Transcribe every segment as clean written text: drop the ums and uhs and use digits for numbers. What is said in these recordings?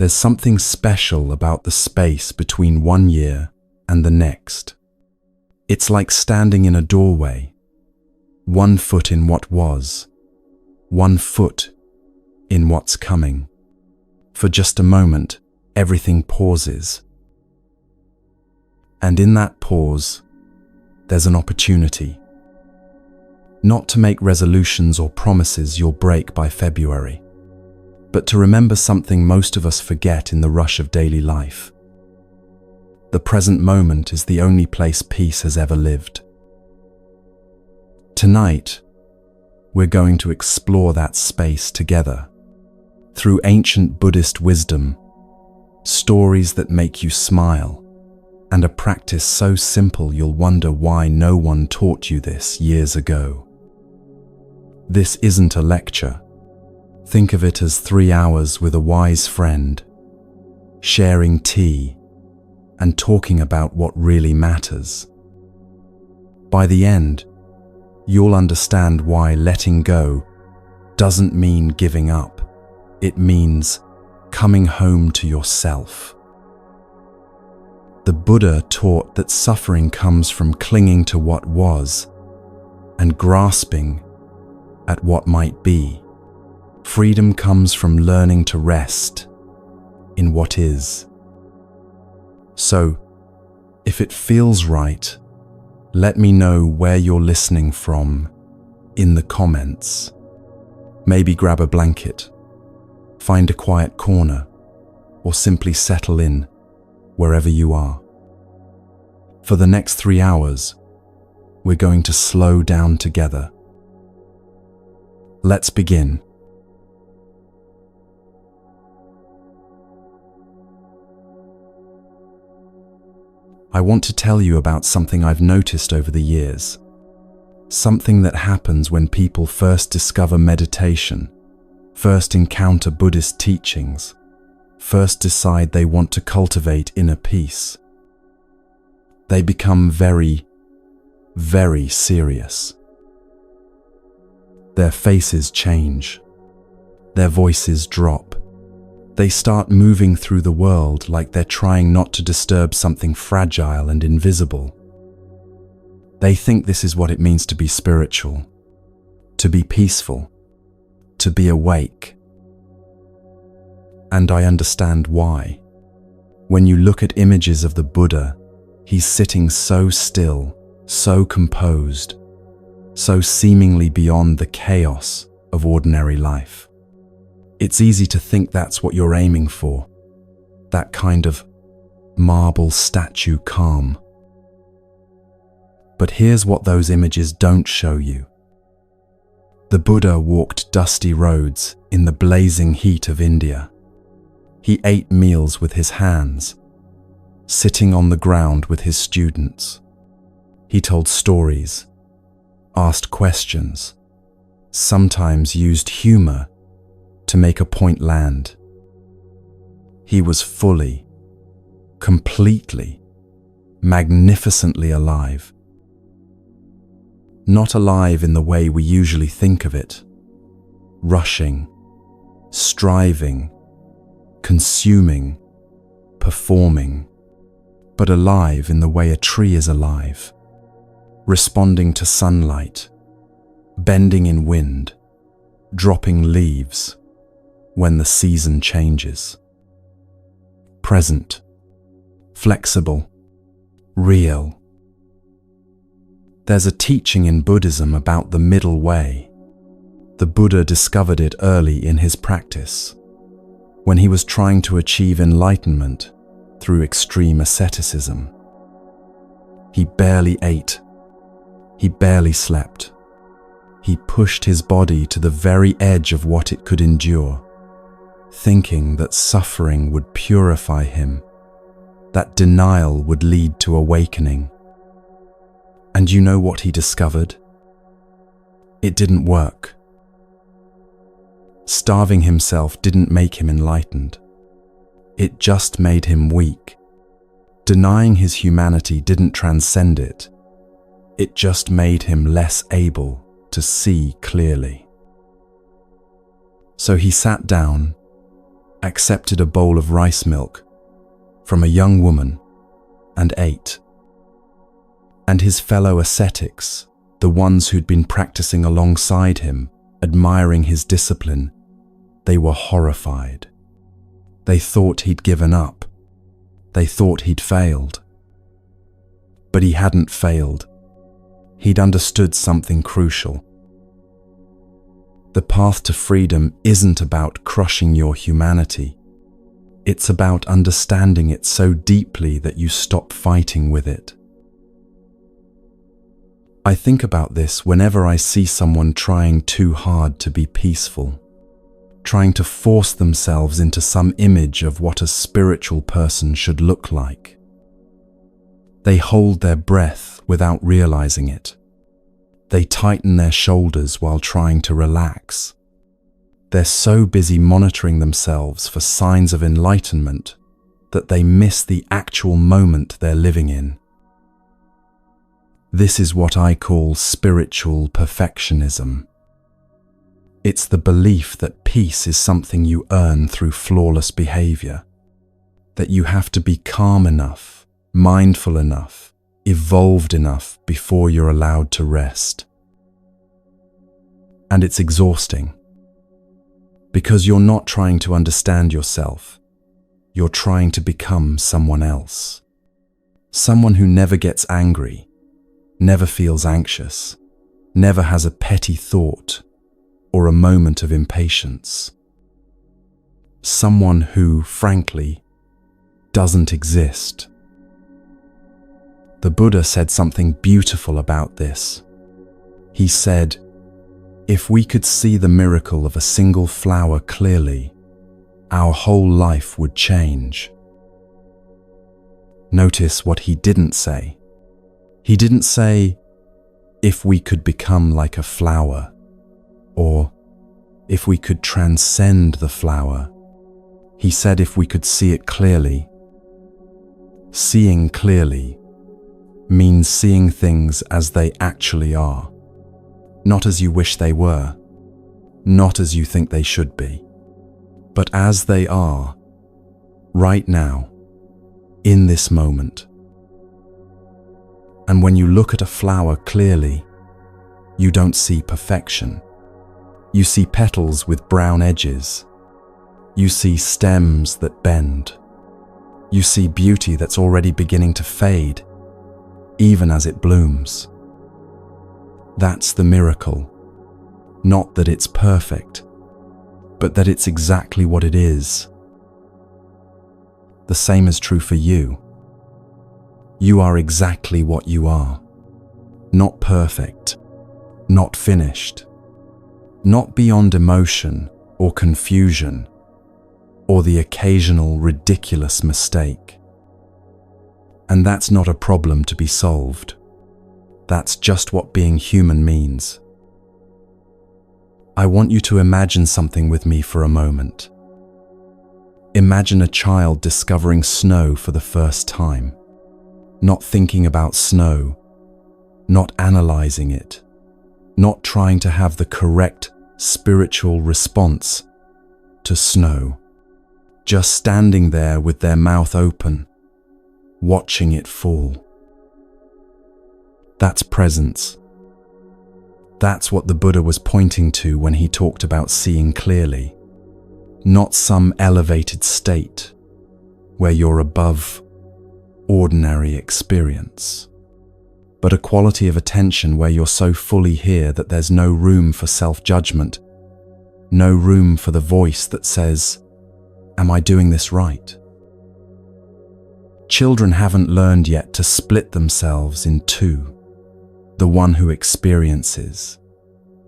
There's something special about the space between 1 year and the next. It's like standing in a doorway, 1 foot in what was, 1 foot in what's coming. For just a moment, everything pauses. And in that pause, there's an opportunity. Not to make resolutions or promises you'll break by February, but to remember something most of us forget in the rush of daily life. The present moment is the only place peace has ever lived. Tonight, we're going to explore that space together through ancient Buddhist wisdom, stories that make you smile, and a practice so simple you'll wonder why no one taught you this years ago. This isn't a lecture. Think of it as 3 hours with a wise friend, sharing tea and talking about what really matters. By the end, you'll understand why letting go doesn't mean giving up. It means coming home to yourself. The Buddha taught that suffering comes from clinging to what was and grasping at what might be. Freedom comes from learning to rest in what is. So, if it feels right, let me know where you're listening from in the comments. Maybe grab a blanket, find a quiet corner, or simply settle in wherever you are. For the next 3 hours, we're going to slow down together. Let's begin. I want to tell you about something I've noticed over the years. Something that happens when people first discover meditation, first encounter Buddhist teachings, first decide they want to cultivate inner peace. They become very, very serious. Their faces change. Their voices drop. They start moving through the world like they're trying not to disturb something fragile and invisible. They think this is what it means to be spiritual, to be peaceful, to be awake. And I understand why. When you look at images of the Buddha, he's sitting so still, so composed, so seemingly beyond the chaos of ordinary life. It's easy to think that's what you're aiming for, that kind of marble statue calm. But here's what those images don't show you. The Buddha walked dusty roads in the blazing heat of India. He ate meals with his hands, sitting on the ground with his students. He told stories, asked questions, sometimes used humor to make a point land. He was fully, completely, magnificently alive. Not alive in the way we usually think of it, rushing, striving, consuming, performing, but alive in the way a tree is alive, responding to sunlight, bending in wind, dropping leaves when the season changes. Present, flexible, real. There's a teaching in Buddhism about the middle way. The Buddha discovered it early in his practice, when he was trying to achieve enlightenment through extreme asceticism. He barely ate. He barely slept. He pushed his body to the very edge of what it could endure, thinking that suffering would purify him, that denial would lead to awakening. And you know what he discovered? It didn't work. Starving himself didn't make him enlightened. It just made him weak. Denying his humanity didn't transcend it. It just made him less able to see clearly. So he sat down, accepted a bowl of rice milk from a young woman and ate. And his fellow ascetics, the ones who'd been practicing alongside him, admiring his discipline, they were horrified. They thought he'd given up. They thought he'd failed. But he hadn't failed. He'd understood something crucial. The path to freedom isn't about crushing your humanity. It's about understanding it so deeply that you stop fighting with it. I think about this whenever I see someone trying too hard to be peaceful, trying to force themselves into some image of what a spiritual person should look like. They hold their breath without realizing it. They tighten their shoulders while trying to relax. They're so busy monitoring themselves for signs of enlightenment that they miss the actual moment they're living in. This is what I call spiritual perfectionism. It's the belief that peace is something you earn through flawless behavior, that you have to be calm enough, mindful enough, evolved enough before you're allowed to rest. And it's exhausting, because you're not trying to understand yourself, you're trying to become someone else. Someone who never gets angry, never feels anxious, never has a petty thought or a moment of impatience. Someone who, frankly, doesn't exist. The Buddha said something beautiful about this. He said, "If we could see the miracle of a single flower clearly, our whole life would change." Notice what he didn't say. He didn't say, "If we could become like a flower," or "if we could transcend the flower." He said, "if we could see it clearly." Seeing clearly means seeing things as they actually are, not as you wish they were, not as you think they should be, but as they are, right now, in this moment. And when you look at a flower clearly, you don't see perfection. You see petals with brown edges. You see stems that bend. You see beauty that's already beginning to fade, even as it blooms. That's the miracle. Not that it's perfect, but that it's exactly what it is. The same is true for you. You are exactly what you are. Not perfect, not finished, not beyond emotion or confusion, or the occasional ridiculous mistake. And that's not a problem to be solved. That's just what being human means. I want you to imagine something with me for a moment. Imagine a child discovering snow for the first time, not thinking about snow, not analyzing it, not trying to have the correct spiritual response to snow, just standing there with their mouth open, watching it fall. That's presence. That's what the Buddha was pointing to when he talked about seeing clearly. Not some elevated state where you're above ordinary experience, but a quality of attention where you're so fully here that there's no room for self-judgment, no room for the voice that says, "Am I doing this right?" Children haven't learned yet to split themselves in two, the one who experiences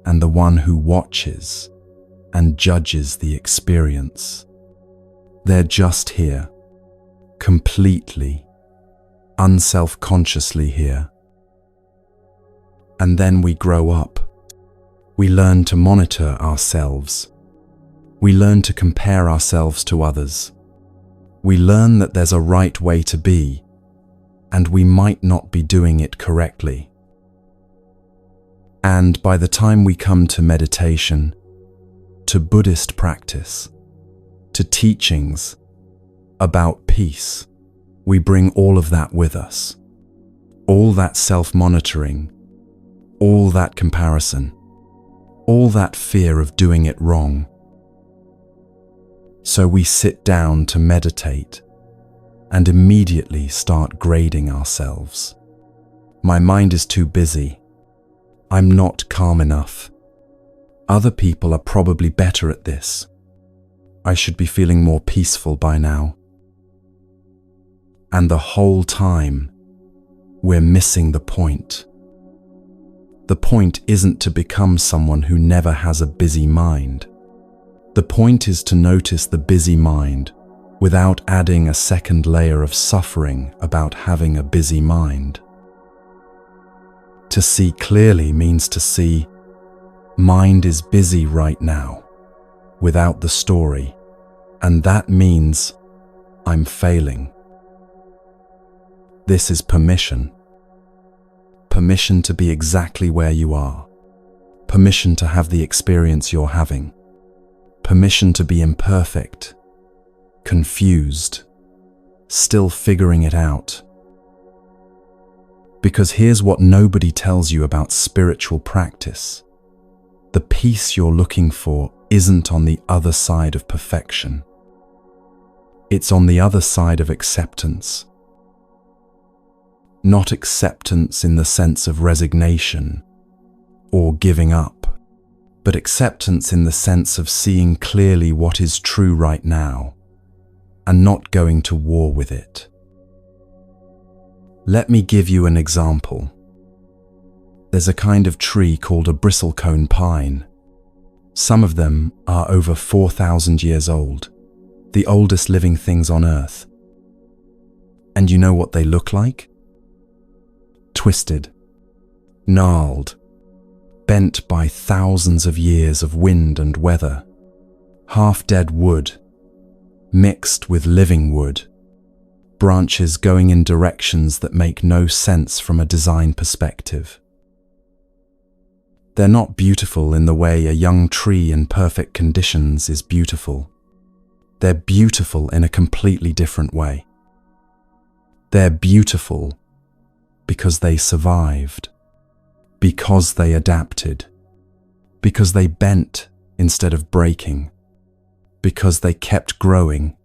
and the one who watches and judges the experience. They're just here, completely, unself-consciously here. And then we grow up. We learn to monitor ourselves. We learn to compare ourselves to others. We learn that there's a right way to be, and we might not be doing it correctly. And by the time we come to meditation, to Buddhist practice, to teachings about peace, we bring all of that with us. All that self-monitoring, all that comparison, all that fear of doing it wrong. So we sit down to meditate and immediately start grading ourselves. My mind is too busy. I'm not calm enough. Other people are probably better at this. I should be feeling more peaceful by now. And the whole time, we're missing the point. The point isn't to become someone who never has a busy mind. The point is to notice the busy mind without adding a second layer of suffering about having a busy mind. To see clearly means to see, mind is busy right now, without the story, and that means I'm failing. This is permission. Permission to be exactly where you are. Permission to have the experience you're having. Permission to be imperfect, confused, still figuring it out. Because here's what nobody tells you about spiritual practice. The peace you're looking for isn't on the other side of perfection. It's on the other side of acceptance. Not acceptance in the sense of resignation or giving up, but acceptance in the sense of seeing clearly what is true right now and not going to war with it. Let me give you an example. There's a kind of tree called a bristlecone pine. Some of them are over 4,000 years old, the oldest living things on Earth. And you know what they look like? Twisted, gnarled, bent by thousands of years of wind and weather, half-dead wood, mixed with living wood, branches going in directions that make no sense from a design perspective. They're not beautiful in the way a young tree in perfect conditions is beautiful. They're beautiful in a completely different way. They're beautiful because they survived, because they adapted, because they bent instead of breaking, because they kept growing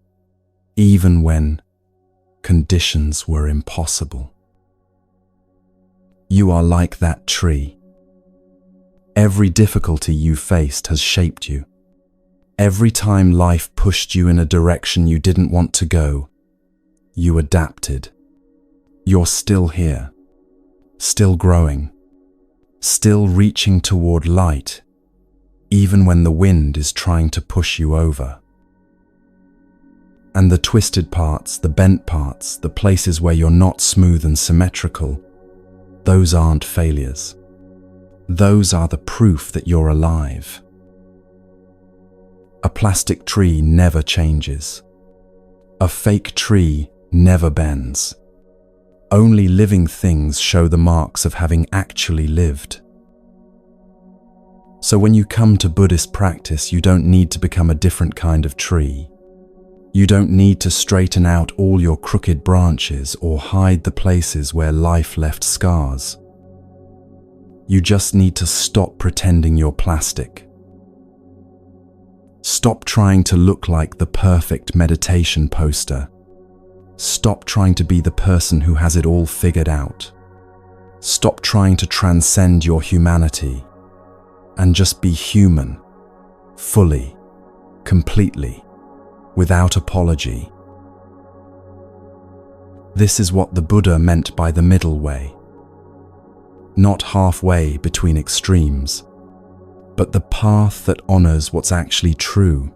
even when conditions were impossible. You are like that tree. Every difficulty you faced has shaped you. Every time life pushed you in a direction you didn't want to go, you adapted. You're still here, still growing, still reaching toward light, even when the wind is trying to push you over. And the twisted parts, the bent parts, the places where you're not smooth and symmetrical, those aren't failures. Those are the proof that you're alive. A plastic tree never changes. A fake tree never bends. Only living things show the marks of having actually lived. So when you come to Buddhist practice, you don't need to become a different kind of tree. You don't need to straighten out all your crooked branches or hide the places where life left scars. You just need to stop pretending you're plastic. Stop trying to look like the perfect meditation poster. Stop trying to be the person who has it all figured out. Stop trying to transcend your humanity and just be human, fully, completely, without apology. This is what the Buddha meant by the middle way. Not halfway between extremes, but the path that honors what's actually true.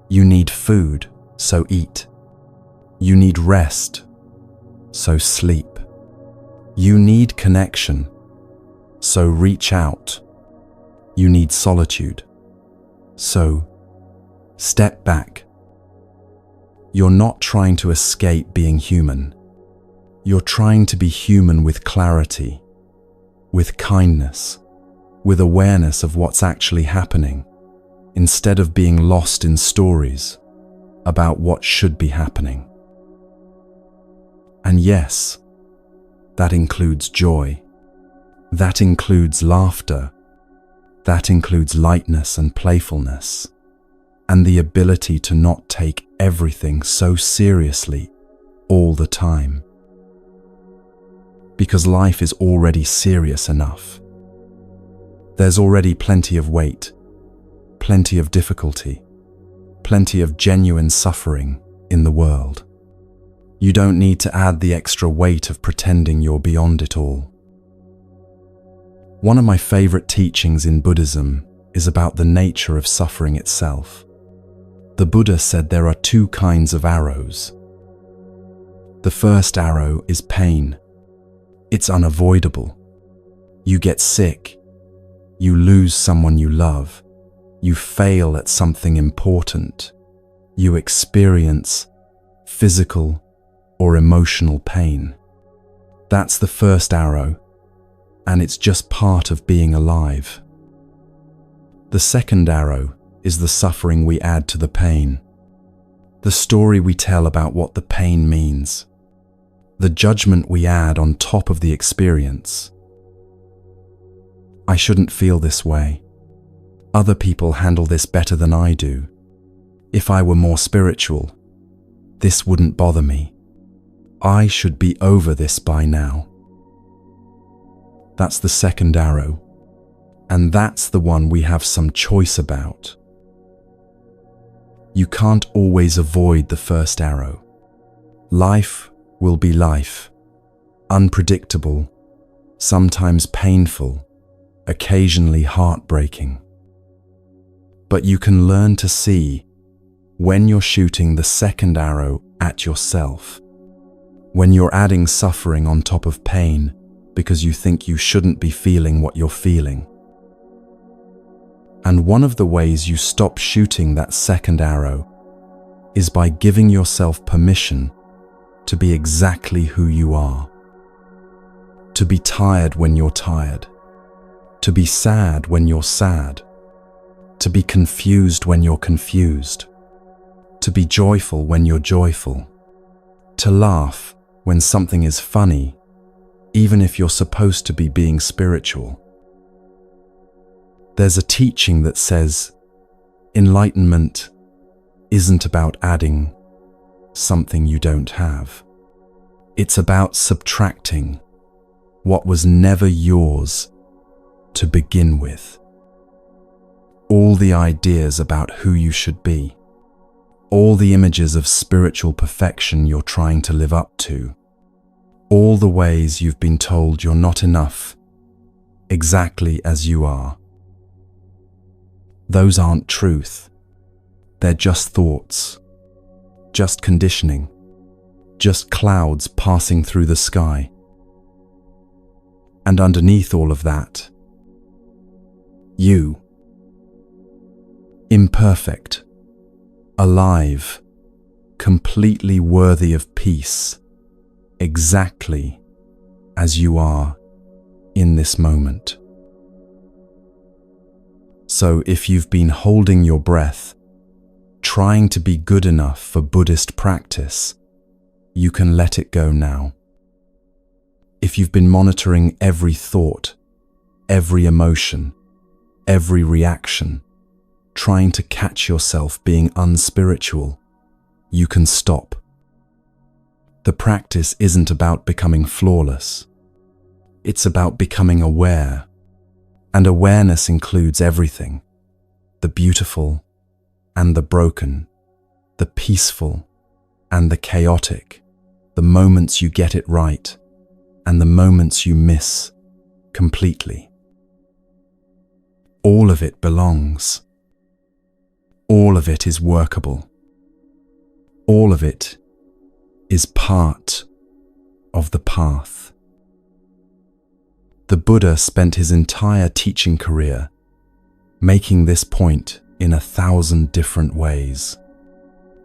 You need food, so eat. You need rest, so sleep. You need connection, so reach out. You need solitude, so step back. You're not trying to escape being human. You're trying to be human with clarity, with kindness, with awareness of what's actually happening. instead of being lost in stories about what should be happening. And yes, that includes joy. That includes laughter. That includes lightness and playfulness, and the ability to not take everything so seriously all the time. Because life is already serious enough. There's already plenty of weight, plenty of difficulty, plenty of genuine suffering in the world. You don't need to add the extra weight of pretending you're beyond it all. One of my favorite teachings in Buddhism is about the nature of suffering itself. The Buddha said there are two kinds of arrows. The first arrow is pain. It's unavoidable. You get sick. You lose someone you love. You fail at something important. You experience physical or emotional pain. That's the first arrow, and it's just part of being alive. The second arrow is the suffering we add to the pain. The story we tell about what the pain means. The judgment we add on top of the experience. I shouldn't feel this way. Other people handle this better than I do. If I were more spiritual, this wouldn't bother me. I should be over this by now. That's the second arrow, and that's the one we have some choice about. You can't always avoid the first arrow. Life will be life, unpredictable, sometimes painful, occasionally heartbreaking. But you can learn to see when you're shooting the second arrow at yourself, when you're adding suffering on top of pain because you think you shouldn't be feeling what you're feeling. And one of the ways you stop shooting that second arrow is by giving yourself permission to be exactly who you are. To be tired when you're tired. To be sad when you're sad. To be confused when you're confused. To be joyful when you're joyful. To laugh when something is funny, even if you're supposed to be being spiritual. There's a teaching that says enlightenment isn't about adding something you don't have. It's about subtracting what was never yours to begin with. All the ideas about who you should be, all the images of spiritual perfection you're trying to live up to, all the ways you've been told you're not enough, exactly as you are. Those aren't truth. They're just thoughts, just conditioning, just clouds passing through the sky. And underneath all of that, you, imperfect, alive, completely worthy of peace, exactly as you are in this moment. So if you've been holding your breath, trying to be good enough for Buddhist practice, you can let it go now. If you've been monitoring every thought, every emotion, every reaction, trying to catch yourself being unspiritual, you can stop. The practice isn't about becoming flawless. It's about becoming aware. And awareness includes everything: the beautiful and the broken, the peaceful and the chaotic, the moments you get it right and the moments you miss completely. All of it belongs. All of it is workable. All of it is part of the path. The Buddha spent his entire teaching career making this point in 1,000 different ways.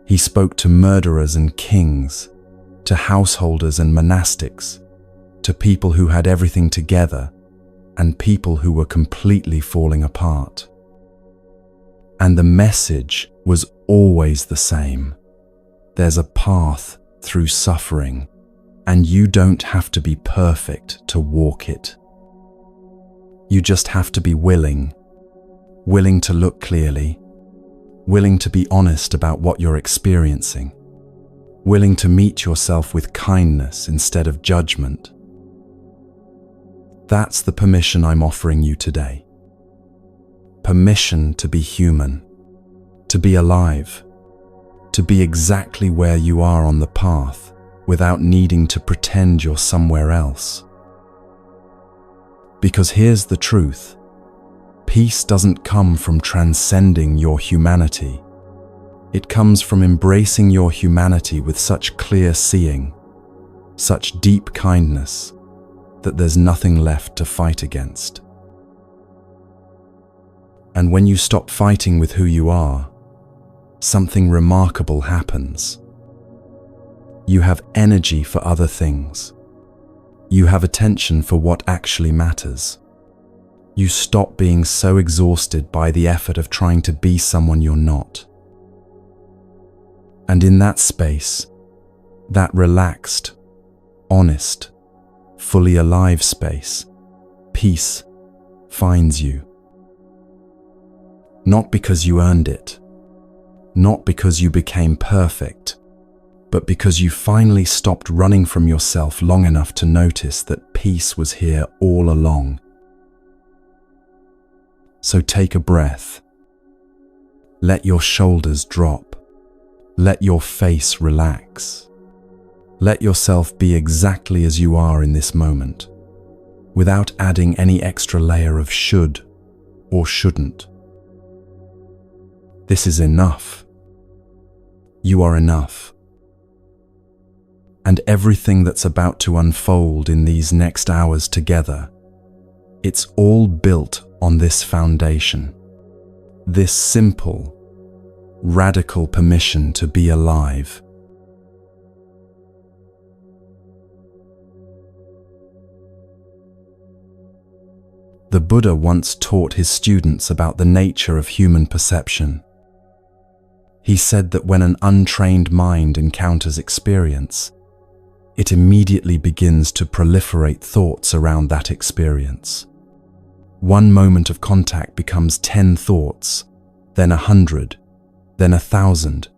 He spoke to murderers and kings, to householders and monastics, to people who had everything together and people who were completely falling apart. And the message was always the same. There's a path through suffering, and you don't have to be perfect to walk it. You just have to be willing to look clearly, willing to be honest about what you're experiencing, willing to meet yourself with kindness instead of judgment. That's the permission I'm offering you today. Permission to be human, to be alive, to be exactly where you are on the path without needing to pretend you're somewhere else. Because here's the truth. Peace doesn't come from transcending your humanity. It comes from embracing your humanity with such clear seeing, such deep kindness, that there's nothing left to fight against. And when you stop fighting with who you are, something remarkable happens. You have energy for other things. You have attention for what actually matters. You stop being so exhausted by the effort of trying to be someone you're not. And in that space, that relaxed, honest, fully alive space, peace finds you. Not because you earned it, not because you became perfect, but because you finally stopped running from yourself long enough to notice that peace was here all along. So take a breath. Let your shoulders drop. Let your face relax. Let yourself be exactly as you are in this moment, without adding any extra layer of should or shouldn't. This is enough. You are enough. And everything that's about to unfold in these next hours together, it's all built on this foundation, this simple, radical permission to be alive. The Buddha once taught his students about the nature of human perception. He said that when an untrained mind encounters experience, it immediately begins to proliferate thoughts around that experience. One moment of contact becomes 10 thoughts, then 100, then 1,000,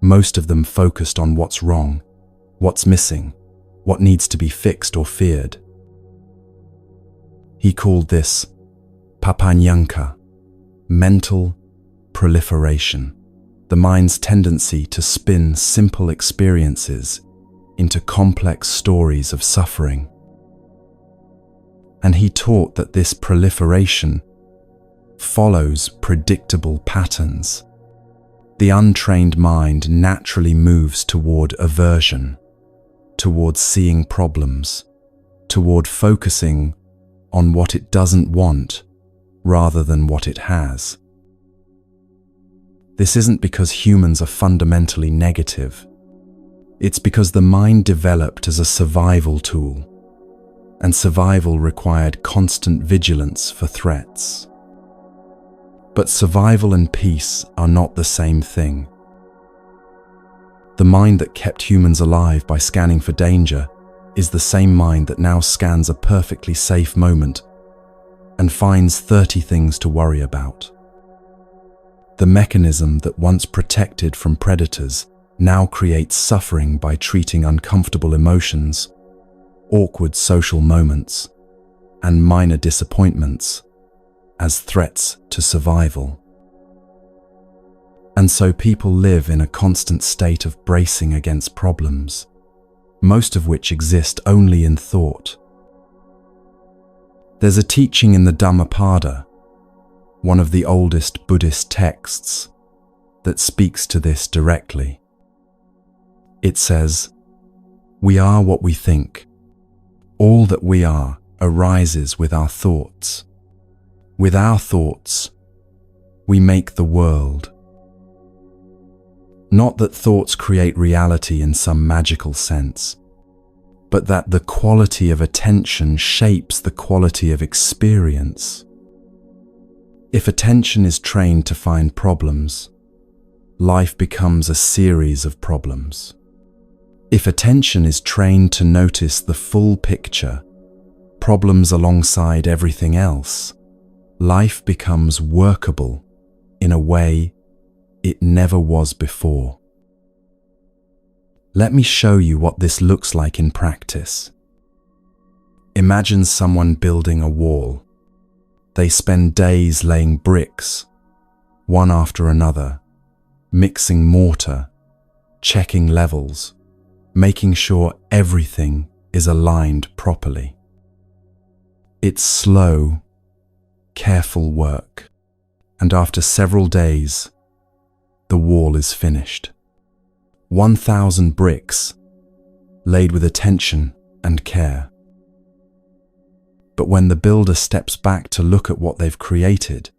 most of them focused on what's wrong, what's missing, what needs to be fixed or feared. He called this papanyanka, mental proliferation, the mind's tendency to spin simple experiences into complex stories of suffering. And he taught that this proliferation follows predictable patterns. The untrained mind naturally moves toward aversion, toward seeing problems, toward focusing on what it doesn't want rather than what it has. This isn't because humans are fundamentally negative. It's because the mind developed as a survival tool, and survival required constant vigilance for threats. But survival and peace are not the same thing. The mind that kept humans alive by scanning for danger is the same mind that now scans a perfectly safe moment and finds 30 things to worry about. The mechanism that once protected from predators now creates suffering by treating uncomfortable emotions, awkward social moments, and minor disappointments as threats to survival. And so people live in a constant state of bracing against problems, most of which exist only in thought. There's a teaching in the Dhammapada, one of the oldest Buddhist texts, that speaks to this directly. It says, "We are what we think. All that we are arises with our thoughts. With our thoughts, we make the world." Not that thoughts create reality in some magical sense, but that the quality of attention shapes the quality of experience. If attention is trained to find problems, life becomes a series of problems. If attention is trained to notice the full picture, problems alongside everything else, life becomes workable in a way it never was before. Let me show you what this looks like in practice. Imagine someone building a wall. They spend days laying bricks, one after another, mixing mortar, checking levels, making sure everything is aligned properly. It's slow, careful work, and after several days, the wall is finished. 1,000 bricks, laid with attention and care. But when the builder steps back to look at what they've created,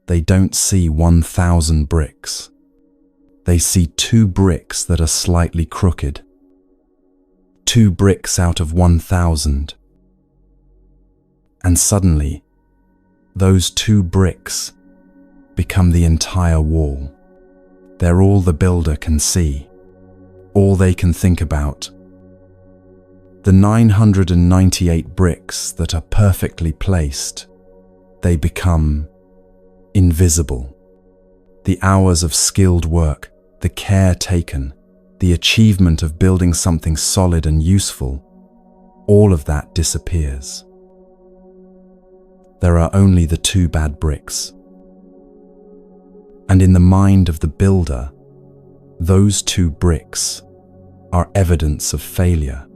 they don't see 1,000 bricks. They see 2 bricks that are slightly crooked. 2 bricks out of 1,000. And suddenly, those 2 bricks become the entire wall. They're all the builder can see, all they can think about. The 998 bricks that are perfectly placed, they become invisible. The hours of skilled work, the care taken, the achievement of building something solid and useful, all of that disappears. There are only the 2 bad bricks. And in the mind of the builder, those 2 bricks are evidence of failure,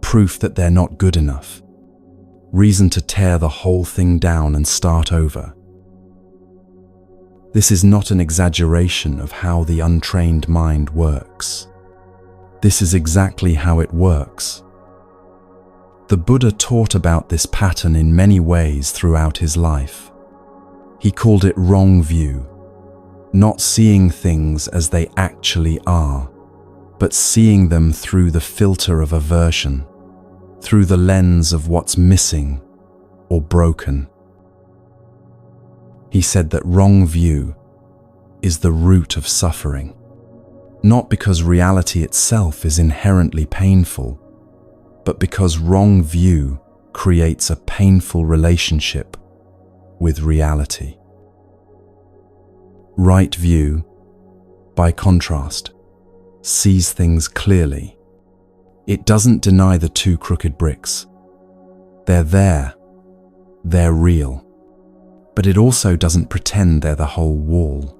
proof that they're not good enough, reason to tear the whole thing down and start over. This is not an exaggeration of how the untrained mind works. This is exactly how it works. The Buddha taught about this pattern in many ways throughout his life. He called it wrong view, not seeing things as they actually are, but seeing them through the filter of aversion, through the lens of what's missing or broken. He said that wrong view is the root of suffering, not because reality itself is inherently painful, but because wrong view creates a painful relationship with reality. Right view, by contrast, sees things clearly. It doesn't deny the 2 crooked bricks. They're there. They're real. But it also doesn't pretend they're the whole wall.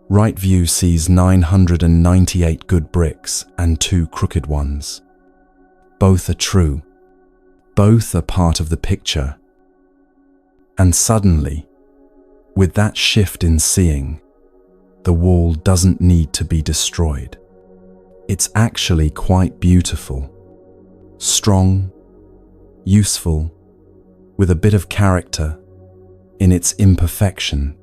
Right view sees 998 good bricks and 2 crooked ones. Both are true. Both are part of the picture. And suddenly, with that shift in seeing, the wall doesn't need to be destroyed. It's actually quite beautiful, strong, useful, with a bit of character in its imperfection.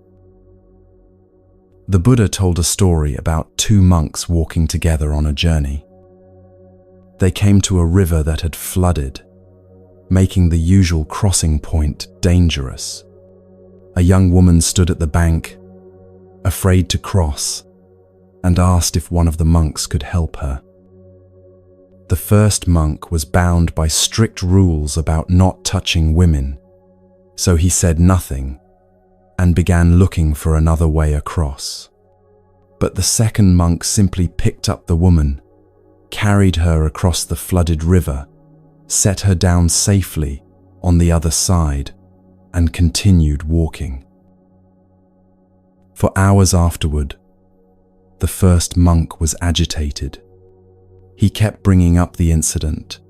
The Buddha told a story about 2 monks walking together on a journey. They came to a river that had flooded, making the usual crossing point dangerous. A young woman stood at the bank, afraid to cross, and asked if one of the monks could help her. The first monk was bound by strict rules about not touching women, so he said nothing and began looking for another way across. But the second monk simply picked up the woman, carried her across the flooded river, set her down safely on the other side, and continued walking. For hours afterward, the first monk was agitated. He kept bringing up the incident,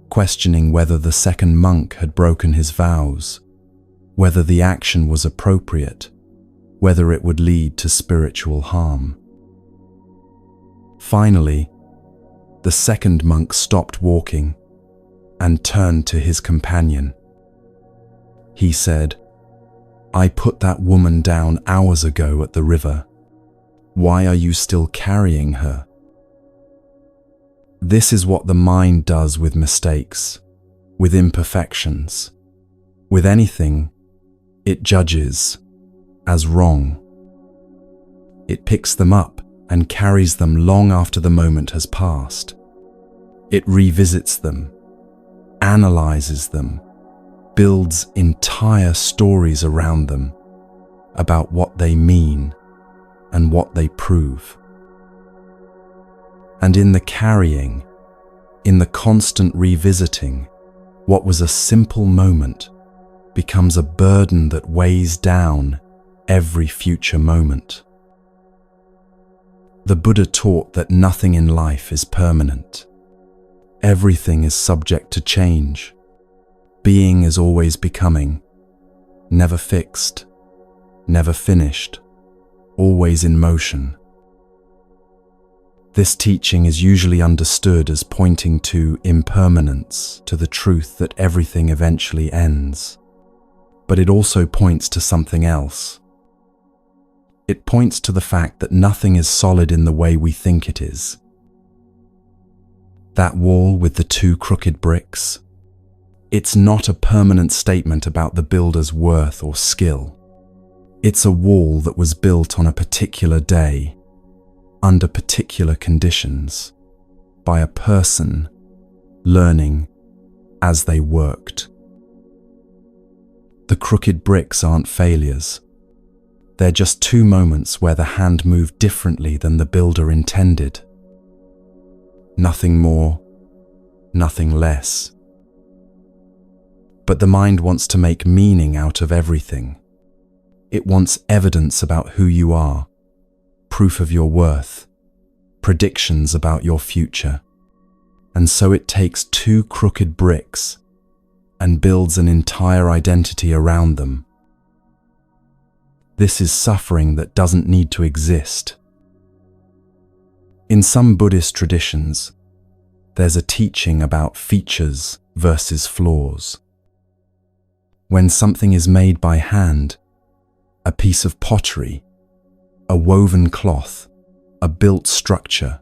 questioning whether the second monk had broken his vows, whether the action was appropriate, whether it would lead to spiritual harm. Finally, the second monk stopped walking and turned to his companion. He said, "I put that woman down hours ago at the river. Why are you still carrying her?" This is what the mind does with mistakes, with imperfections, with anything It judges as wrong. It picks them up and carries them long after the moment has passed. It revisits them, analyzes them, builds entire stories around them about what they mean and what they prove. And in the carrying, in the constant revisiting, what was a simple moment becomes a burden that weighs down every future moment. The Buddha taught that nothing in life is permanent. Everything is subject to change. Being is always becoming, never fixed, never finished, always in motion. This teaching is usually understood as pointing to impermanence, to the truth that everything eventually ends. But it also points to something else. It points to the fact that nothing is solid in the way we think it is. That wall with the 2 crooked bricks, it's not a permanent statement about the builder's worth or skill. It's a wall that was built on a particular day, under particular conditions, by a person learning as they worked. The crooked bricks aren't failures. They're just 2 moments where the hand moved differently than the builder intended. Nothing more, nothing less. But the mind wants to make meaning out of everything. It wants evidence about who you are, proof of your worth, predictions about your future. And so it takes 2 crooked bricks and builds an entire identity around them. This is suffering that doesn't need to exist. In some Buddhist traditions, there's a teaching about features versus flaws. When something is made by hand, a piece of pottery, a woven cloth, a built structure,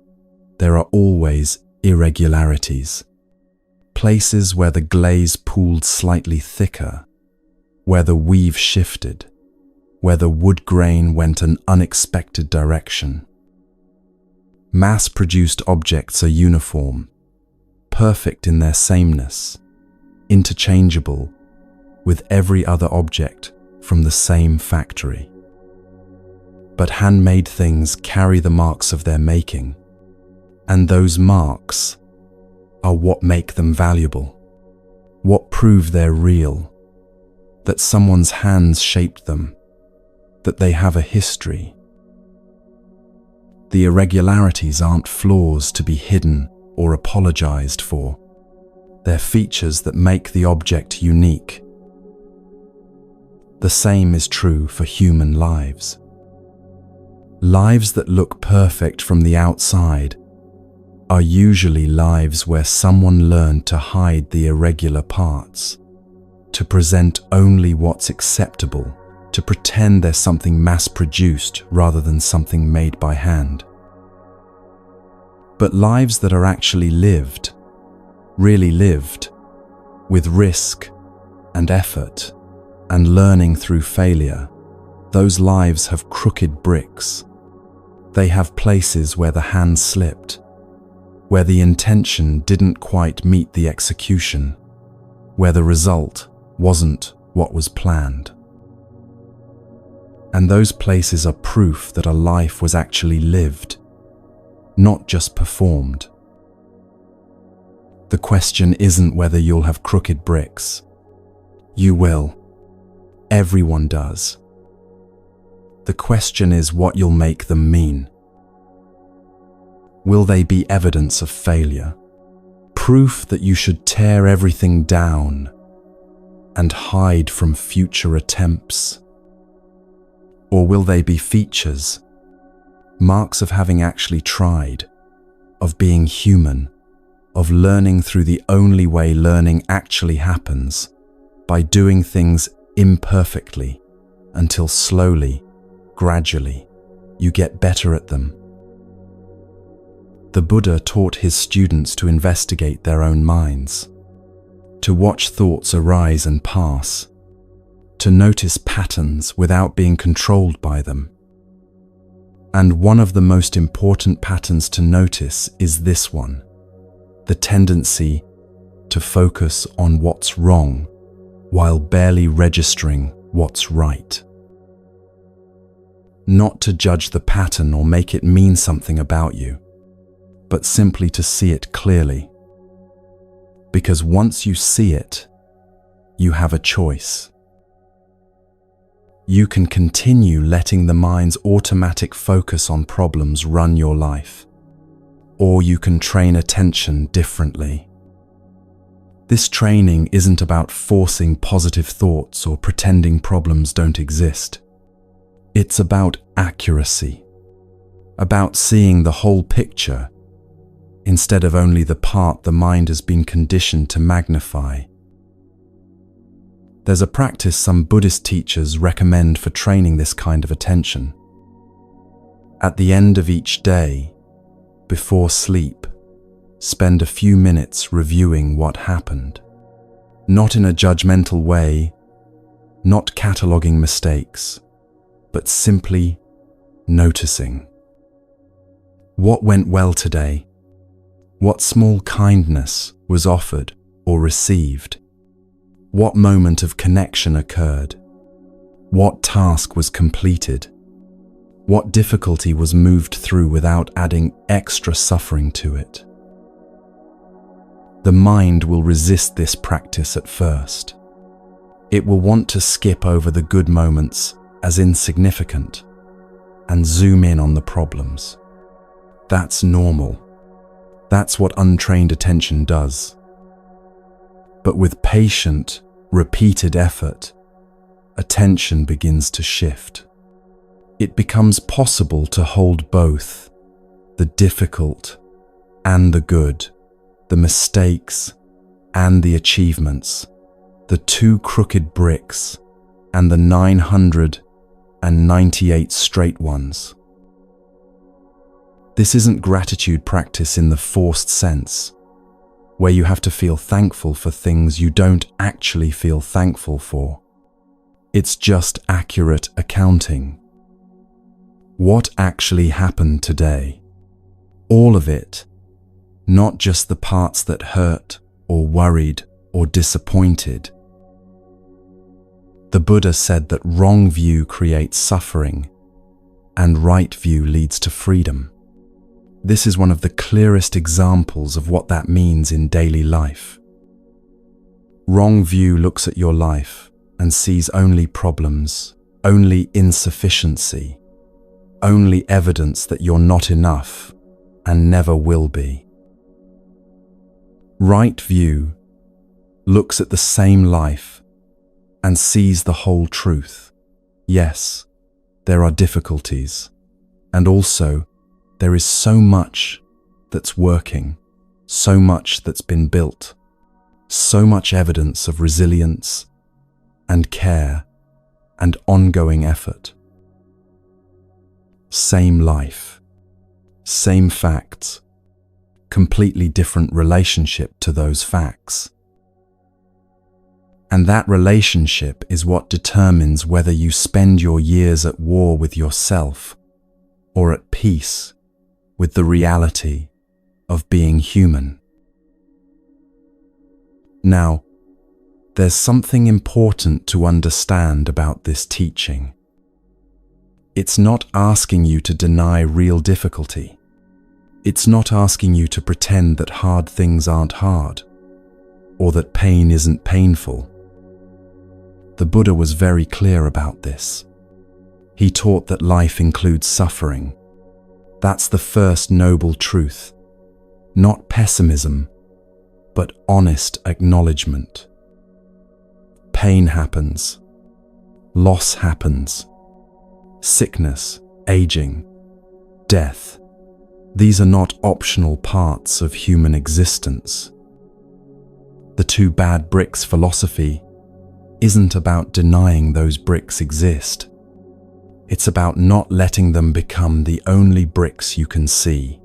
there are always irregularities. Places where the glaze pooled slightly thicker, where the weave shifted, where the wood grain went an unexpected direction. Mass-produced objects are uniform, perfect in their sameness, interchangeable with every other object from the same factory. But handmade things carry the marks of their making, and those marks are what make them valuable, what prove they're real, that someone's hands shaped them, that they have a history. The irregularities aren't flaws to be hidden or apologized for. They're features that make the object unique. The same is true for human lives. Lives that look perfect from the outside are usually lives where someone learned to hide the irregular parts, to present only what's acceptable, to pretend there's something mass-produced rather than something made by hand. But lives that are actually lived, really lived, with risk and effort and learning through failure, those lives have crooked bricks. They have places where the hand slipped, where the intention didn't quite meet the execution, where the result wasn't what was planned. And those places are proof that a life was actually lived, not just performed. The question isn't whether you'll have crooked bricks. You will. Everyone does. The question is what you'll make them mean. Will they be evidence of failure? Proof that you should tear everything down and hide from future attempts? Or will they be features, marks of having actually tried, of being human, of learning through the only way learning actually happens, by doing things imperfectly until slowly, gradually, you get better at them? The Buddha taught his students to investigate their own minds, to watch thoughts arise and pass, to notice patterns without being controlled by them. And one of the most important patterns to notice is this one: the tendency to focus on what's wrong while barely registering what's right. Not to judge the pattern or make it mean something about you, but simply to see it clearly. Because once you see it, you have a choice. You can continue letting the mind's automatic focus on problems run your life, or you can train attention differently. This training isn't about forcing positive thoughts or pretending problems don't exist. It's about accuracy, about seeing the whole picture instead of only the part the mind has been conditioned to magnify. There's a practice some Buddhist teachers recommend for training this kind of attention. At the end of each day, before sleep, spend a few minutes reviewing what happened. Not in a judgmental way, not cataloging mistakes, but simply noticing. What went well today? What small kindness was offered or received? What moment of connection occurred? What task was completed? What difficulty was moved through without adding extra suffering to it? The mind will resist this practice at first. It will want to skip over the good moments as insignificant and zoom in on the problems. That's normal. That's what untrained attention does. But with patient, repeated effort, attention begins to shift. It becomes possible to hold both the difficult and the good, the mistakes and the achievements, the 2 crooked bricks and the 998 straight ones. This isn't gratitude practice in the forced sense, where you have to feel thankful for things you don't actually feel thankful for. It's just accurate accounting. What actually happened today? All of it, not just the parts that hurt or worried or disappointed. The Buddha said that wrong view creates suffering and right view leads to freedom. This is one of the clearest examples of what that means in daily life. Wrong view looks at your life and sees only problems, only insufficiency, only evidence that you're not enough and never will be. Right view looks at the same life and sees the whole truth. Yes, there are difficulties, and also there is so much that's working, so much that's been built, so much evidence of resilience and care and ongoing effort. Same life, same facts, completely different relationship to those facts. And that relationship is what determines whether you spend your years at war with yourself or at peace with the reality of being human. Now, there's something important to understand about this teaching. It's not asking you to deny real difficulty. It's not asking you to pretend that hard things aren't hard, or that pain isn't painful. The Buddha was very clear about this. He taught that life includes suffering. That's the first noble truth. Not pessimism, but honest acknowledgement. Pain happens. Loss happens. Sickness, aging, death. These are not optional parts of human existence. The 2 bad bricks philosophy isn't about denying those bricks exist. It's about not letting them become the only bricks you can see.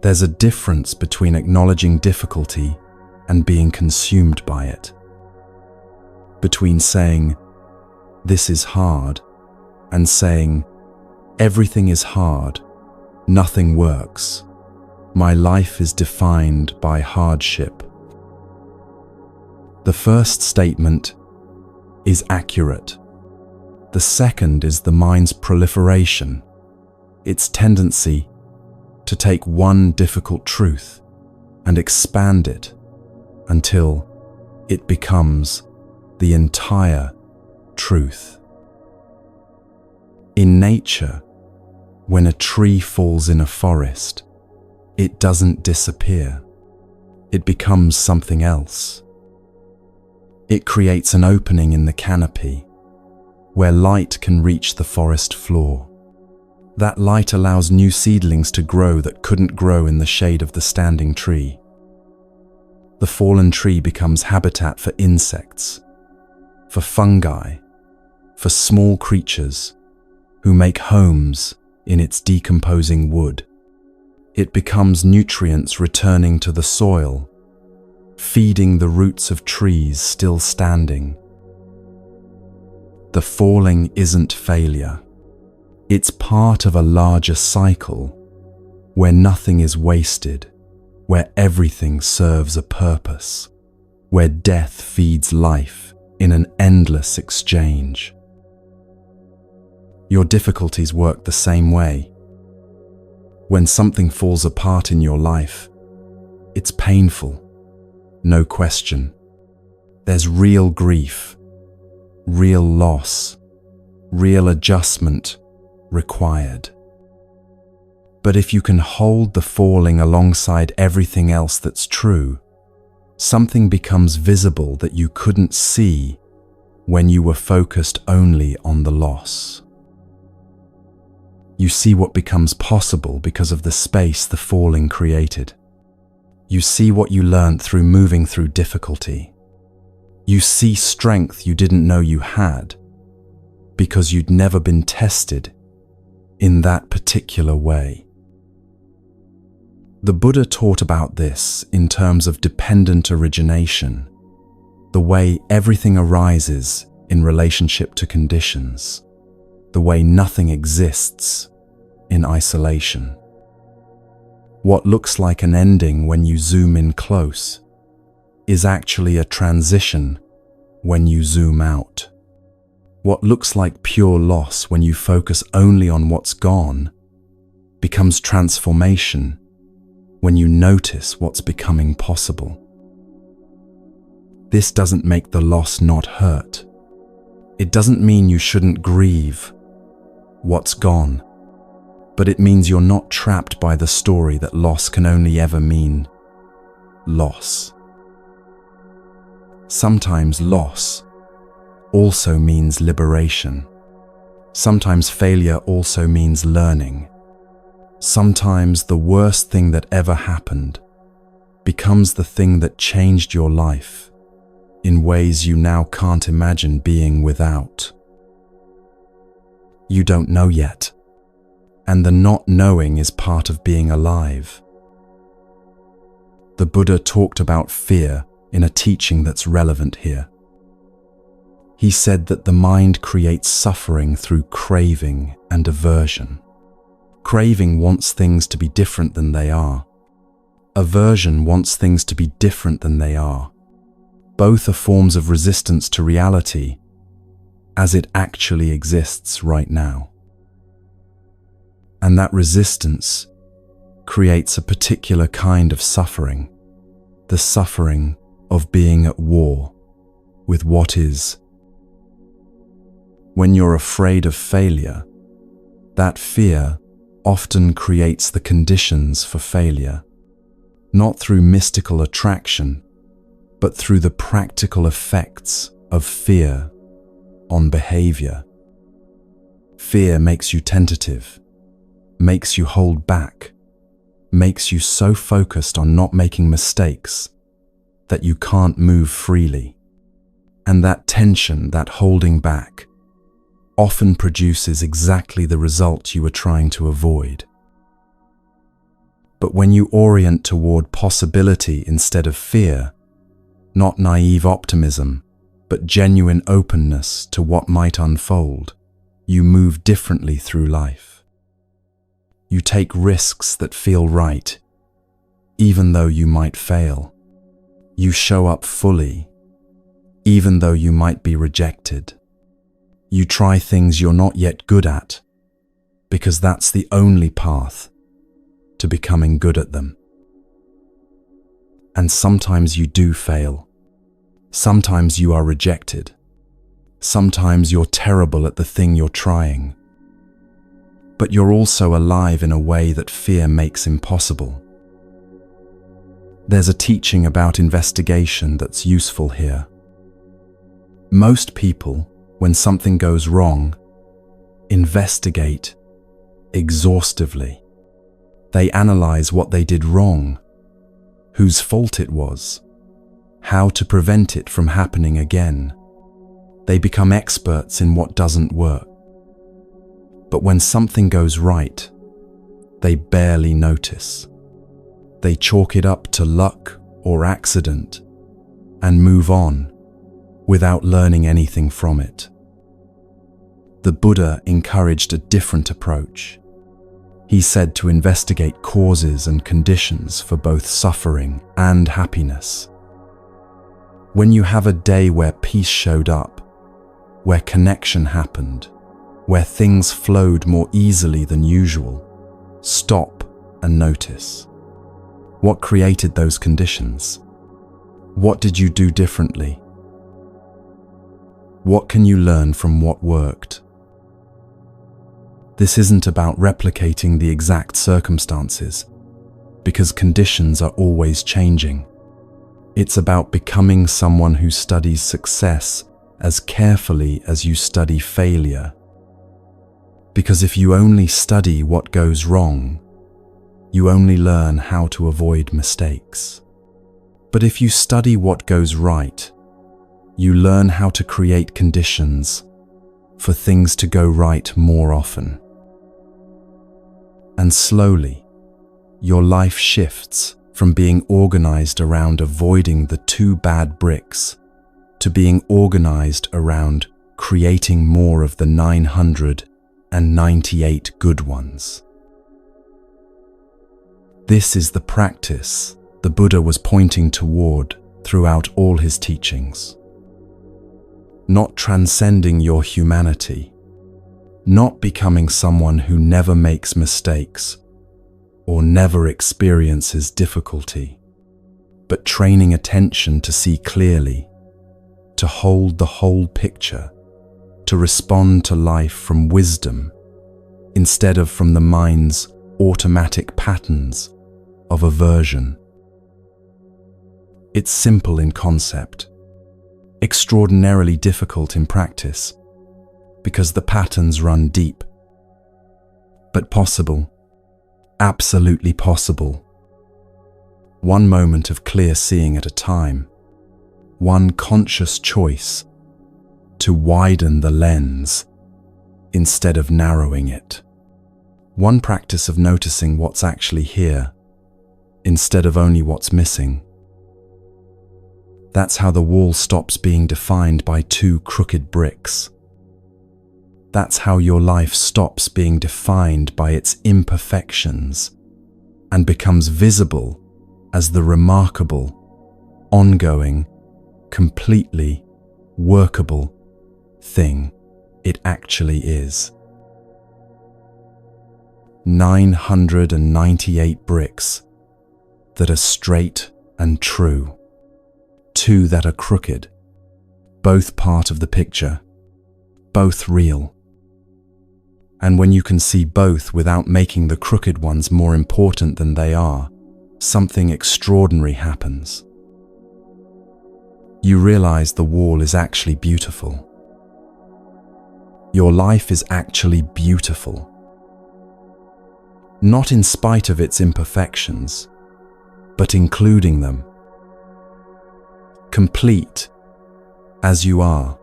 There's a difference between acknowledging difficulty and being consumed by it. between saying, "This is hard," and saying, "Everything is hard, nothing works. My life is defined by hardship." The first statement is accurate. The second is the mind's proliferation, its tendency to take one difficult truth and expand it until it becomes the entire truth. In nature, when a tree falls in a forest, it doesn't disappear. It becomes something else. It creates an opening in the canopy where light can reach the forest floor. That light allows new seedlings to grow that couldn't grow in the shade of the standing tree. The fallen tree becomes habitat for insects, for fungi, for small creatures who make homes in its decomposing wood. It becomes nutrients returning to the soil, feeding the roots of trees still standing. The falling isn't failure. It's part of a larger cycle where nothing is wasted, where everything serves a purpose, where death feeds life in an endless exchange. Your difficulties work the same way. When something falls apart in your life, it's painful, no question. There's real grief, real loss, real adjustment required. But if you can hold the falling alongside everything else that's true, something becomes visible that you couldn't see when you were focused only on the loss. You see what becomes possible because of the space the falling created. You see what you learned through moving through difficulty. You see strength you didn't know you had because you'd never been tested in that particular way. The Buddha taught about this in terms of dependent origination, the way everything arises in relationship to conditions, the way nothing exists in isolation. What looks like an ending when you zoom in close is actually a transition when you zoom out. What looks like pure loss when you focus only on what's gone becomes transformation when you notice what's becoming possible. This doesn't make the loss not hurt. It doesn't mean you shouldn't grieve what's gone, but it means you're not trapped by the story that loss can only ever mean loss. Sometimes loss also means liberation. Sometimes failure also means learning. Sometimes the worst thing that ever happened becomes the thing that changed your life in ways you now can't imagine being without. You don't know yet, and the not knowing is part of being alive. The Buddha talked about fear in a teaching that's relevant here. He said that the mind creates suffering through craving and aversion. Craving wants things to be different than they are. Aversion wants things to be different than they are. Both are forms of resistance to reality as it actually exists right now. And that resistance creates a particular kind of suffering, the suffering of being at war with what is. When you're afraid of failure, that fear often creates the conditions for failure, not through mystical attraction, but through the practical effects of fear on behavior. Fear makes you tentative, makes you hold back, makes you so focused on not making mistakes that you can't move freely. And that tension, that holding back, often produces exactly the result you were trying to avoid. But when you orient toward possibility instead of fear, not naive optimism, but genuine openness to what might unfold, you move differently through life. You take risks that feel right, even though you might fail. You show up fully, even though you might be rejected. You try things you're not yet good at, because that's the only path to becoming good at them. And sometimes you do fail. Sometimes you are rejected. Sometimes you're terrible at the thing you're trying. But you're also alive in a way that fear makes impossible. There's a teaching about investigation that's useful here. Most people, when something goes wrong, investigate exhaustively. They analyze what they did wrong, whose fault it was, how to prevent it from happening again. They become experts in what doesn't work. But when something goes right, they barely notice. They chalk it up to luck or accident and move on without learning anything from it. The Buddha encouraged a different approach. He said to investigate causes and conditions for both suffering and happiness. When you have a day where peace showed up, where connection happened, where things flowed more easily than usual, stop and notice. What created those conditions? What did you do differently? What can you learn from what worked? This isn't about replicating the exact circumstances, because conditions are always changing. It's about becoming someone who studies success as carefully as you study failure. Because if you only study what goes wrong, you only learn how to avoid mistakes. But if you study what goes right, you learn how to create conditions for things to go right more often. And slowly, your life shifts from being organized around avoiding the 2 bad bricks to being organized around creating more of the 998 good ones. This is the practice the Buddha was pointing toward throughout all his teachings. Not transcending your humanity, not becoming someone who never makes mistakes or never experiences difficulty, but training attention to see clearly, to hold the whole picture, to respond to life from wisdom instead of from the mind's automatic patterns of aversion. It's simple in concept, extraordinarily difficult in practice, because the patterns run deep. But possible, absolutely possible. One moment of clear seeing at a time, one conscious choice to widen the lens instead of narrowing it. One practice of noticing what's actually here instead of only what's missing. That's how the wall stops being defined by 2 crooked bricks. That's how your life stops being defined by its imperfections and becomes visible as the remarkable, ongoing, completely workable thing it actually is. 998 bricks that are straight and true, 2 that are crooked, both part of the picture, both real. And when you can see both without making the crooked ones more important than they are, something extraordinary happens. You realize the wall is actually beautiful. Your life is actually beautiful. Not in spite of its imperfections, but including them. Complete as you are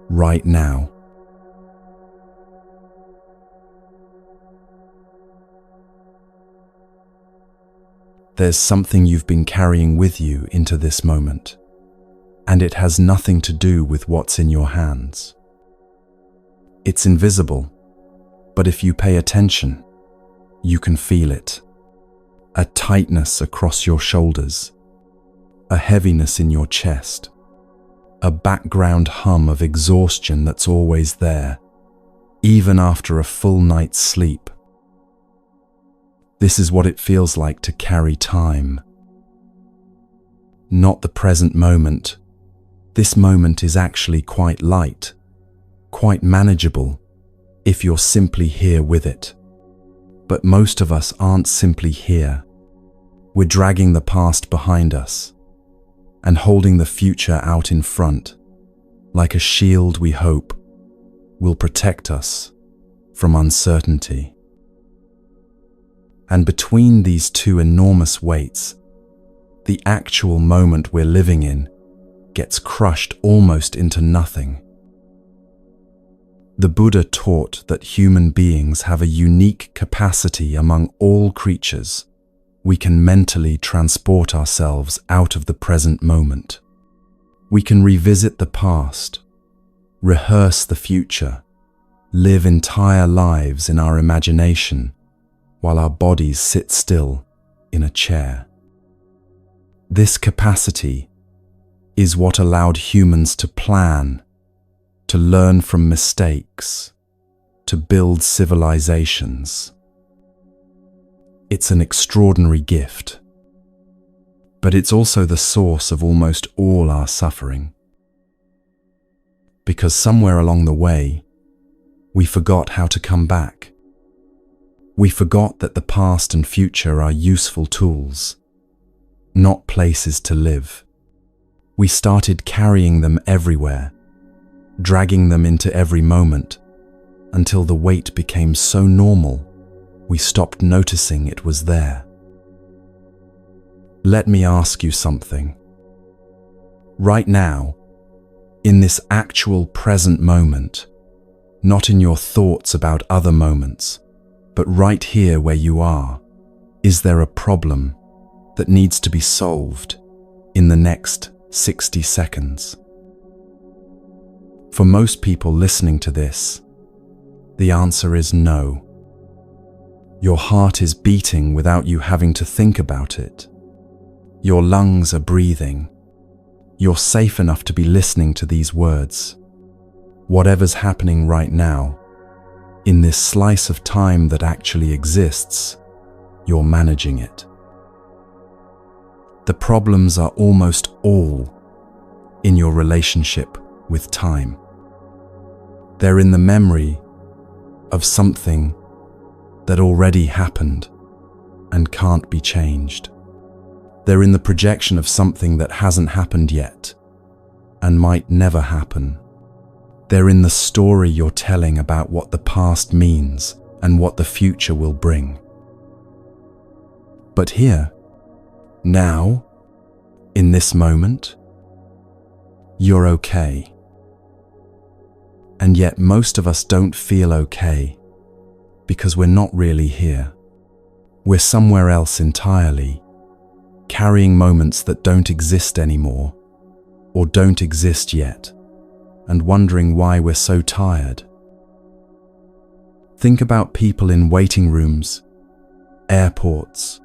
right now. There's something you've been carrying with you into this moment, and it has nothing to do with what's in your hands. It's invisible, but if you pay attention, you can feel it. A tightness across your shoulders, a heaviness in your chest, a background hum of exhaustion that's always there, even after a full night's sleep. This is what it feels like to carry time. Not the present moment. This moment is actually quite light, quite manageable, if you're simply here with it. But most of us aren't simply here. We're dragging the past behind us and holding the future out in front, like a shield we hope will protect us from uncertainty. And between these two enormous weights, the actual moment we're living in gets crushed almost into nothing. The Buddha taught that human beings have a unique capacity among all creatures. We can mentally transport ourselves out of the present moment. We can revisit the past, rehearse the future, live entire lives in our imagination while our bodies sit still in a chair. This capacity is what allowed humans to plan, to learn from mistakes, to build civilizations. It's an extraordinary gift, but it's also the source of almost all our suffering. Because somewhere along the way, we forgot how to come back. We forgot that the past and future are useful tools, not places to live. We started carrying them everywhere, dragging them into every moment, until the weight became so normal, we stopped noticing it was there. Let me ask you something. Right now, in this actual present moment, not in your thoughts about other moments, but right here where you are, is there a problem that needs to be solved in the next 60 seconds? For most people listening to this, the answer is no. Your heart is beating without you having to think about it. Your lungs are breathing. You're safe enough to be listening to these words. Whatever's happening right now, in this slice of time that actually exists, you're managing it. The problems are almost all in your relationship with time. They're in the memory of something that already happened and can't be changed. They're in the projection of something that hasn't happened yet and might never happen. They're in the story you're telling about what the past means and what the future will bring. But here, now, in this moment, you're okay. And yet most of us don't feel okay because we're not really here. We're somewhere else entirely, carrying moments that don't exist anymore or don't exist yet, and wondering why we're so tired. Think about people in waiting rooms, airports,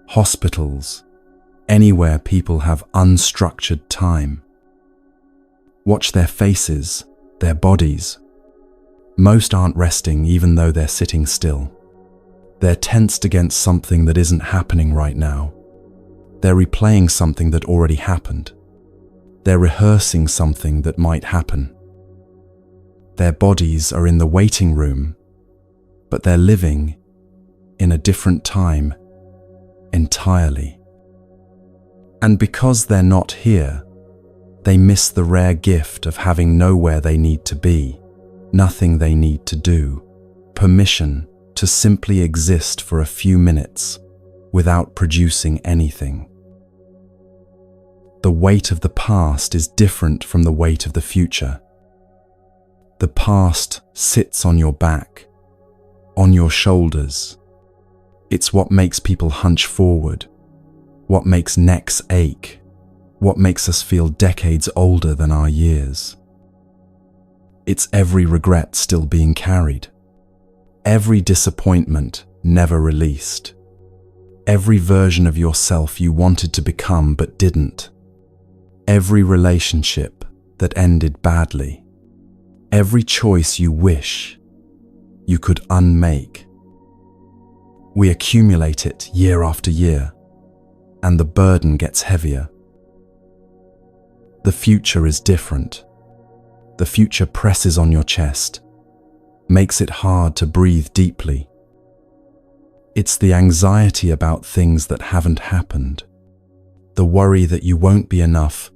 hospitals, anywhere people have unstructured time. Watch their faces, their bodies. Most aren't resting even though they're sitting still. They're tensed against something that isn't happening right now. They're replaying something that already happened. They're rehearsing something that might happen. Their bodies are in the waiting room, but they're living in a different time entirely. And because they're not here, they miss the rare gift of having nowhere they need to be, nothing they need to do, permission to simply exist for a few minutes without producing anything. The weight of the past is different from the weight of the future. The past sits on your back, on your shoulders. It's what makes people hunch forward, what makes necks ache, what makes us feel decades older than our years. It's every regret still being carried, every disappointment never released, every version of yourself you wanted to become but didn't, every relationship that ended badly, every choice you wish you could unmake. We accumulate it year after year, and the burden gets heavier. The future is different. The future presses on your chest, makes it hard to breathe deeply. It's the anxiety about things that haven't happened, the worry that you won't be enough,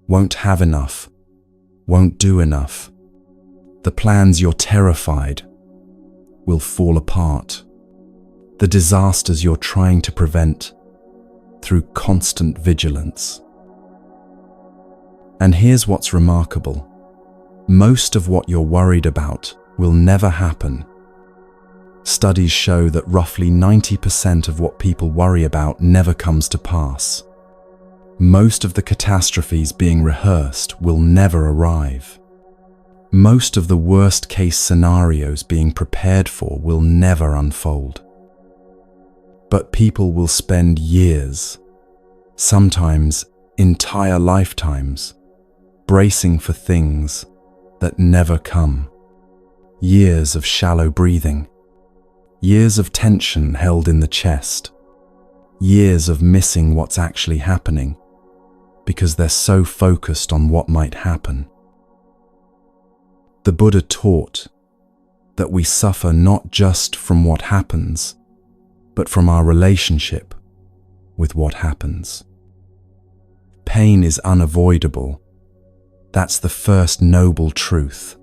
won't have enough, won't do enough. The plans you're terrified will fall apart. The disasters you're trying to prevent through constant vigilance. And here's what's remarkable. Most of what you're worried about will never happen. Studies show that roughly 90% of what people worry about never comes to pass. Most of the catastrophes being rehearsed will never arrive. Most of the worst-case scenarios being prepared for will never unfold. But people will spend years, sometimes entire lifetimes, bracing for things that never come. Years of shallow breathing, years of tension held in the chest, years of missing what's actually happening because they're so focused on what might happen. The Buddha taught that we suffer not just from what happens, but from our relationship with what happens. Pain is unavoidable. That's the first noble truth.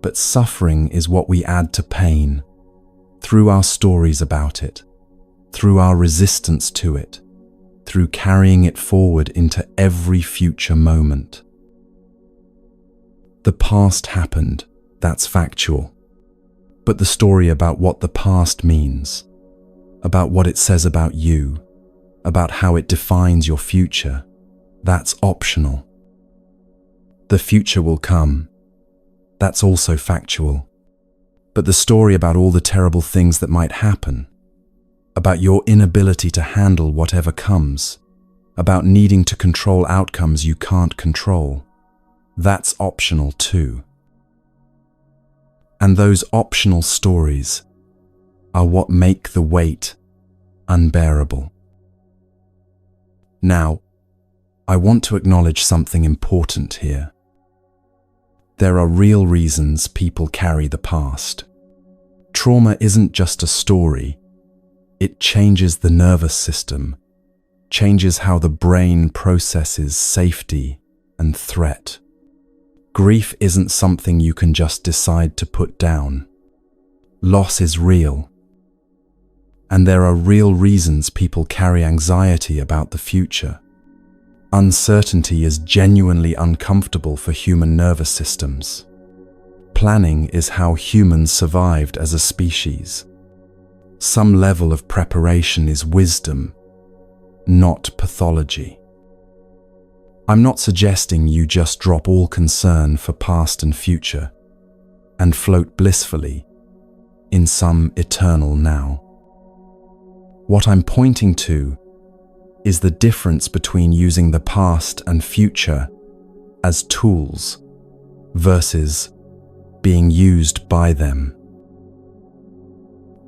But suffering is what we add to pain through our stories about it, through our resistance to it, through carrying it forward into every future moment. The past happened, that's factual. But the story about what the past means, about what it says about you, about how it defines your future, that's optional. The future will come. That's also factual. But the story about all the terrible things that might happen, about your inability to handle whatever comes, about needing to control outcomes you can't control, that's optional too. And those optional stories are what make the weight unbearable. Now, I want to acknowledge something important here. There are real reasons people carry the past. Trauma isn't just a story. It changes the nervous system, changes how the brain processes safety and threat. Grief isn't something you can just decide to put down. Loss is real. And there are real reasons people carry anxiety about the future. Uncertainty is genuinely uncomfortable for human nervous systems. Planning is how humans survived as a species. Some level of preparation is wisdom, not pathology. I'm not suggesting you just drop all concern for past and future and float blissfully in some eternal now. What I'm pointing to is the difference between using the past and future as tools versus being used by them.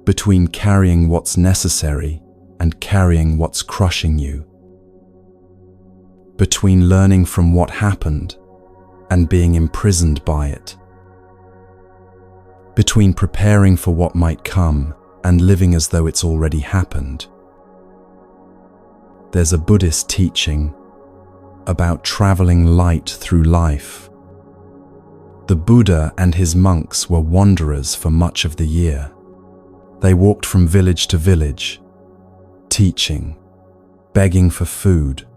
Between carrying what's necessary and carrying what's crushing you. Between learning from what happened and being imprisoned by it. Between preparing for what might come and living as though it's already happened. There's a Buddhist teaching about traveling light through life. The Buddha and his monks were wanderers for much of the year. They walked from village to village, teaching, begging for food,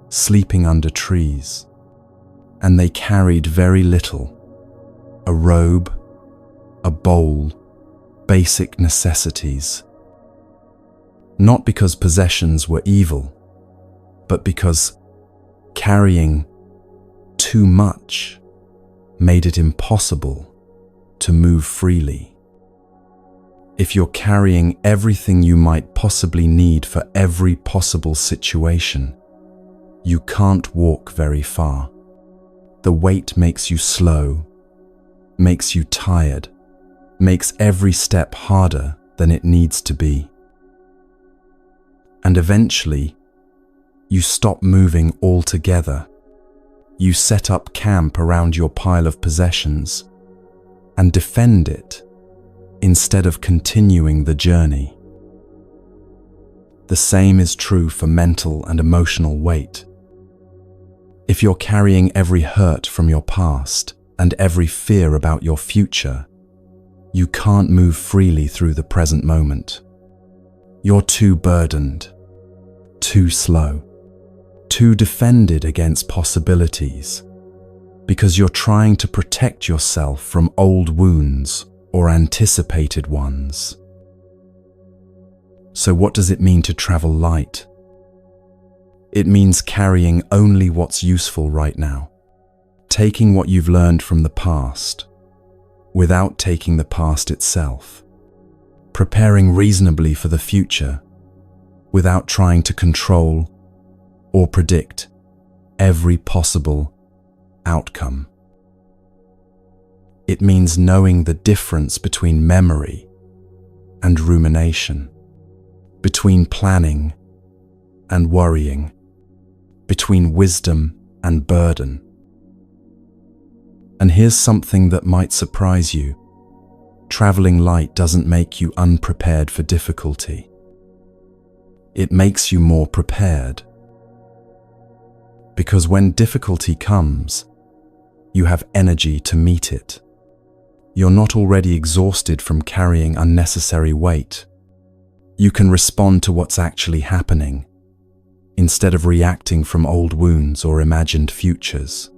sleeping under trees, and they carried very little: a robe, a bowl, basic necessities. Not because possessions were evil, but because Carrying too much made it impossible to move freely. If you're carrying everything you might possibly need for every possible situation, you can't walk very far. The weight makes you slow, makes you tired, makes every step harder than it needs to be. And eventually, you stop moving altogether. You set up camp around your pile of possessions and defend it instead of continuing the journey. The same is true for mental and emotional weight. If you're carrying every hurt from your past and every fear about your future, you can't move freely through the present moment. You're too burdened, too slow, too defended against possibilities, because you're trying to protect yourself from old wounds or anticipated ones. So what does it mean to travel light? It means carrying only what's useful right now, taking what you've learned from the past, without taking the past itself, preparing reasonably for the future, without trying to control or predict every possible outcome. It means knowing the difference between memory and rumination, between planning and worrying, between wisdom and burden. And here's something that might surprise you. Traveling light doesn't make you unprepared for difficulty. It makes you more prepared. Because when difficulty comes, you have energy to meet it. You're not already exhausted from carrying unnecessary weight. You can respond to what's actually happening, instead of reacting from old wounds or imagined futures.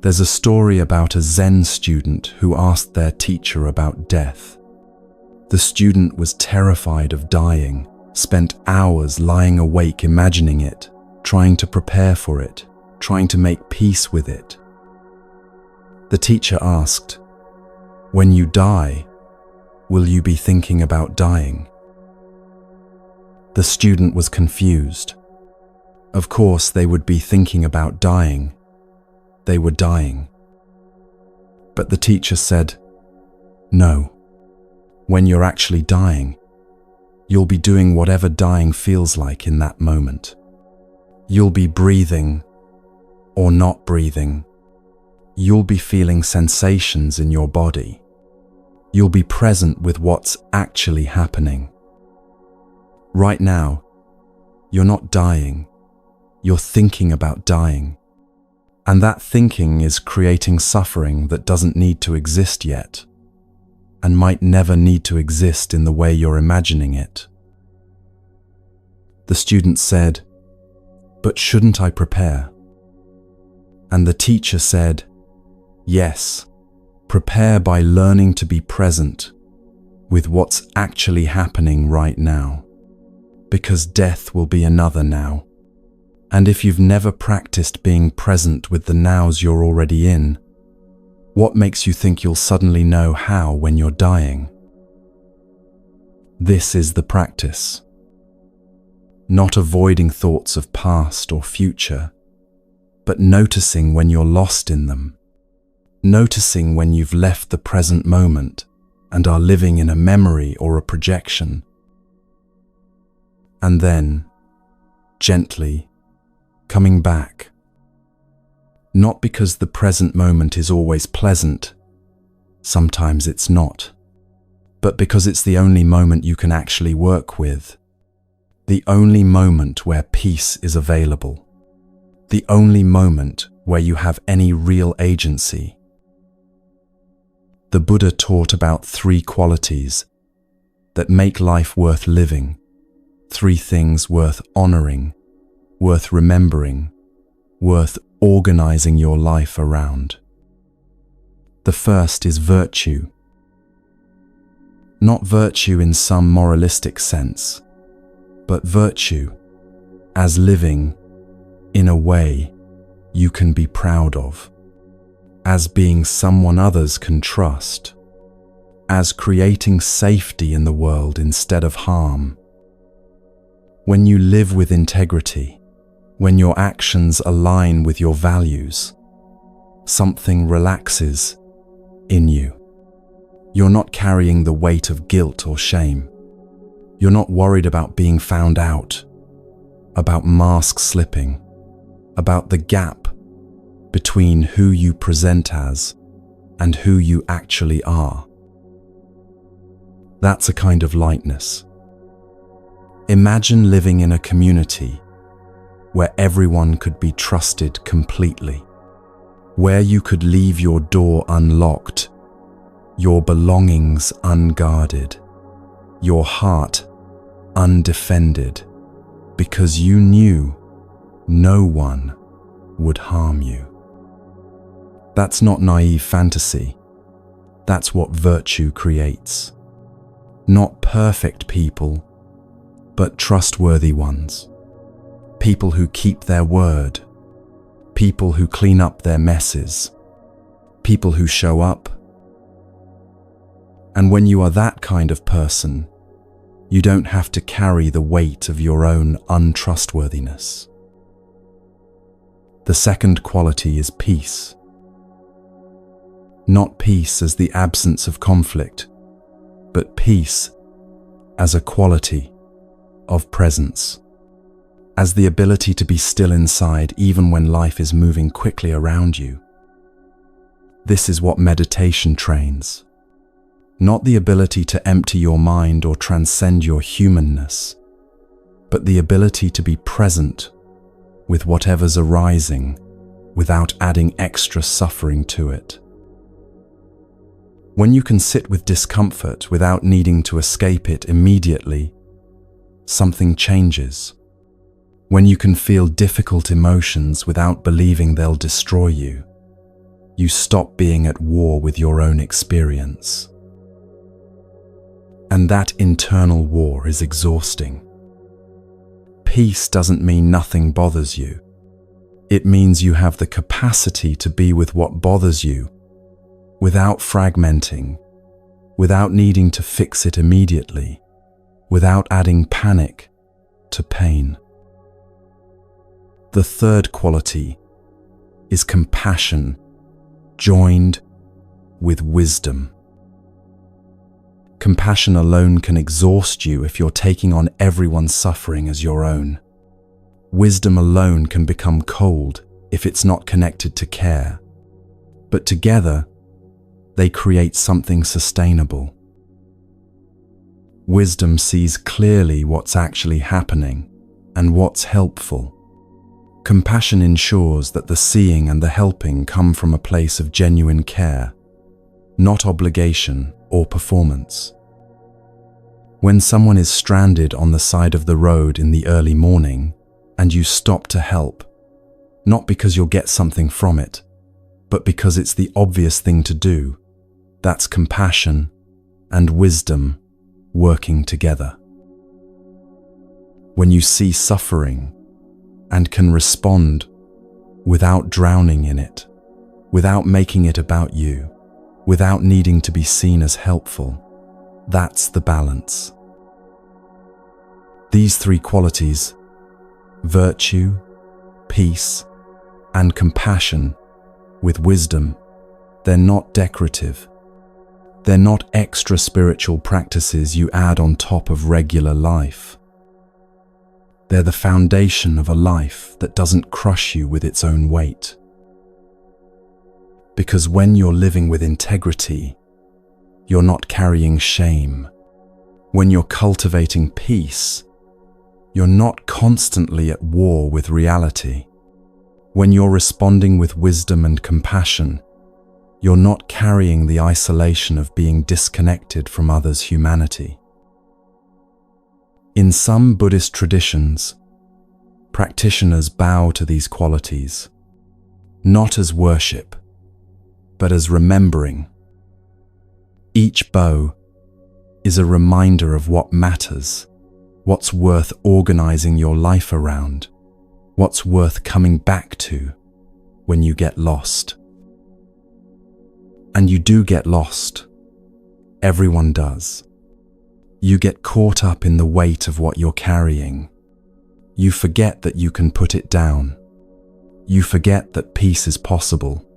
There's a story about a Zen student who asked their teacher about death. The student was terrified of dying, spent hours lying awake imagining it, trying to prepare for it, trying to make peace with it. The teacher asked, "When you die, will you be thinking about dying?" The student was confused. Of course, they would be thinking about dying. They were dying. But the teacher said, "No. When you're actually dying, you'll be doing whatever dying feels like in that moment. You'll be breathing or not breathing. You'll be feeling sensations in your body. You'll be present with what's actually happening. Right now, you're not dying. You're thinking about dying. And that thinking is creating suffering that doesn't need to exist yet, and might never need to exist in the way you're imagining it." The student said, "But shouldn't I prepare?" And the teacher said, "Yes, prepare by learning to be present with what's actually happening right now, because death will be another now. And if you've never practiced being present with the nows you're already in, what makes you think you'll suddenly know how when you're dying?" This is the practice. Not avoiding thoughts of past or future, but noticing when you're lost in them. Noticing when you've left the present moment and are living in a memory or a projection. And then, gently, coming back. Not because the present moment is always pleasant, sometimes it's not, but because it's the only moment you can actually work with. The only moment where peace is available. The only moment where you have any real agency. The Buddha taught about 3 qualities that make life worth living, 3 things worth honoring, worth remembering, worth organizing your life around. The first is virtue. Not virtue in some moralistic sense, but virtue as living in a way you can be proud of, as being someone others can trust, as creating safety in the world instead of harm. When you live with integrity, when your actions align with your values, something relaxes in you. You're not carrying the weight of guilt or shame. You're not worried about being found out, about mask slipping, about the gap between who you present as and who you actually are. That's a kind of lightness. Imagine living in a community where everyone could be trusted completely, where you could leave your door unlocked, your belongings unguarded, your heart undefended, because you knew no one would harm you. That's not naive fantasy. That's what virtue creates. Not perfect people, but trustworthy ones. People who keep their word. People who clean up their messes. People who show up. And when you are that kind of person, you don't have to carry the weight of your own untrustworthiness. The second quality is peace. Not peace as the absence of conflict, but peace as a quality of presence, as the ability to be still inside even when life is moving quickly around you. This is what meditation trains. Not the ability to empty your mind or transcend your humanness, but the ability to be present with whatever's arising without adding extra suffering to it. When you can sit with discomfort without needing to escape it immediately, something changes. When you can feel difficult emotions without believing they'll destroy you, you stop being at war with your own experience. And that internal war is exhausting. Peace doesn't mean nothing bothers you. It means you have the capacity to be with what bothers you without fragmenting, without needing to fix it immediately, without adding panic to pain. The third quality is compassion joined with wisdom. Compassion alone can exhaust you if you're taking on everyone's suffering as your own. Wisdom alone can become cold if it's not connected to care. But together, they create something sustainable. Wisdom sees clearly what's actually happening and what's helpful. Compassion ensures that the seeing and the helping come from a place of genuine care, not obligation or performance. When someone is stranded on the side of the road in the early morning and you stop to help, not because you'll get something from it, but because it's the obvious thing to do, that's compassion and wisdom working together. When you see suffering and can respond without drowning in it, without making it about you, without needing to be seen as helpful, that's the balance. These three qualities, virtue, peace, and compassion with wisdom, they're not decorative. They're not extra spiritual practices you add on top of regular life. They're the foundation of a life that doesn't crush you with its own weight. Because when you're living with integrity, you're not carrying shame. When you're cultivating peace, you're not constantly at war with reality. When you're responding with wisdom and compassion, you're not carrying the isolation of being disconnected from others' humanity. In some Buddhist traditions, practitioners bow to these qualities, not as worship, but as remembering. Each bow is a reminder of what matters, what's worth organizing your life around, What's worth coming back to when you get lost? And you do get lost. Everyone does. You get caught up in the weight of what you're carrying. You forget that you can put it down. You forget that peace is possible.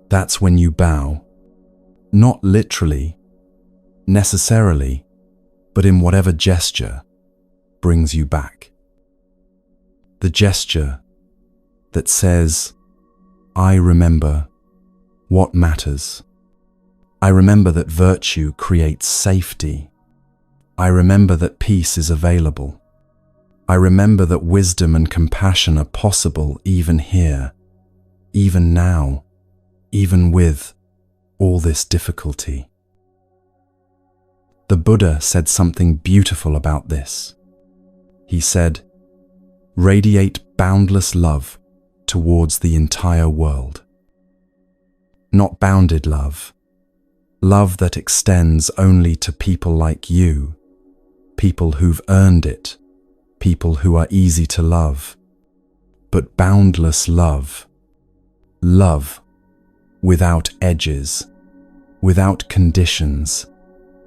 That's when you bow. Not literally, necessarily, but in whatever gesture brings you back. The gesture that says, I remember what matters. I remember that virtue creates safety. I remember that peace is available. I remember that wisdom and compassion are possible even here, even now, even with all this difficulty. The Buddha said something beautiful about this. He said, radiate boundless love towards the entire world. Not bounded love, love that extends only to people like you, people who've earned it, people who are easy to love, but boundless love, love without edges, without conditions,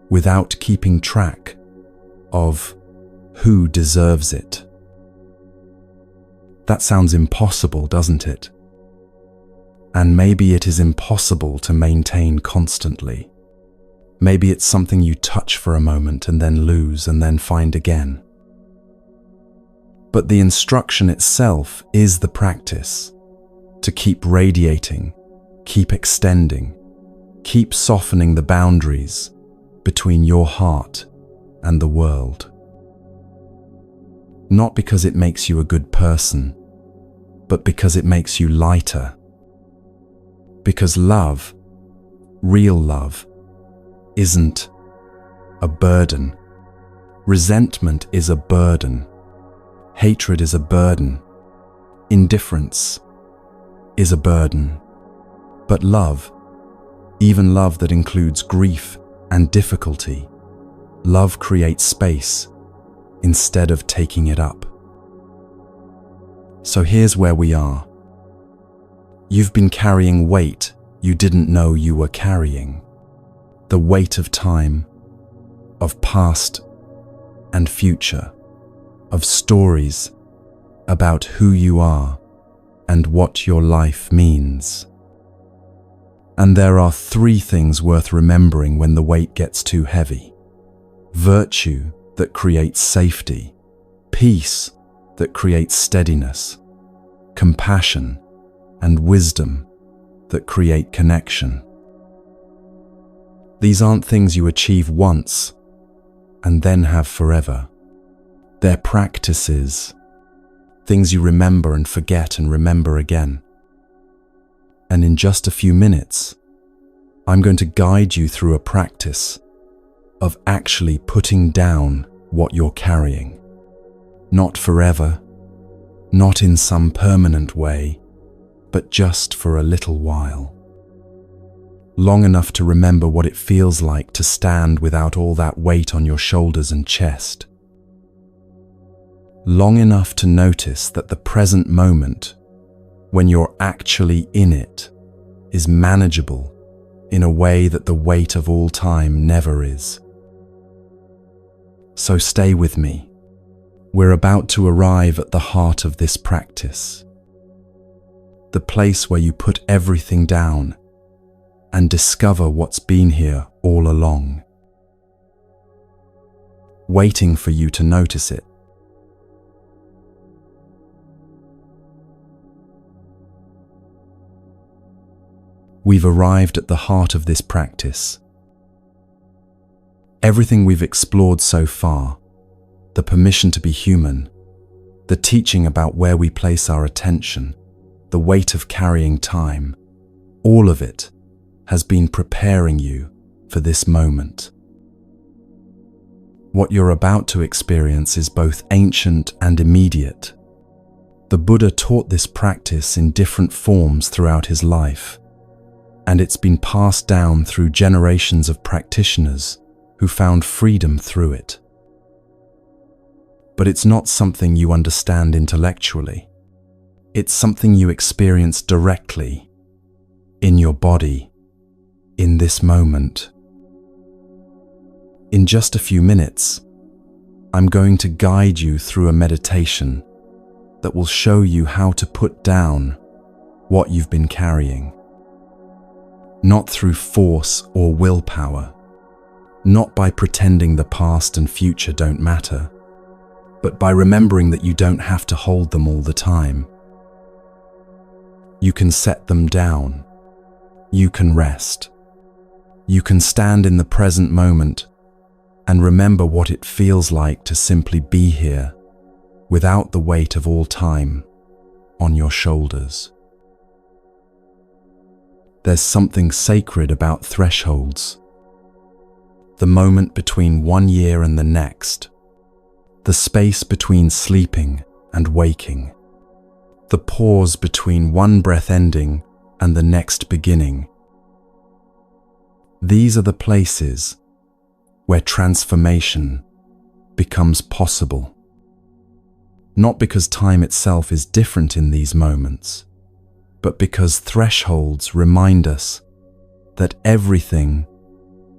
without keeping track of who deserves it. That sounds impossible, doesn't it? And maybe it is impossible to maintain constantly. Maybe it's something you touch for a moment and then lose and then find again. But the instruction itself is the practice to keep radiating, keep extending, keep softening the boundaries between your heart and the world. Not because it makes you a good person, but because it makes you lighter. Because love, real love, isn't a burden. Resentment is a burden. Hatred is a burden. Indifference is a burden. But love, even love that includes grief and difficulty, love creates space instead of taking it up. So here's where we are. You've been carrying weight you didn't know you were carrying. The weight of time, of past and future, of stories about who you are and what your life means. And there are 3 things worth remembering when the weight gets too heavy. Virtue that creates safety, peace that creates steadiness, compassion and wisdom that create connection. These aren't things you achieve once and then have forever. They're practices, things you remember and forget and remember again. And in just a few minutes, I'm going to guide you through a practice of actually putting down what you're carrying. Not forever, not in some permanent way, but just for a little while. Long enough to remember what it feels like to stand without all that weight on your shoulders and chest. Long enough to notice that the present moment, when you're actually in it, is manageable in a way that the weight of all time never is. So stay with me. We're about to arrive at the heart of this practice. The place where you put everything down and discover what's been here all along, waiting for you to notice it. We've arrived at the heart of this practice. Everything we've explored so far, the permission to be human, the teaching about where we place our attention, the weight of carrying time, all of it has been preparing you for this moment. What you're about to experience is both ancient and immediate. The Buddha taught this practice in different forms throughout his life, and it's been passed down through generations of practitioners who found freedom through it. But it's not something you understand intellectually. It's something you experience directly, in your body, in this moment. In just a few minutes, I'm going to guide you through a meditation that will show you how to put down what you've been carrying. Not through force or willpower, not by pretending the past and future don't matter, but by remembering that you don't have to hold them all the time. You can set them down. You can rest. You can stand in the present moment and remember what it feels like to simply be here without the weight of all time on your shoulders. There's something sacred about thresholds. The moment between one year and the next. The space between sleeping and waking. The pause between one breath ending and the next beginning. These are the places where transformation becomes possible. Not because time itself is different in these moments, but because thresholds remind us that everything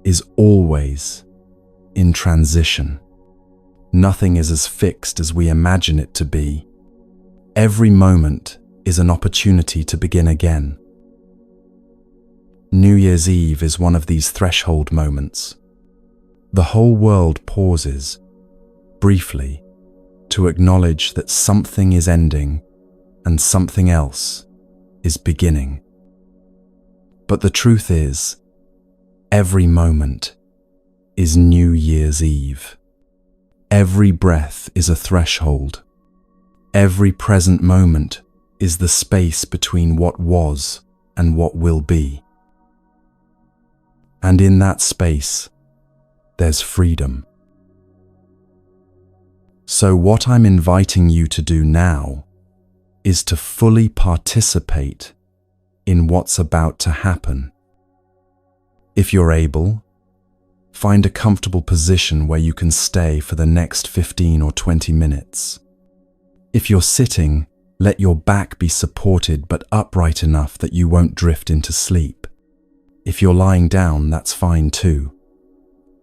is always in transition. Nothing is as fixed as we imagine it to be. Every moment is an opportunity to begin again. New Year's Eve is one of these threshold moments. The whole world pauses, briefly, to acknowledge that something is ending and something else is beginning. But the truth is, every moment is New Year's Eve. Every breath is a threshold. Every present moment is the space between what was and what will be. And in that space, there's freedom. So what I'm inviting you to do now is to fully participate in what's about to happen. If you're able, find a comfortable position where you can stay for the next 15 or 20 minutes. If you're sitting, let your back be supported but upright enough that you won't drift into sleep. If you're lying down, that's fine too.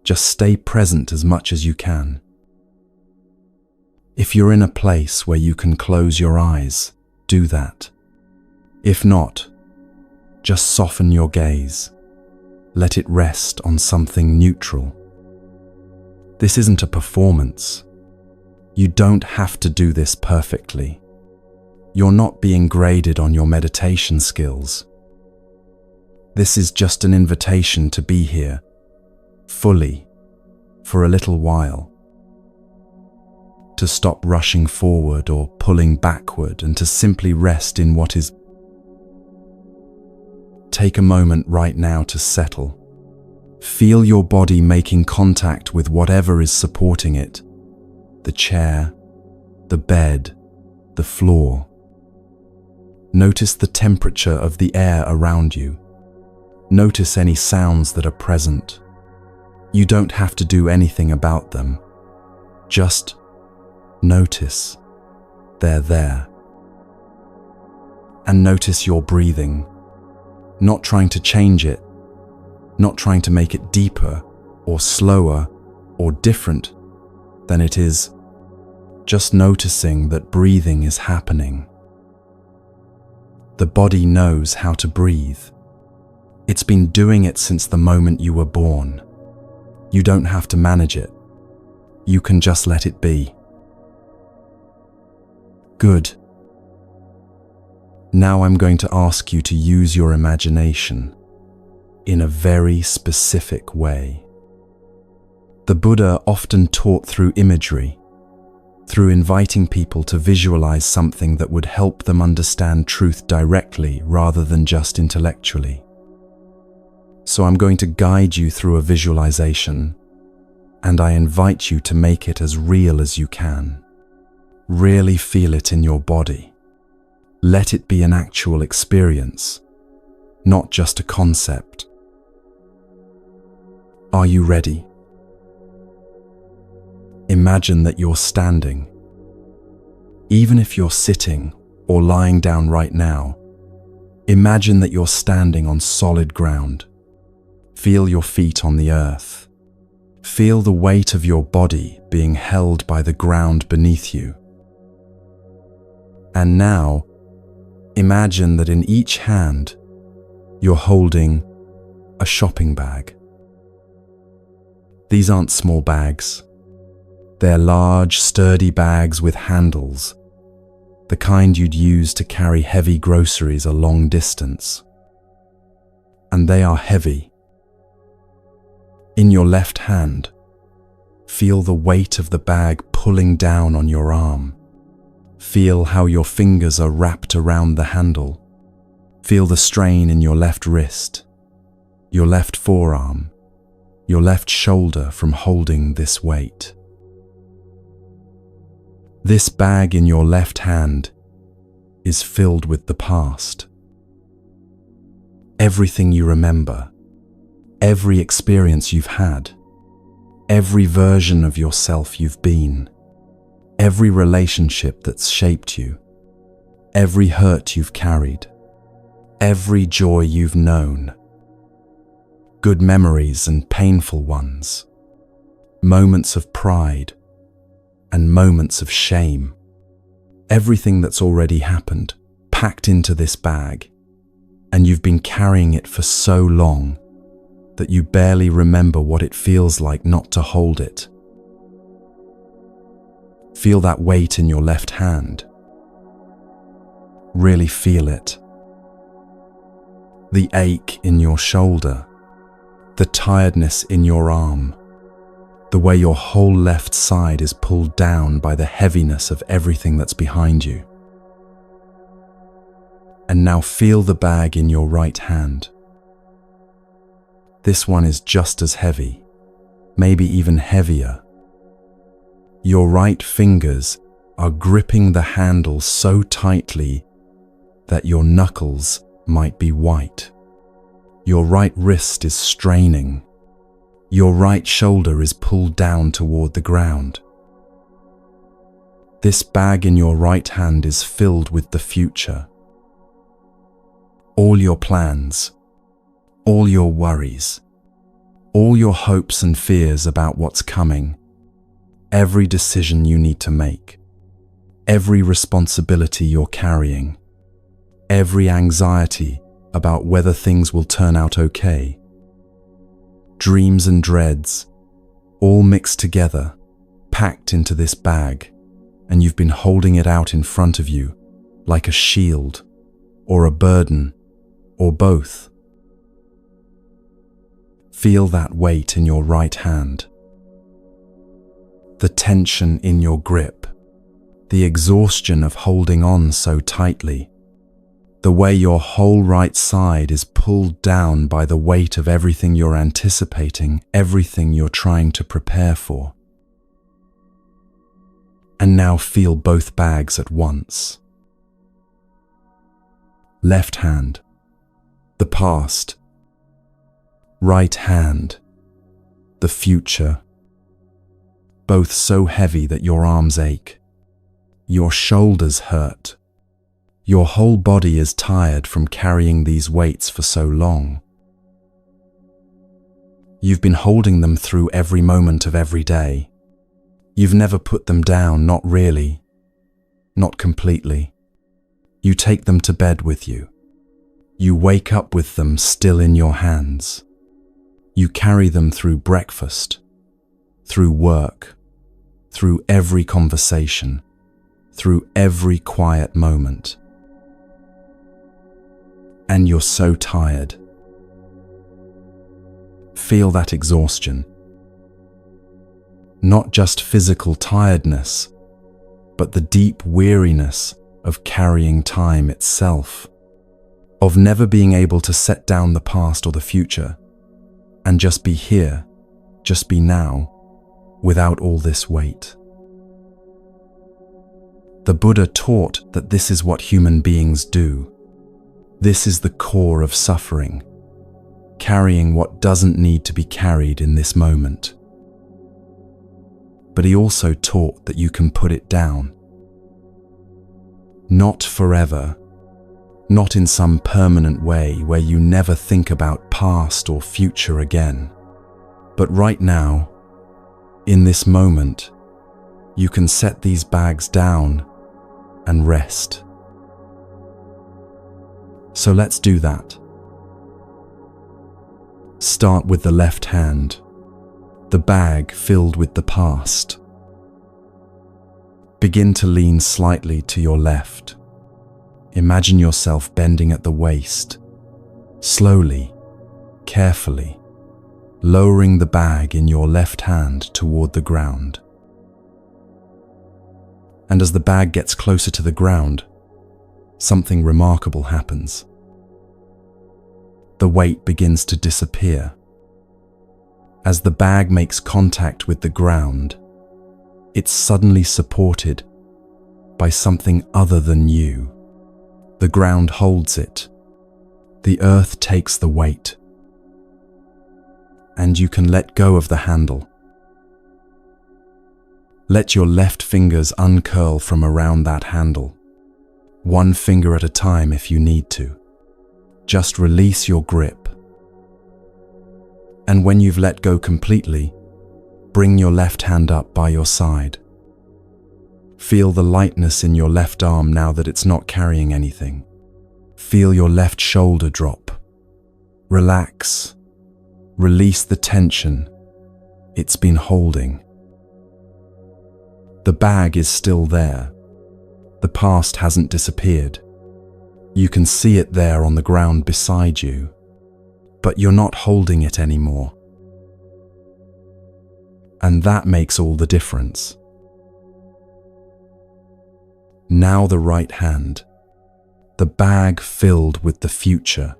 Just stay present as much as you can. If you're in a place where you can close your eyes, do that. If not, just soften your gaze. Let it rest on something neutral. This isn't a performance. You don't have to do this perfectly. You're not being graded on your meditation skills. This is just an invitation to be here, fully, for a little while. To stop rushing forward or pulling backward and to simply rest in what is. Take a moment right now to settle. Feel your body making contact with whatever is supporting it. The chair, the bed, the floor. Notice the temperature of the air around you. Notice any sounds that are present. You don't have to do anything about them. Just notice they're there. And notice your breathing. Not trying to change it, not trying to make it deeper or slower or different than it is, just noticing that breathing is happening. The body knows how to breathe. It's been doing it since the moment you were born. You don't have to manage it. You can just let it be. Good. Now I'm going to ask you to use your imagination in a very specific way. The Buddha often taught through imagery, through inviting people to visualize something that would help them understand truth directly rather than just intellectually. So I'm going to guide you through a visualization, and I invite you to make it as real as you can. Really feel it in your body. Let it be an actual experience, not just a concept. Are you ready? imagine that you're standing. Even if you're sitting or lying down right now, imagine that you're standing on solid ground. Feel your feet on the earth. Feel the weight of your body being held by the ground beneath you. And now, imagine that in each hand, you're holding a shopping bag. These aren't small bags. They're large, sturdy bags with handles, the kind you'd use to carry heavy groceries a long distance. And they are heavy. In your left hand, feel the weight of the bag pulling down on your arm. Feel how your fingers are wrapped around the handle. Feel the strain in your left wrist, your left forearm, your left shoulder from holding this weight. This bag in your left hand is filled with the past. Everything you remember, every experience you've had, every version of yourself you've been, every relationship that's shaped you, every hurt you've carried, every joy you've known, good memories and painful ones, moments of pride and moments of shame, everything that's already happened, packed into this bag, and you've been carrying it for so long that you barely remember what it feels like not to hold it. Feel that weight in your left hand. Really feel it. The ache in your shoulder, the tiredness in your arm, the way your whole left side is pulled down by the heaviness of everything that's behind you. And now feel the bag in your right hand. This one is just as heavy, maybe even heavier. Your right fingers are gripping the handle so tightly that your knuckles might be white. Your right wrist is straining. Your right shoulder is pulled down toward the ground. This bag in your right hand is filled with the future. All your plans, all your worries, all your hopes and fears about what's coming, every decision you need to make, every responsibility you're carrying, every anxiety about whether things will turn out okay, dreams and dreads, all mixed together, packed into this bag, and you've been holding it out in front of you like a shield or a burden or both. Feel that weight in your right hand, the tension in your grip, the exhaustion of holding on so tightly, the way your whole right side is pulled down by the weight of everything you're anticipating, everything you're trying to prepare for. And now feel both bags at once. Left hand, the past. Right hand, the future. Both so heavy that your arms ache. Your shoulders hurt. Your whole body is tired from carrying these weights for so long. You've been holding them through every moment of every day. You've never put them down, not really, not completely. You take them to bed with you. You wake up with them still in your hands. You carry them through breakfast, through work, through every conversation, through every quiet moment. And you're so tired. Feel that exhaustion. Not just physical tiredness, but the deep weariness of carrying time itself, of never being able to set down the past or the future, and just be here, just be now, without all this weight. The Buddha taught that this is what human beings do. This is the core of suffering, carrying what doesn't need to be carried in this moment. but he also taught that you can put it down. Not forever, not in some permanent way where you never think about past or future again, but right now, in this moment, you can set these bags down and rest. So let's do that. Start with the left hand, the bag filled with the past. Begin to lean slightly to your left. Imagine yourself bending at the waist, slowly, carefully, lowering the bag in your left hand toward the ground. And as the bag gets closer to the ground, something remarkable happens. The weight begins to disappear. As the bag makes contact with the ground, it's suddenly supported by something other than you. The ground holds it. The earth takes the weight. And you can let go of the handle. Let your left fingers uncurl from around that handle, one finger at a time if you need to. Just release your grip. And when you've let go completely, bring your left hand up by your side. Feel the lightness in your left arm now that it's not carrying anything. Feel your left shoulder drop. Relax. Release the tension it's been holding. The bag is still there. The past hasn't disappeared. You can see it there on the ground beside you, but you're not holding it anymore. And that makes all the difference. Now the right hand, the bag filled with the future.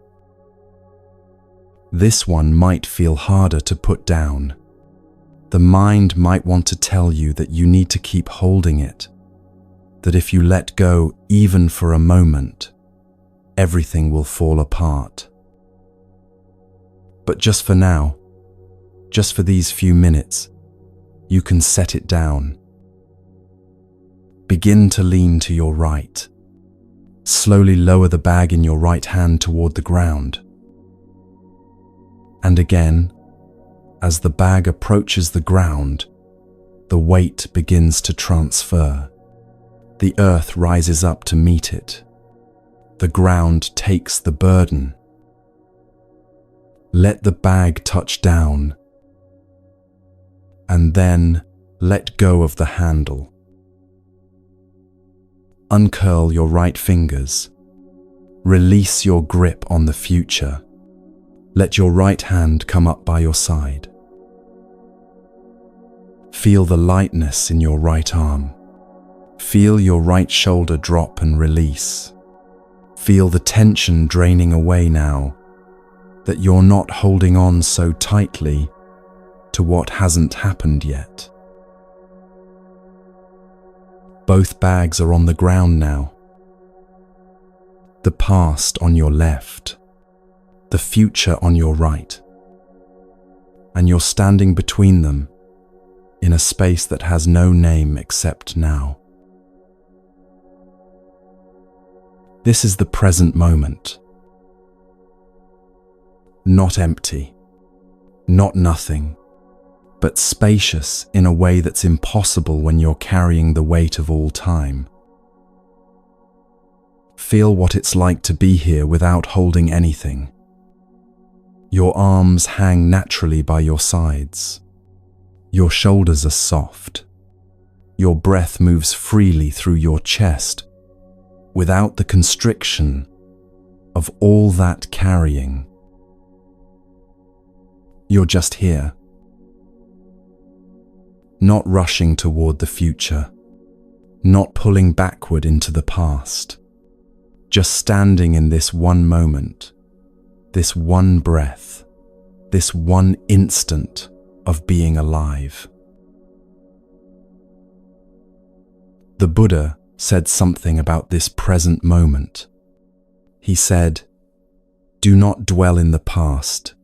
This one might feel harder to put down. The mind might want to tell you that you need to keep holding it, that if you let go even for a moment, everything will fall apart. But just for now, just for these few minutes, you can set it down. Begin to lean to your right. Slowly lower the bag in your right hand toward the ground. And again, as the bag approaches the ground, the weight begins to transfer. The earth rises up to meet it. The ground takes the burden. Let the bag touch down, and then let go of the handle. Uncurl your right fingers. Release your grip on the future. Let your right hand come up by your side. Feel the lightness in your right arm. Feel your right shoulder drop and release. Feel the tension draining away now, that you're not holding on so tightly to what hasn't happened yet. Both bags are on the ground now. The past on your left, the future on your right, and you're standing between them in a space that has no name except now. This is the present moment. Not empty, not nothing, but spacious in a way that's impossible when you're carrying the weight of all time. Feel what it's like to be here without holding anything. Your arms hang naturally by your sides. Your shoulders are soft. Your breath moves freely through your chest without the constriction of all that carrying. You're just here, not rushing toward the future, not pulling backward into the past, just standing in this one moment, this one breath, this one instant of being alive. The Buddha said something about this present moment. He said, "Do not dwell in the past.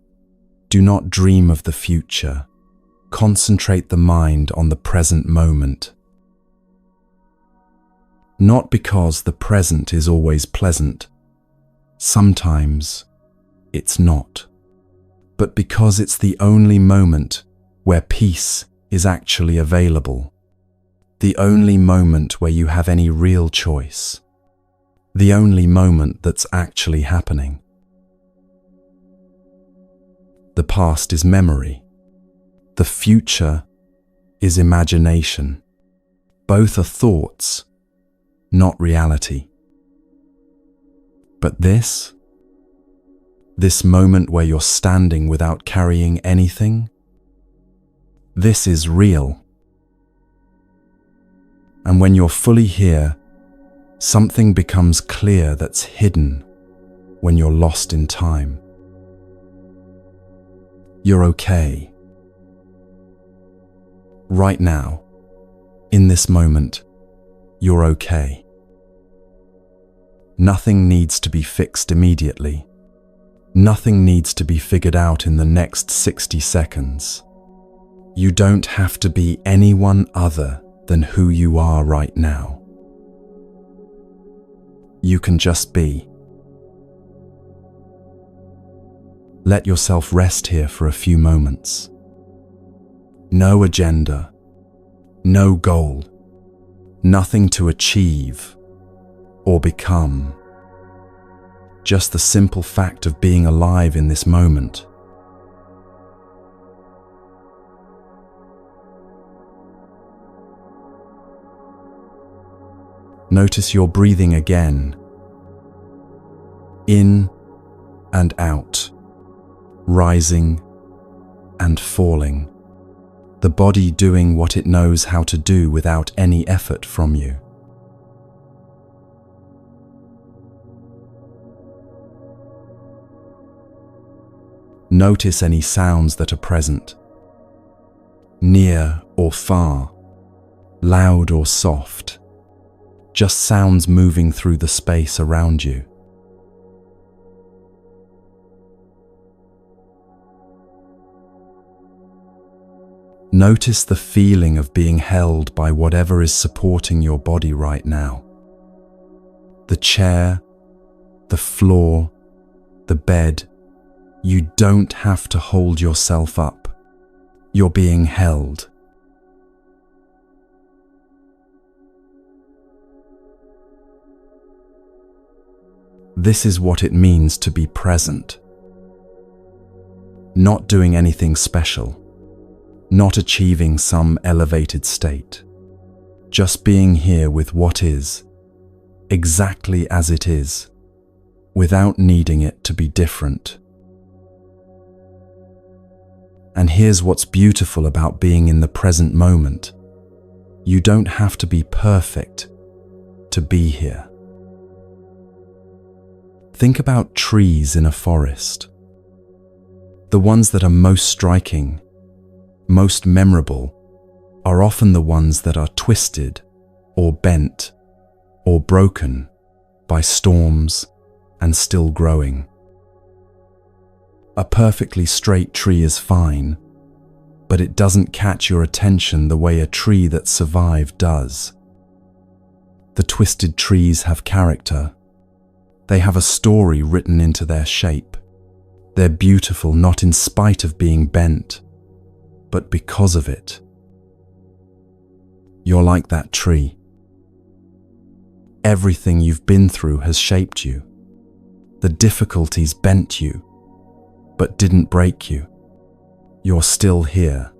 Do not dream of the future. concentrate the mind on the present moment. Not because the present is always pleasant. Sometimes it's not. But because it's the only moment where peace is actually available. The only moment where you have any real choice. The only moment that's actually happening. The past is memory. The future is imagination. Both are thoughts, not reality. But this moment where you're standing without carrying anything, this is real. And when you're fully here, something becomes clear that's hidden when you're lost in time. You're okay. Right now, in this moment, you're okay. Nothing needs to be fixed immediately. Nothing needs to be figured out in the next 60 seconds. You don't have to be anyone other than who you are right now. You can just be. Let yourself rest here for a few moments. No agenda, no goal, nothing to achieve or become. Just the simple fact of being alive in this moment. Notice your breathing again. In and out, rising and falling. The body doing what it knows how to do without any effort from you. Notice any sounds that are present, near or far, loud or soft, just sounds moving through the space around you. Notice the feeling of being held by whatever is supporting your body right now. The chair, the floor, the bed. You don't have to hold yourself up. You're being held. This is what it means to be present. Not doing anything special. Not achieving some elevated state. Just being here with what is, exactly as it is, without needing it to be different. And here's what's beautiful about being in the present moment. You don't have to be perfect to be here. Think about trees in a forest. The ones that are most striking, most memorable, are often the ones that are twisted or bent or broken by storms and still growing. A perfectly straight tree is fine, but it doesn't catch your attention the way a tree that survived does. The twisted trees have character. They have a story written into their shape. They're beautiful not in spite of being bent, but because of it. You're like that tree. Everything you've been through has shaped you. The difficulties bent you, but didn't break you. You're still here,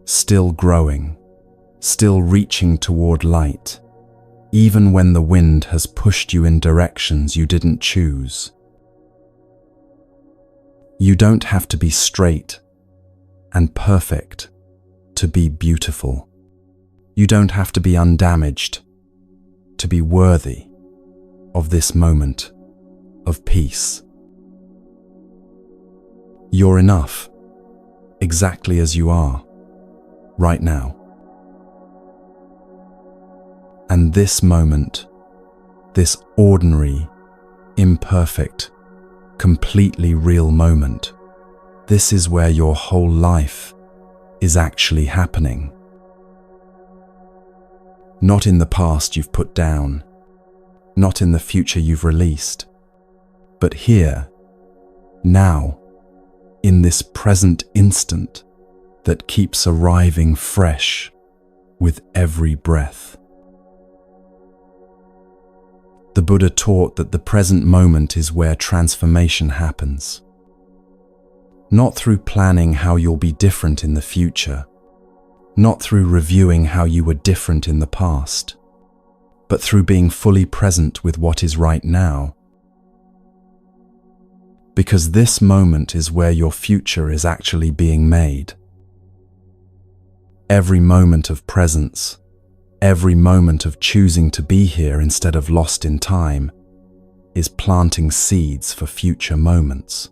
still growing, still reaching toward light, even when the wind has pushed you in directions you didn't choose. You don't have to be straight and perfect to be beautiful. You don't have to be undamaged to be worthy of this moment of peace. You're enough, exactly as you are, right now. And this moment, this ordinary, imperfect, completely real moment, this is where your whole life is actually happening. Not in the past you've put down, not in the future you've released, but here, now, in this present instant that keeps arriving fresh with every breath. The Buddha taught that the present moment is where transformation happens. Not through planning how you'll be different in the future, not through reviewing how you were different in the past, but through being fully present with what is right now. Because this moment is where your future is actually being made. Every moment of presence, every moment of choosing to be here instead of lost in time, is planting seeds for future moments.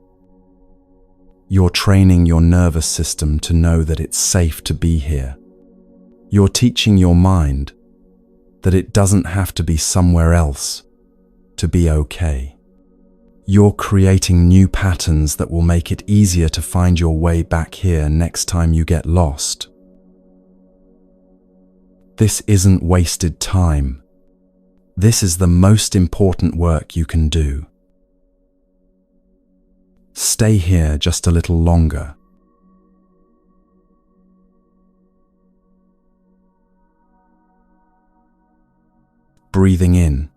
You're training your nervous system to know that it's safe to be here. You're teaching your mind that it doesn't have to be somewhere else to be okay. You're creating new patterns that will make it easier to find your way back here next time you get lost. This isn't wasted time. This is the most important work you can do. Stay here just a little longer. Breathing in,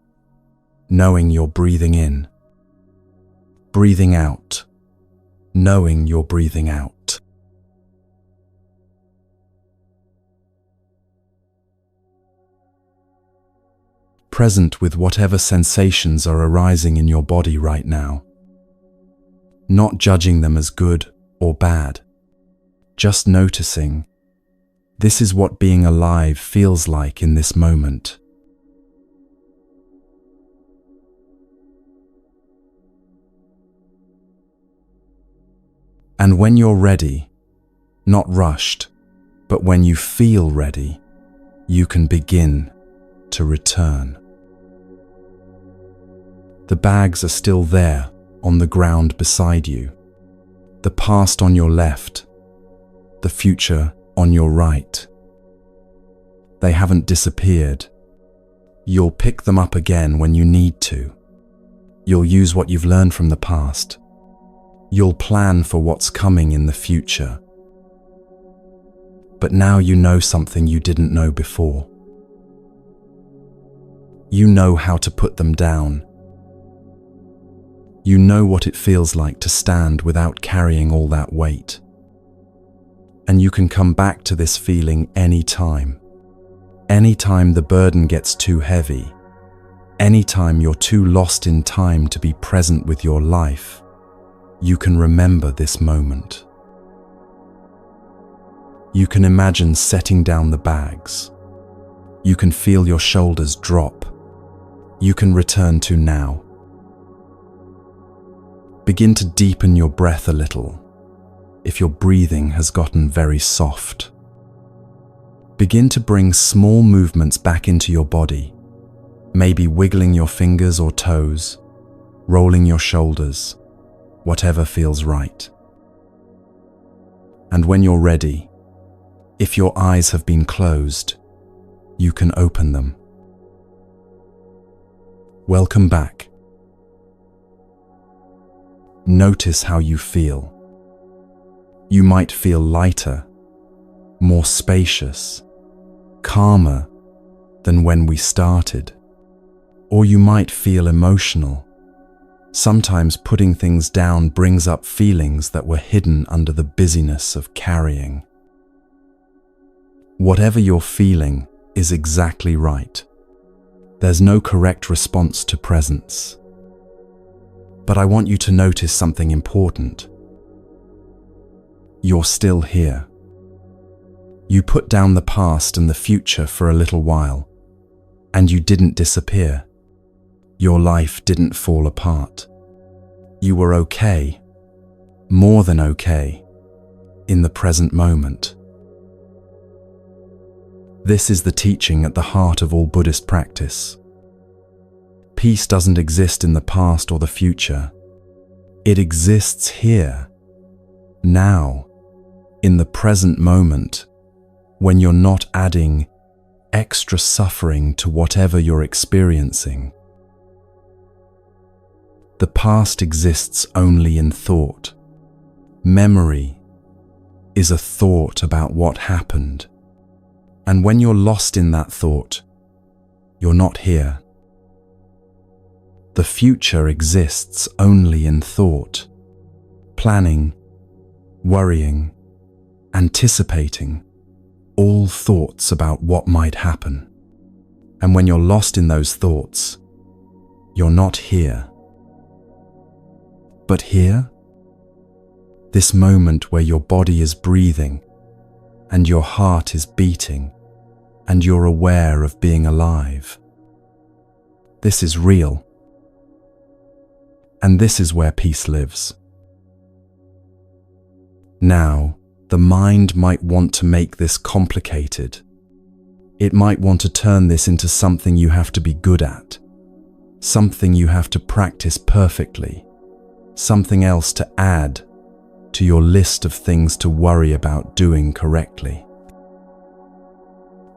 knowing you're breathing in. Breathing out, knowing you're breathing out. Present with whatever sensations are arising in your body right now. Not judging them as good or bad. Just noticing, this is what being alive feels like in this moment. And when you're ready, not rushed, but when you feel ready, you can begin to return. The bags are still there on the ground beside you, the past on your left, the future on your right. They haven't disappeared. You'll pick them up again when you need to. You'll use what you've learned from the past. You'll plan for what's coming in the future. But now you know something you didn't know before. You know how to put them down. You know what it feels like to stand without carrying all that weight. And you can come back to this feeling anytime. Anytime the burden gets too heavy. Anytime you're too lost in time to be present with your life. You can remember this moment. You can imagine setting down the bags. You can feel your shoulders drop. You can return to now. Begin to deepen your breath a little, if your breathing has gotten very soft. Begin to bring small movements back into your body, maybe wiggling your fingers or toes, rolling your shoulders, whatever feels right. And when you're ready, if your eyes have been closed, you can open them. Welcome back. Notice how you feel. You might feel lighter, more spacious, calmer than when we started. Or you might feel emotional. Sometimes putting things down brings up feelings that were hidden under the busyness of carrying. Whatever you're feeling is exactly right. There's no correct response to presence. But I want you to notice something important. You're still here. You put down the past and the future for a little while, and you didn't disappear. Your life didn't fall apart. You were okay, more than okay, in the present moment. This is the teaching at the heart of all Buddhist practice. Peace doesn't exist in the past or the future. It exists here, now, in the present moment, when you're not adding extra suffering to whatever you're experiencing. The past exists only in thought. Memory is a thought about what happened, and when you're lost in that thought, you're not here. The future exists only in thought, planning, worrying, anticipating, all thoughts about what might happen. And when you're lost in those thoughts, you're not here. But here, this moment where your body is breathing and your heart is beating and you're aware of being alive. This is real. And this is where peace lives. Now, the mind might want to make this complicated. It might want to turn this into something you have to be good at, something you have to practice perfectly, something else to add to your list of things to worry about doing correctly.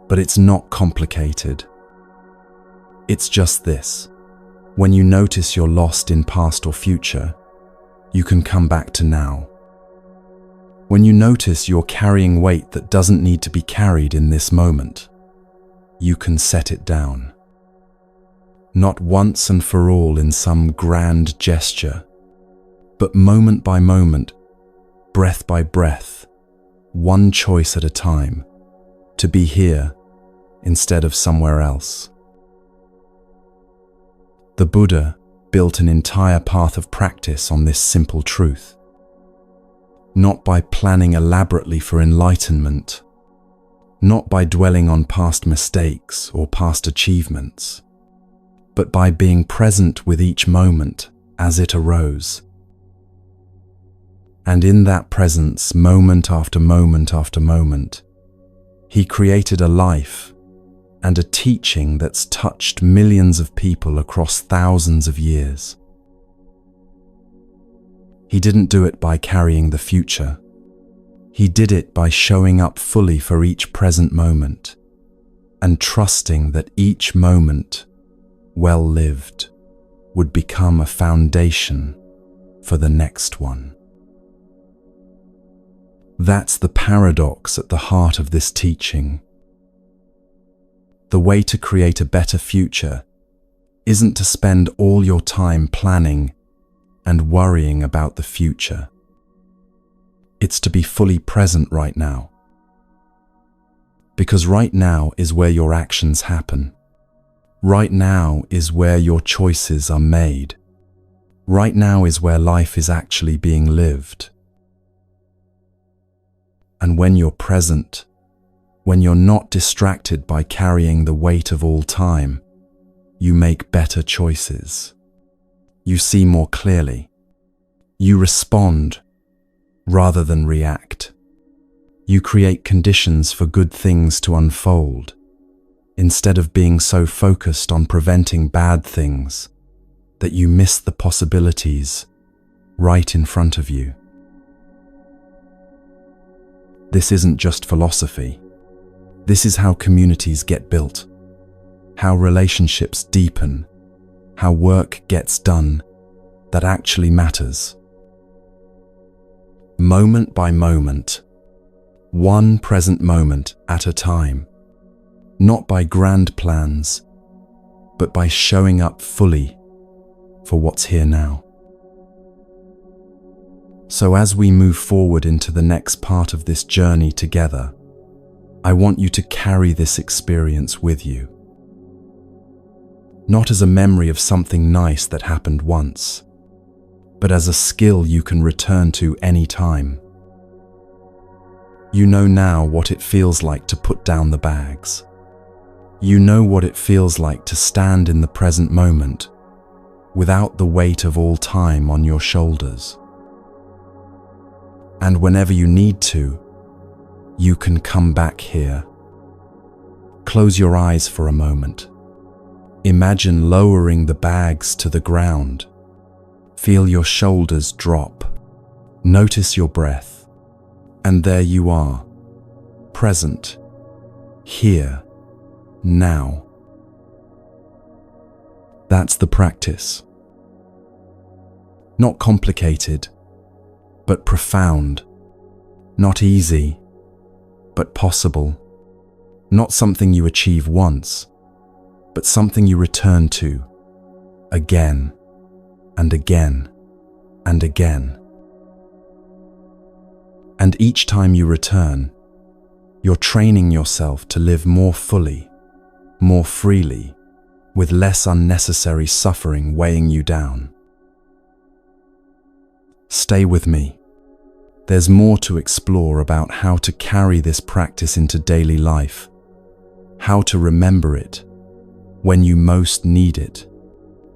But it's not complicated. It's just this. When you notice you're lost in past or future, you can come back to now. When you notice you're carrying weight that doesn't need to be carried in this moment, you can set it down. Not once and for all in some grand gesture, but moment by moment, breath by breath, one choice at a time, to be here instead of somewhere else. The Buddha built an entire path of practice on this simple truth. Not by planning elaborately for enlightenment, not by dwelling on past mistakes or past achievements, but by being present with each moment as it arose. And in that presence, moment after moment after moment, he created a life and a teaching that's touched millions of people across thousands of years. He didn't do it by carrying the future. He did it by showing up fully for each present moment and trusting that each moment, well lived, would become a foundation for the next one. That's the paradox at the heart of this teaching. The way to create a better future isn't to spend all your time planning and worrying about the future. It's to be fully present right now. Because right now is where your actions happen. Right now is where your choices are made. Right now is where life is actually being lived. And when you're present, when you're not distracted by carrying the weight of all time, you make better choices. You see more clearly. You respond rather than react. You create conditions for good things to unfold, instead of being so focused on preventing bad things that you miss the possibilities right in front of you. This isn't just philosophy. This is how communities get built, how relationships deepen, how work gets done that actually matters. Moment by moment, one present moment at a time, not by grand plans, but by showing up fully for what's here now. So as we move forward into the next part of this journey together, I want you to carry this experience with you. Not as a memory of something nice that happened once, but as a skill you can return to any time. You know now what it feels like to put down the bags. You know what it feels like to stand in the present moment without the weight of all time on your shoulders. And whenever you need to, you can come back here. Close your eyes for a moment. Imagine lowering the bags to the ground. Feel your shoulders drop. Notice your breath. And there you are, present, here, now. That's the practice. Not complicated, but profound. Not easy, but possible. Not something you achieve once, but something you return to again and again and again. And each time you return, you're training yourself to live more fully, more freely, with less unnecessary suffering weighing you down. Stay with me. There's more to explore about how to carry this practice into daily life, how to remember it when you most need it,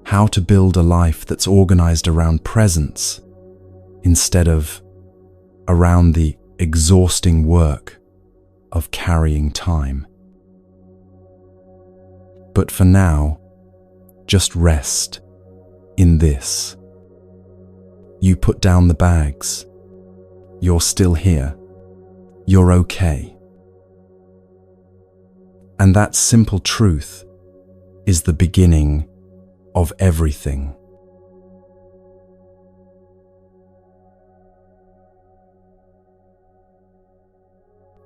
how to build a life that's organized around presence instead of around the exhausting work of carrying time. But for now, just rest in this. You put down the bags. You're still here. You're okay. And that simple truth is the beginning of everything.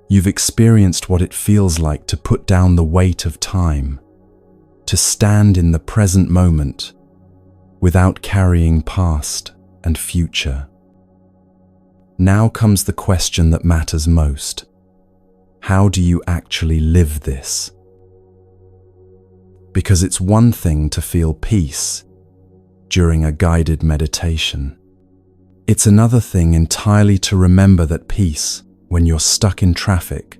You've experienced what it feels like to put down the weight of time, to stand in the present moment without carrying past and future. Now comes the question that matters most. How do you actually live this? Because it's one thing to feel peace during a guided meditation. It's another thing entirely to remember that peace when you're stuck in traffic,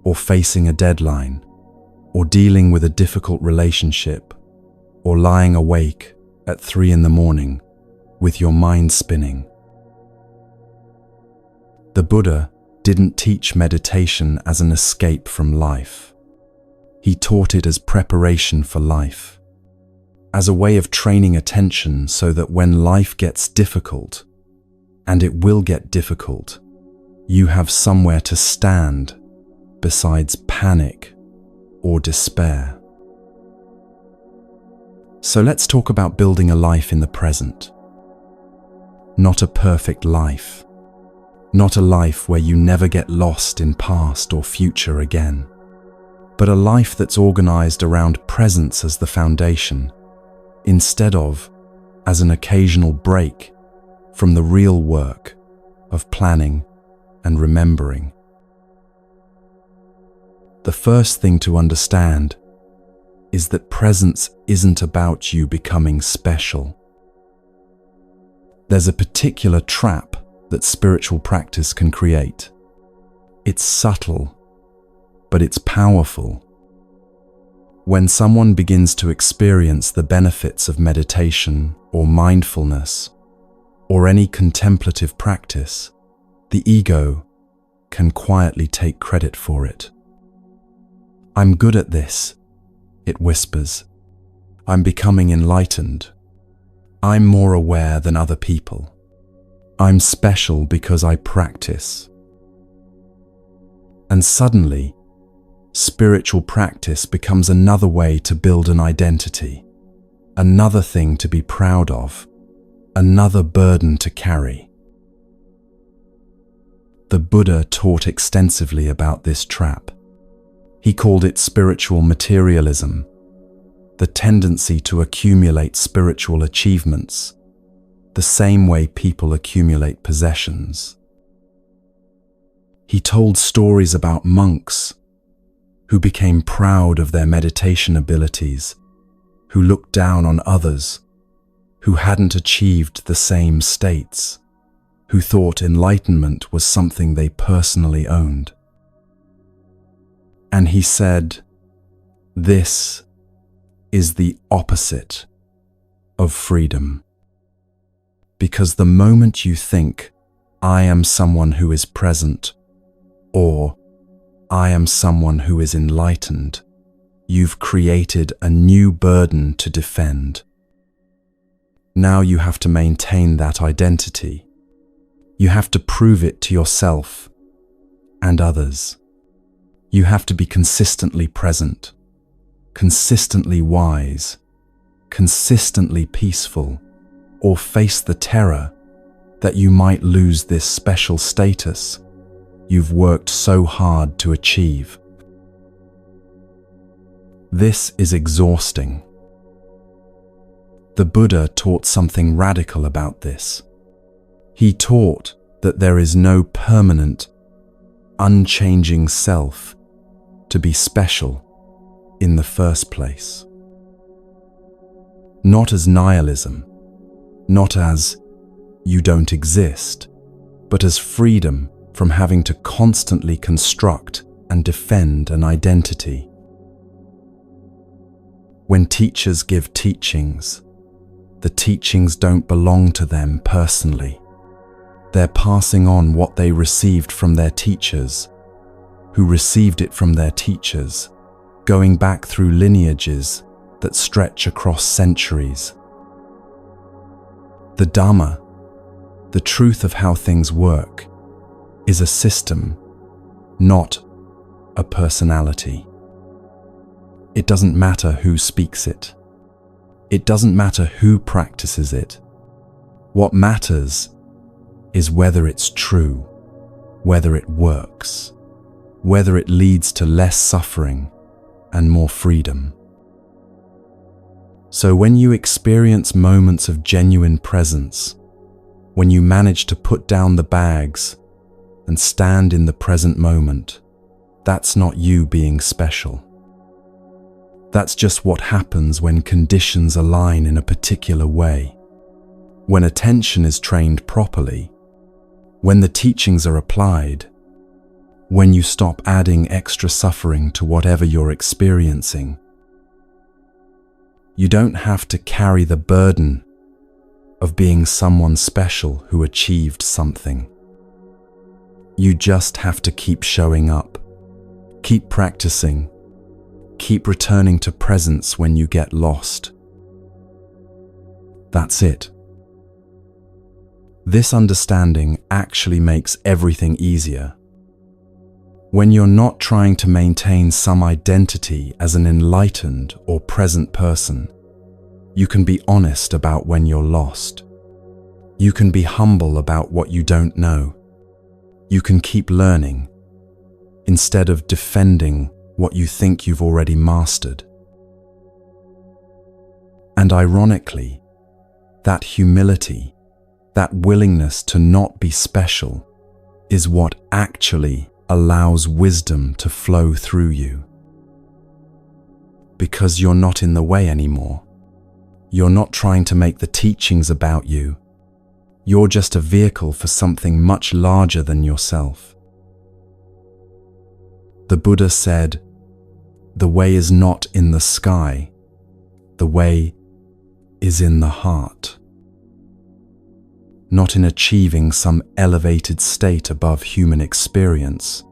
or facing a deadline, or dealing with a difficult relationship, or lying awake at 3 a.m. with your mind spinning. The Buddha didn't teach meditation as an escape from life. He taught it as preparation for life, as a way of training attention so that when life gets difficult, and it will get difficult, you have somewhere to stand besides panic or despair. So let's talk about building a life in the present. Not a perfect life. Not a life where you never get lost in past or future again. But a life that's organized around presence as the foundation, instead of as an occasional break from the real work of planning and remembering. The first thing to understand is that presence isn't about you becoming special. There's a particular trap that spiritual practice can create. It's subtle, but it's powerful. When someone begins to experience the benefits of meditation or mindfulness or any contemplative practice, the ego can quietly take credit for it. I'm good at this, it whispers. I'm becoming enlightened. I'm more aware than other people. I'm special because I practice. And suddenly, spiritual practice becomes another way to build an identity, another thing to be proud of, another burden to carry. The Buddha taught extensively about this trap. He called it spiritual materialism, the tendency to accumulate spiritual achievements, the same way people accumulate possessions. He told stories about monks who became proud of their meditation abilities, who looked down on others, who hadn't achieved the same states, who thought enlightenment was something they personally owned. And he said, "This is the opposite of freedom. Because the moment you think, I am someone who is present, or I am someone who is enlightened, you've created a new burden to defend. Now you have to maintain that identity. You have to prove it to yourself and others. You have to be consistently present, consistently wise, consistently peaceful, or face the terror that you might lose this special status you've worked so hard to achieve. This is exhausting. The Buddha taught something radical about this. He taught that there is no permanent, unchanging self to be special in the first place. Not as nihilism, not as you don't exist, but as freedom from having to constantly construct and defend an identity. When teachers give teachings, the teachings don't belong to them personally. They're passing on what they received from their teachers, who received it from their teachers, going back through lineages that stretch across centuries. The Dhamma, the truth of how things work, is a system, not a personality. It doesn't matter who speaks it. It doesn't matter who practices it. What matters is whether it's true, whether it works, whether it leads to less suffering and more freedom. So when you experience moments of genuine presence, when you manage to put down the bags and stand in the present moment, that's not you being special. That's just what happens when conditions align in a particular way. When attention is trained properly, when the teachings are applied, when you stop adding extra suffering to whatever you're experiencing. You don't have to carry the burden of being someone special who achieved something. You just have to keep showing up, keep practicing, keep returning to presence when you get lost. That's it. This understanding actually makes everything easier. When you're not trying to maintain some identity as an enlightened or present person, you can be honest about when you're lost. You can be humble about what you don't know. You can keep learning instead of defending what you think you've already mastered. And ironically, that humility, that willingness to not be special, is what actually allows wisdom to flow through you. Because you're not in the way anymore. You're not trying to make the teachings about you. You're just a vehicle for something much larger than yourself. The Buddha said, "The way is not in the sky. The way is in the heart." Not in achieving some elevated state above human experience,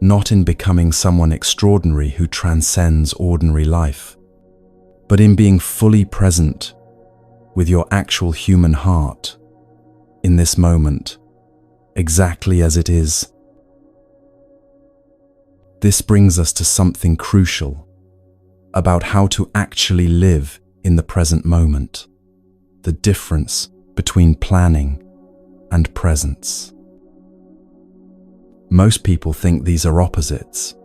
not in becoming someone extraordinary who transcends ordinary life, but in being fully present with your actual human heart in this moment, exactly as it is. This brings us to something crucial about how to actually live in the present moment, the difference between planning and presence. Most people think these are opposites,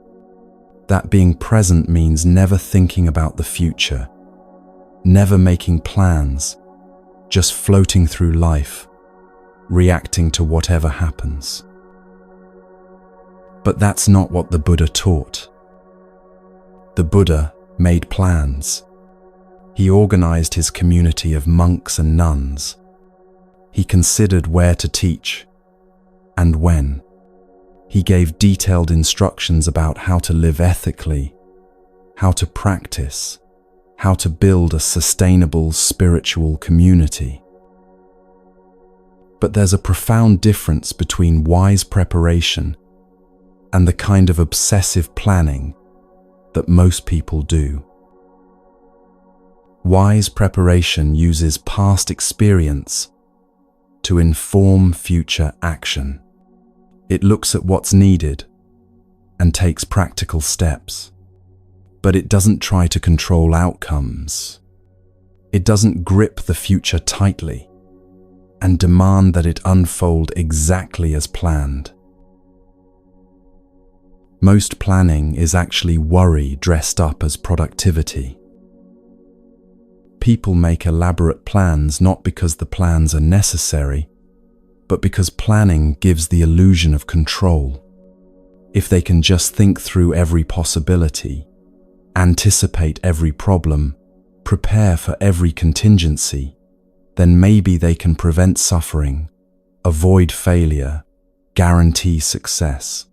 that being present means never thinking about the future, never making plans, just floating through life, reacting to whatever happens. But that's not what the Buddha taught. The Buddha made plans. He organized his community of monks and nuns. He considered where to teach and when. He gave detailed instructions about how to live ethically, how to practice, how to build a sustainable spiritual community. But there's a profound difference between wise preparation and the kind of obsessive planning that most people do. Wise preparation uses past experience to inform future action. It looks at what's needed and takes practical steps. But it doesn't try to control outcomes. It doesn't grip the future tightly and demand that it unfold exactly as planned. Most planning is actually worry dressed up as productivity. People make elaborate plans not because the plans are necessary, but because planning gives the illusion of control. If they can just think through every possibility, anticipate every problem, prepare for every contingency, then maybe they can prevent suffering, avoid failure, guarantee success.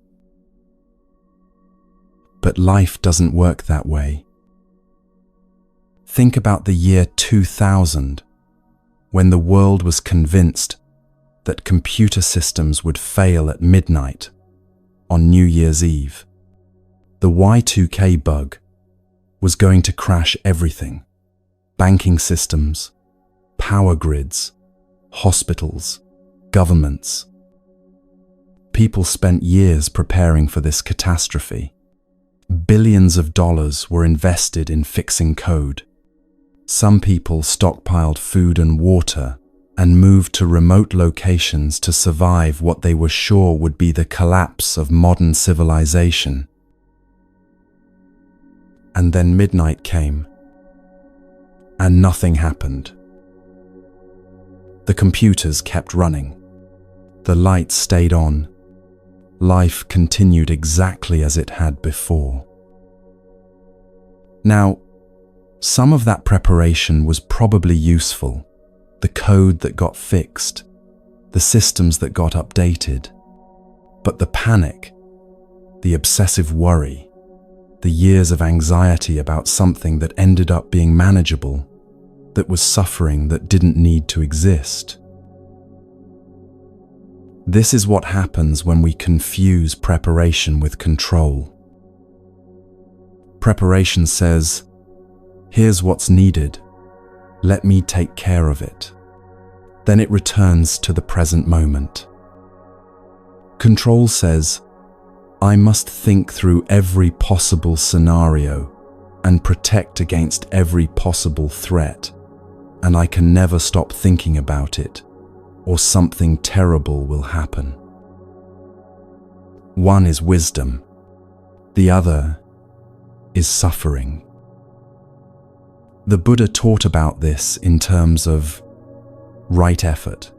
But life doesn't work that way. Think about the year 2000, when the world was convinced that computer systems would fail at midnight on New Year's Eve. The Y2K bug was going to crash everything: banking systems, power grids, hospitals, governments. People spent years preparing for this catastrophe. Billions of dollars were invested in fixing code. Some people stockpiled food and water and moved to remote locations to survive what they were sure would be the collapse of modern civilization. And then midnight came, and nothing happened. The computers kept running. The lights stayed on. Life continued exactly as it had before. Now, some of that preparation was probably useful. The code that got fixed, the systems that got updated. But the panic, the obsessive worry, the years of anxiety about something that ended up being manageable, that was suffering that didn't need to exist. This is what happens when we confuse preparation with control. Preparation says, "Here's what's needed. Let me take care of it." Then it returns to the present moment. Control says, "I must think through every possible scenario and protect against every possible threat, and I can never stop thinking about it, or something terrible will happen." One is wisdom. The other is suffering. The Buddha taught about this in terms of right effort.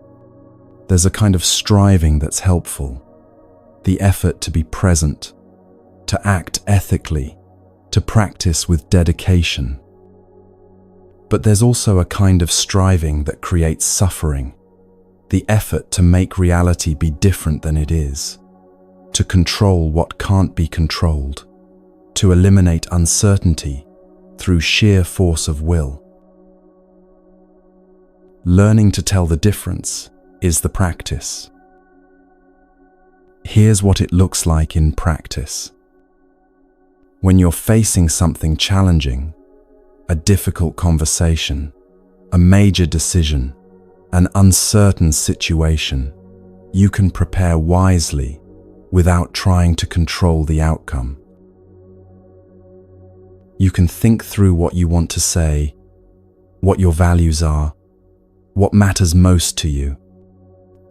There's a kind of striving that's helpful. The effort to be present, to act ethically, to practice with dedication. But there's also a kind of striving that creates suffering. The effort to make reality be different than it is, to control what can't be controlled, to eliminate uncertainty through sheer force of will. Learning to tell the difference is the practice. Here's what it looks like in practice. When you're facing something challenging, a difficult conversation, a major decision, an uncertain situation, you can prepare wisely without trying to control the outcome. You can think through what you want to say, what your values are, what matters most to you.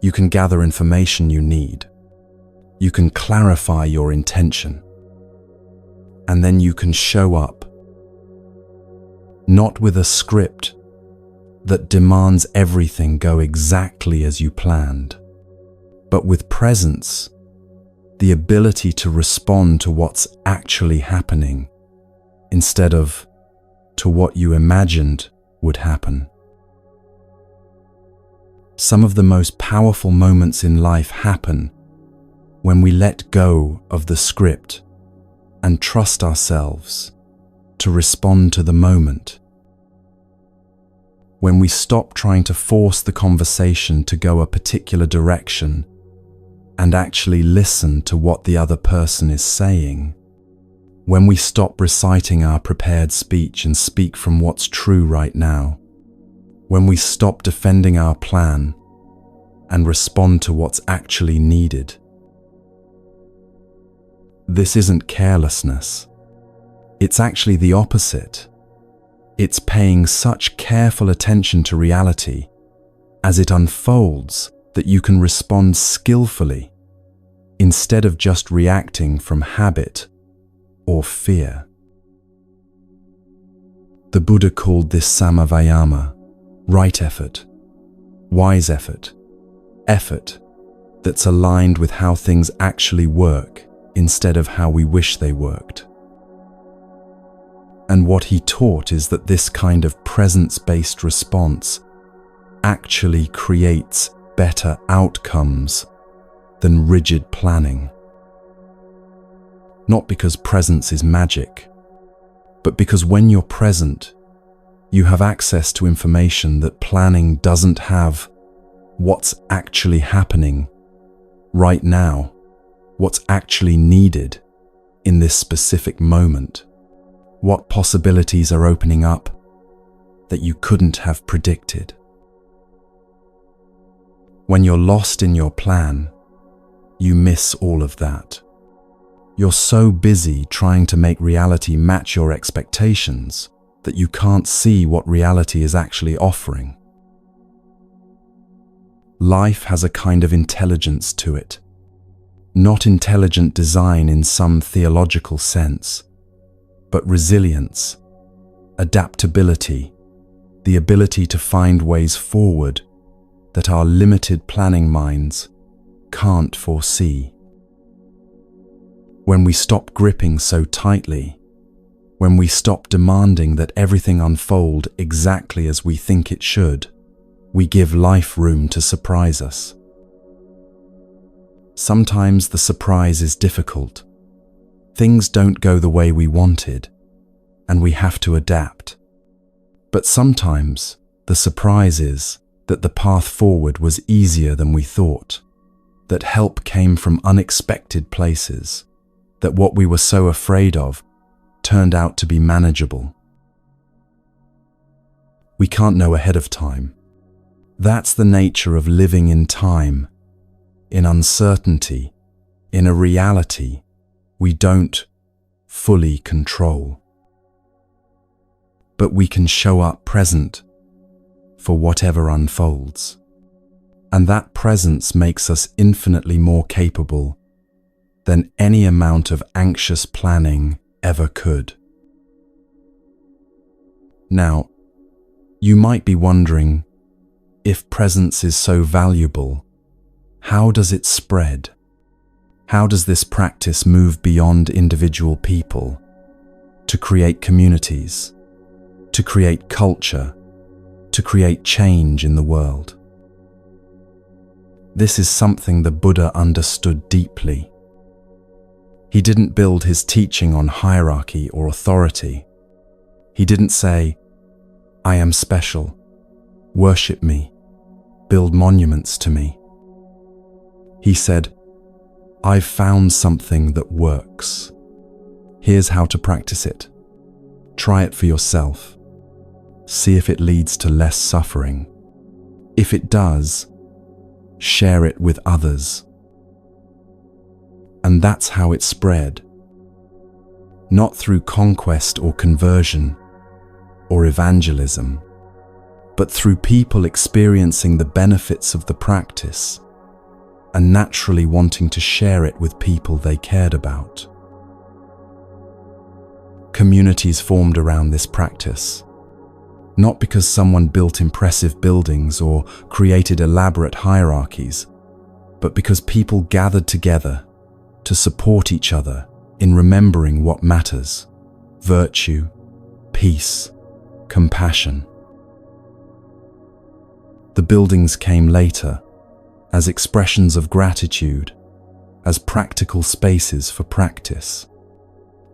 You can gather information you need. You can clarify your intention. And then you can show up, not with a script that demands everything go exactly as you planned, but with presence, the ability to respond to what's actually happening instead of to what you imagined would happen. Some of the most powerful moments in life happen when we let go of the script and trust ourselves to respond to the moment. When we stop trying to force the conversation to go a particular direction and actually listen to what the other person is saying. When we stop reciting our prepared speech and speak from what's true right now. When we stop defending our plan and respond to what's actually needed. This isn't carelessness. It's actually the opposite. It's paying such careful attention to reality as it unfolds that you can respond skillfully instead of just reacting from habit or fear. The Buddha called this samavayama, right effort, wise effort, effort that's aligned with how things actually work instead of how we wish they worked. And what he taught is that this kind of presence-based response actually creates better outcomes than rigid planning. Not because presence is magic, but because when you're present, you have access to information that planning doesn't have. What's actually happening right now, what's actually needed in this specific moment. What possibilities are opening up that you couldn't have predicted? When you're lost in your plan, you miss all of that. You're so busy trying to make reality match your expectations that you can't see what reality is actually offering. Life has a kind of intelligence to it. Not intelligent design in some theological sense, but resilience, adaptability, the ability to find ways forward that our limited planning minds can't foresee. When we stop gripping so tightly, when we stop demanding that everything unfold exactly as we think it should, we give life room to surprise us. Sometimes the surprise is difficult. Things don't go the way we wanted, and we have to adapt. But sometimes the surprise is that the path forward was easier than we thought, that help came from unexpected places, that what we were so afraid of turned out to be manageable. We can't know ahead of time. That's the nature of living in time, in uncertainty, in a reality we don't fully control. But we can show up present for whatever unfolds. And that presence makes us infinitely more capable than any amount of anxious planning ever could. Now, you might be wondering, if presence is so valuable, how does it spread? How does this practice move beyond individual people to create communities, to create culture, to create change in the world? This is something the Buddha understood deeply. He didn't build his teaching on hierarchy or authority. He didn't say, "I am special, worship me, build monuments to me." He said, "I've found something that works. Here's how to practice it. Try it for yourself. See if it leads to less suffering. If it does, share it with others." And that's how it spread. Not through conquest or conversion or evangelism, but through people experiencing the benefits of the practice and naturally wanting to share it with people they cared about. Communities formed around this practice, not because someone built impressive buildings or created elaborate hierarchies, but because people gathered together to support each other in remembering what matters: virtue, peace, compassion. The buildings came later, as expressions of gratitude, as practical spaces for practice.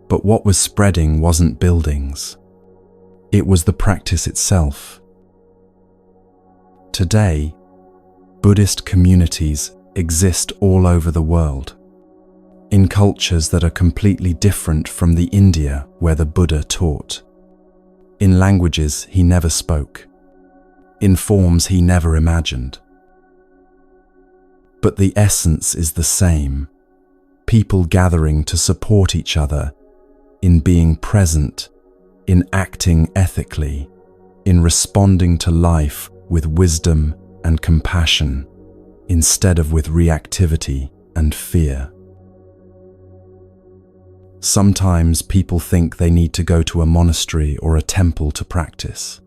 But what was spreading wasn't buildings. It was the practice itself. Today, Buddhist communities exist all over the world, in cultures that are completely different from the India where the Buddha taught, in languages he never spoke, in forms he never imagined. But the essence is the same: people gathering to support each other in being present, in acting ethically, in responding to life with wisdom and compassion, instead of with reactivity and fear. Sometimes people think they need to go to a monastery or a temple to practice.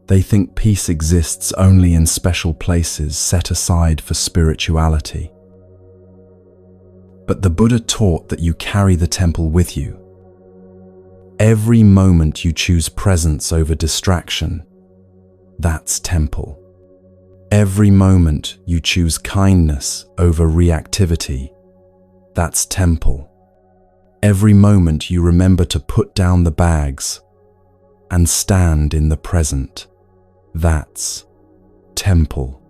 They think peace exists only in special places set aside for spirituality. But the Buddha taught that you carry the temple with you. Every moment you choose presence over distraction, that's temple. Every moment you choose kindness over reactivity, that's temple. Every moment you remember to put down the bags and stand in the present, that's temple.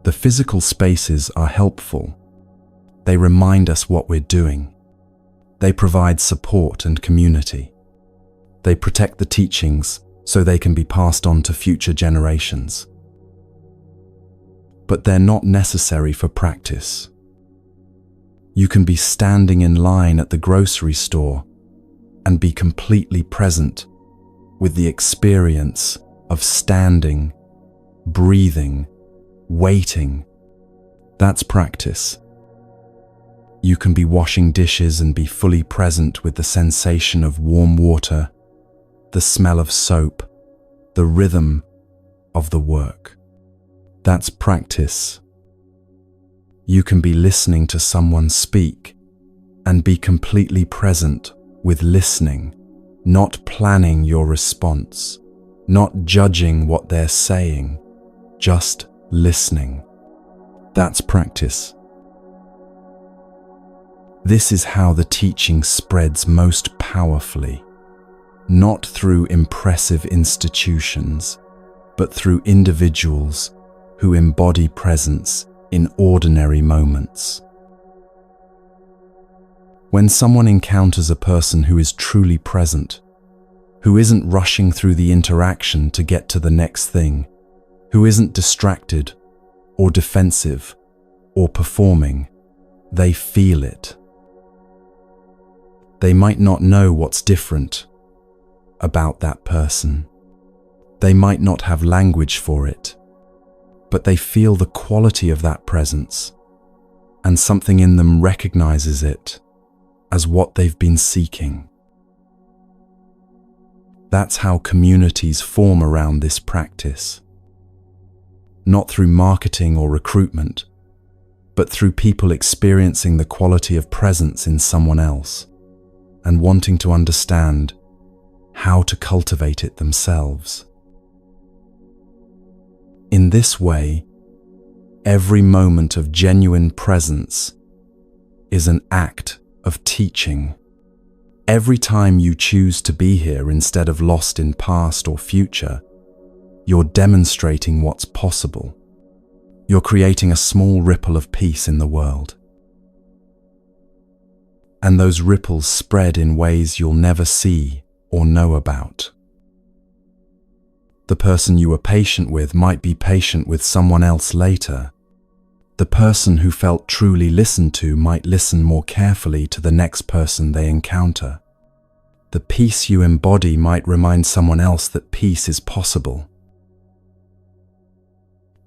The physical spaces are helpful. They remind us what we're doing. They provide support and community. They protect the teachings so they can be passed on to future generations. But they're not necessary for practice. You can be standing in line at the grocery store and be completely present with the experience of standing, breathing, waiting. That's practice. You can be washing dishes and be fully present with the sensation of warm water, the smell of soap, the rhythm of the work. That's practice. You can be listening to someone speak and be completely present with listening, not planning your response, not judging what they're saying, just listening. That's practice. This is how the teaching spreads most powerfully, not through impressive institutions, but through individuals who embody presence in ordinary moments. When someone encounters a person who is truly present, who isn't rushing through the interaction to get to the next thing, who isn't distracted or defensive or performing, they feel it. They might not know what's different about that person. They might not have language for it, but they feel the quality of that presence, and something in them recognizes it as what they've been seeking. That's how communities form around this practice. Not through marketing or recruitment, but through people experiencing the quality of presence in someone else and wanting to understand how to cultivate it themselves. In this way, every moment of genuine presence is an act of teaching. Every time you choose to be here instead of lost in past or future, you're demonstrating what's possible. You're creating a small ripple of peace in the world. And those ripples spread in ways you'll never see or know about. The person you were patient with might be patient with someone else later. The person who felt truly listened to might listen more carefully to the next person they encounter. The peace you embody might remind someone else that peace is possible.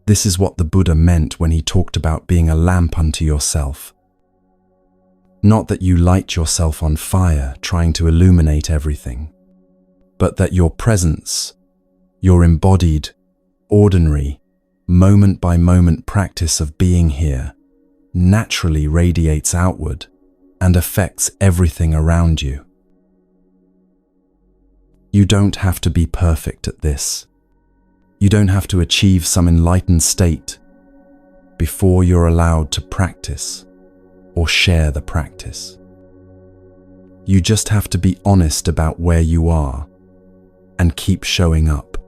This is what the Buddha meant when he talked about being a lamp unto yourself. Not that you light yourself on fire trying to illuminate everything, but that your presence, your embodied, ordinary, moment-by-moment practice of being here naturally radiates outward and affects everything around you. You don't have to be perfect at this. You don't have to achieve some enlightened state before you're allowed to practice or share the practice. You just have to be honest about where you are and keep showing up.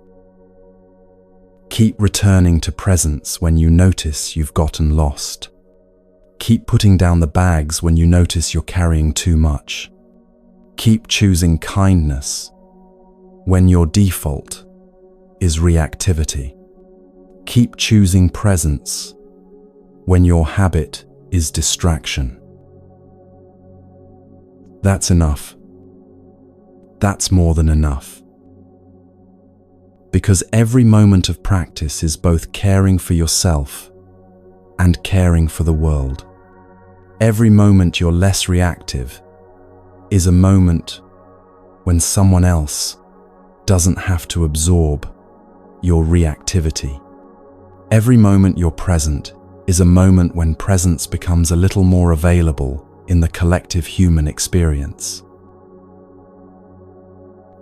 Keep returning to presence when you notice you've gotten lost. Keep putting down the bags when you notice you're carrying too much. Keep choosing kindness when your default is reactivity. Keep choosing presence when your habit is distraction. That's enough. That's more than enough. Because every moment of practice is both caring for yourself and caring for the world. Every moment you're less reactive is a moment when someone else doesn't have to absorb your reactivity. Every moment you're present is a moment when presence becomes a little more available in the collective human experience.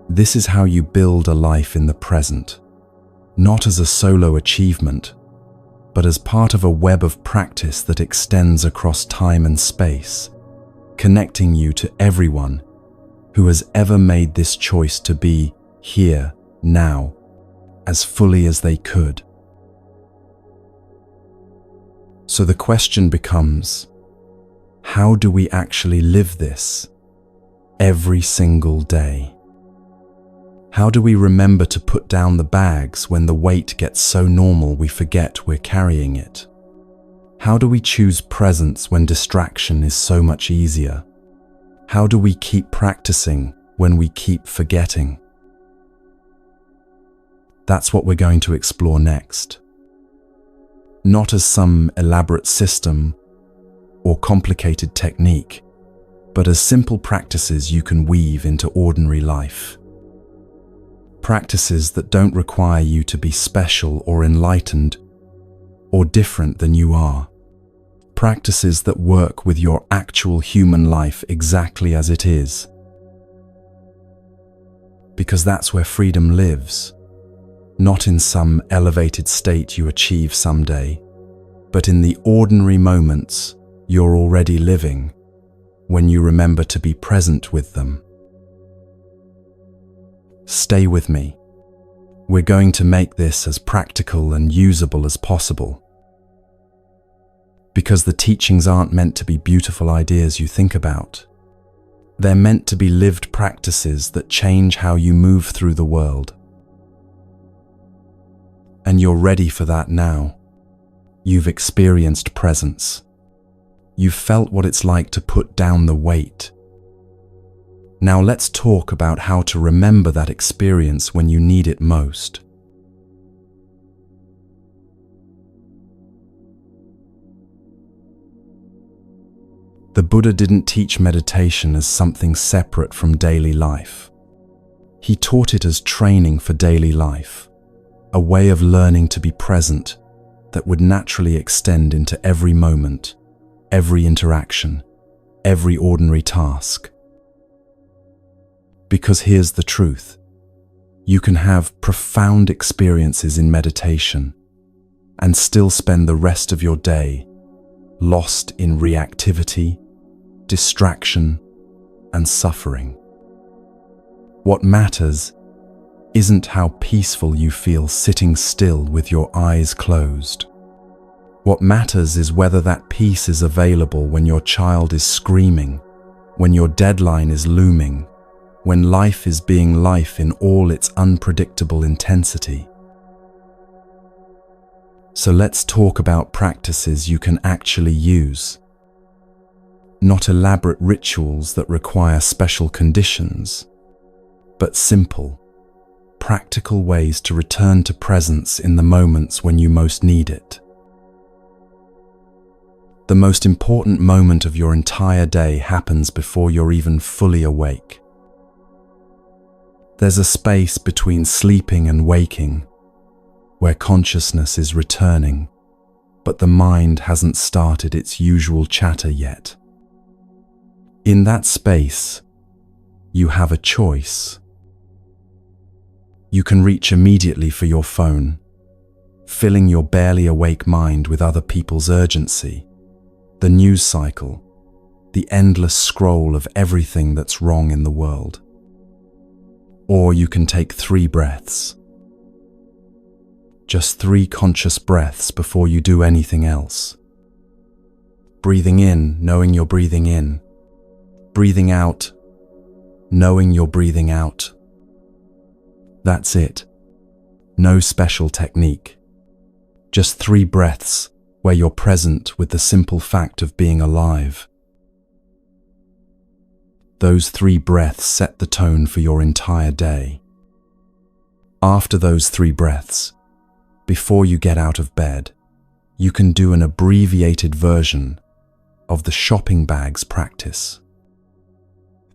This is how you build a life in the present, not as a solo achievement, but as part of a web of practice that extends across time and space, connecting you to everyone who has ever made this choice to be here, now, as fully as they could. So the question becomes, how do we actually live this every single day? How do we remember to put down the bags when the weight gets so normal we forget we're carrying it? How do we choose presence when distraction is so much easier? How do we keep practicing when we keep forgetting? That's what we're going to explore next. Not as some elaborate system or complicated technique, but as simple practices you can weave into ordinary life. Practices that don't require you to be special or enlightened or different than you are. Practices that work with your actual human life exactly as it is. Because that's where freedom lives, not in some elevated state you achieve someday, but in the ordinary moments you're already living when you remember to be present with them. Stay with me. We're going to make this as practical and usable as possible. Because the teachings aren't meant to be beautiful ideas you think about. They're meant to be lived practices that change how you move through the world. And you're ready for that now. You've experienced presence. You've felt what it's like to put down the weight. Now let's talk about how to remember that experience when you need it most. The Buddha didn't teach meditation as something separate from daily life. He taught it as training for daily life, a way of learning to be present that would naturally extend into every moment, every interaction, every ordinary task. Because here's the truth. You can have profound experiences in meditation and still spend the rest of your day lost in reactivity, distraction, and suffering. What matters isn't how peaceful you feel sitting still with your eyes closed. What matters is whether that peace is available when your child is screaming, when your deadline is looming, when life is being life in all its unpredictable intensity. So let's talk about practices you can actually use. Not elaborate rituals that require special conditions, but simple, practical ways to return to presence in the moments when you most need it. The most important moment of your entire day happens before you're even fully awake. There's a space between sleeping and waking, where consciousness is returning, but the mind hasn't started its usual chatter yet. In that space, you have a choice. You can reach immediately for your phone, filling your barely awake mind with other people's urgency, the news cycle, the endless scroll of everything that's wrong in the world. Or you can take 3 breaths. Just 3 conscious breaths before you do anything else. Breathing in, knowing you're breathing in. Breathing out, knowing you're breathing out. That's it. No special technique. Just 3 breaths where you're present with the simple fact of being alive. Those 3 breaths set the tone for your entire day. After those 3 breaths, before you get out of bed, you can do an abbreviated version of the shopping bags practice.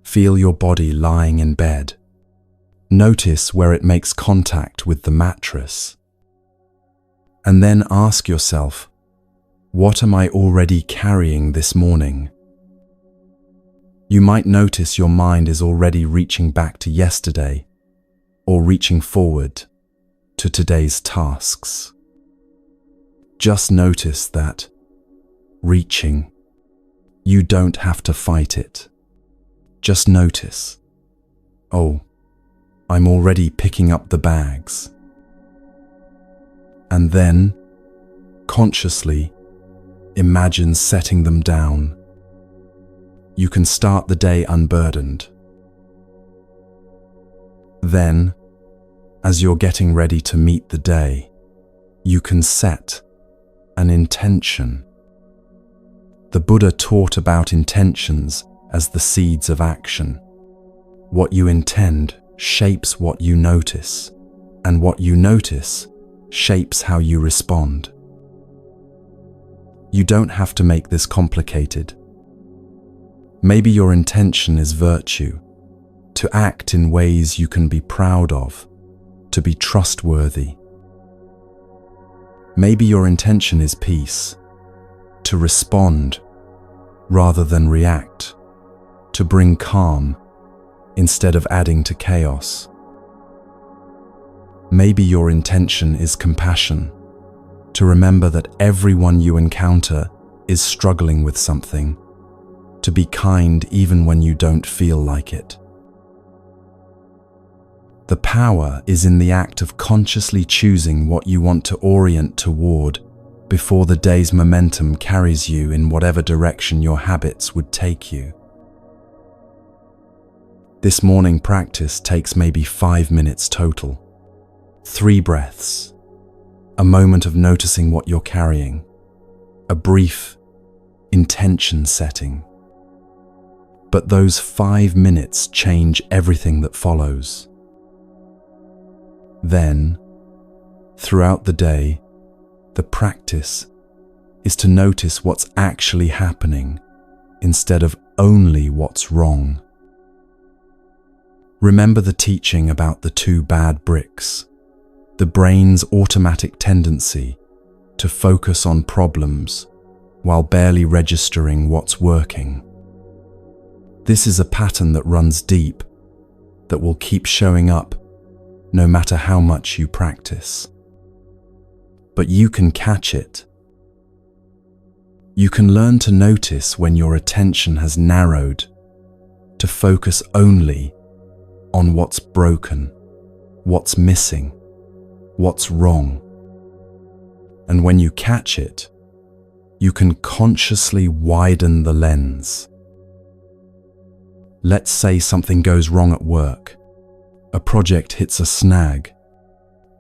Feel your body lying in bed. Notice where it makes contact with the mattress. And then ask yourself, what am I already carrying this morning? You might notice your mind is already reaching back to yesterday or reaching forward to today's tasks. Just notice that reaching, you don't have to fight it. Just notice, oh, I'm already picking up the bags. And then, consciously, imagine setting them down. You can start the day unburdened. Then, as you're getting ready to meet the day, you can set an intention. The Buddha taught about intentions as the seeds of action. What you intend shapes what you notice, and what you notice shapes how you respond. You don't have to make this complicated. Maybe your intention is virtue, to act in ways you can be proud of, to be trustworthy. Maybe your intention is peace, to respond rather than react, to bring calm instead of adding to chaos. Maybe your intention is compassion, to remember that everyone you encounter is struggling with something, to be kind even when you don't feel like it. The power is in the act of consciously choosing what you want to orient toward before the day's momentum carries you in whatever direction your habits would take you. This morning practice takes maybe 5 minutes total. 3 breaths, a moment of noticing what you're carrying, a brief intention setting. But those 5 minutes change everything that follows. Then, throughout the day, the practice is to notice what's actually happening instead of only what's wrong. Remember the teaching about the 2 bad bricks, the brain's automatic tendency to focus on problems while barely registering what's working. This is a pattern that runs deep, that will keep showing up no matter how much you practice. But you can catch it. You can learn to notice when your attention has narrowed, to focus only on what's broken, what's missing, what's wrong. And when you catch it, you can consciously widen the lens. Let's say something goes wrong at work. A project hits a snag.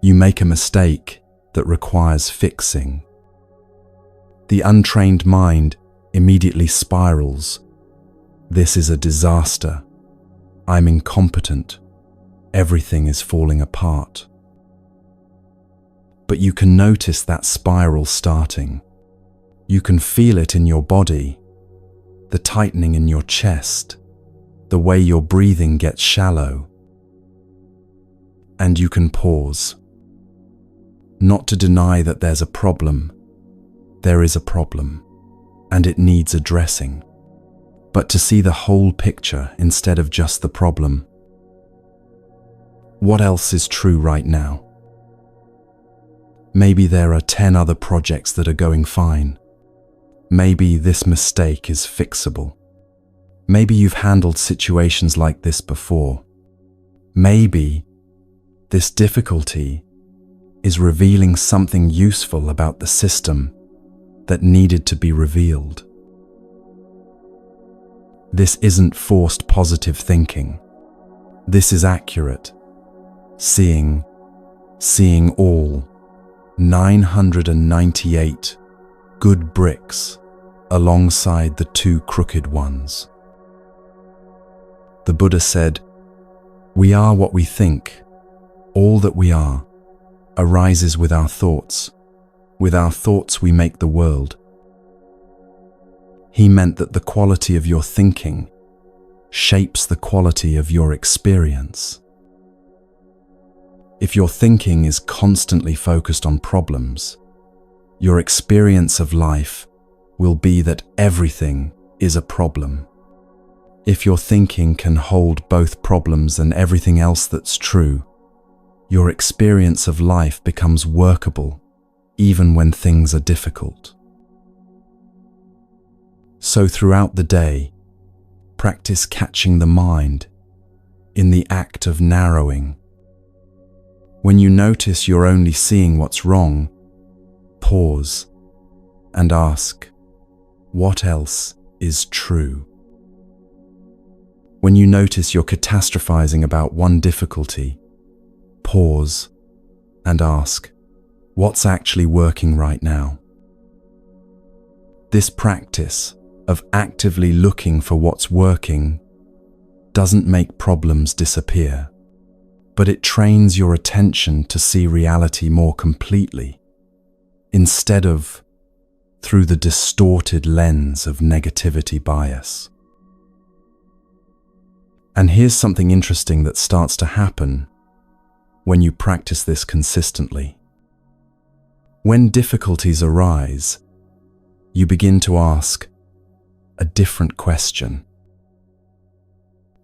You make a mistake that requires fixing. The untrained mind immediately spirals. This is a disaster. I'm incompetent. Everything is falling apart. But you can notice that spiral starting. You can feel it in your body, the tightening in your chest, the way your breathing gets shallow. And you can pause. Not to deny that there's a problem. There is a problem, and it needs addressing. But to see the whole picture instead of just the problem. What else is true right now? Maybe there are 10 other projects that are going fine. Maybe this mistake is fixable. Maybe you've handled situations like this before. Maybe this difficulty is revealing something useful about the system that needed to be revealed. This isn't forced positive thinking. This is accurate. Seeing all 998 good bricks alongside the two crooked ones. The Buddha said, "We are what we think. All that we are arises with our thoughts. With our thoughts we make the world." He meant that the quality of your thinking shapes the quality of your experience. If your thinking is constantly focused on problems, your experience of life will be that everything is a problem. If your thinking can hold both problems and everything else that's true, your experience of life becomes workable even when things are difficult. So throughout the day, practice catching the mind in the act of narrowing. When you notice you're only seeing what's wrong, pause and ask, what else is true? When you notice you're catastrophizing about one difficulty, pause and ask, what's actually working right now? This practice of actively looking for what's working doesn't make problems disappear, but it trains your attention to see reality more completely, instead of through the distorted lens of negativity bias. And here's something interesting that starts to happen when you practice this consistently. When difficulties arise, you begin to ask a different question.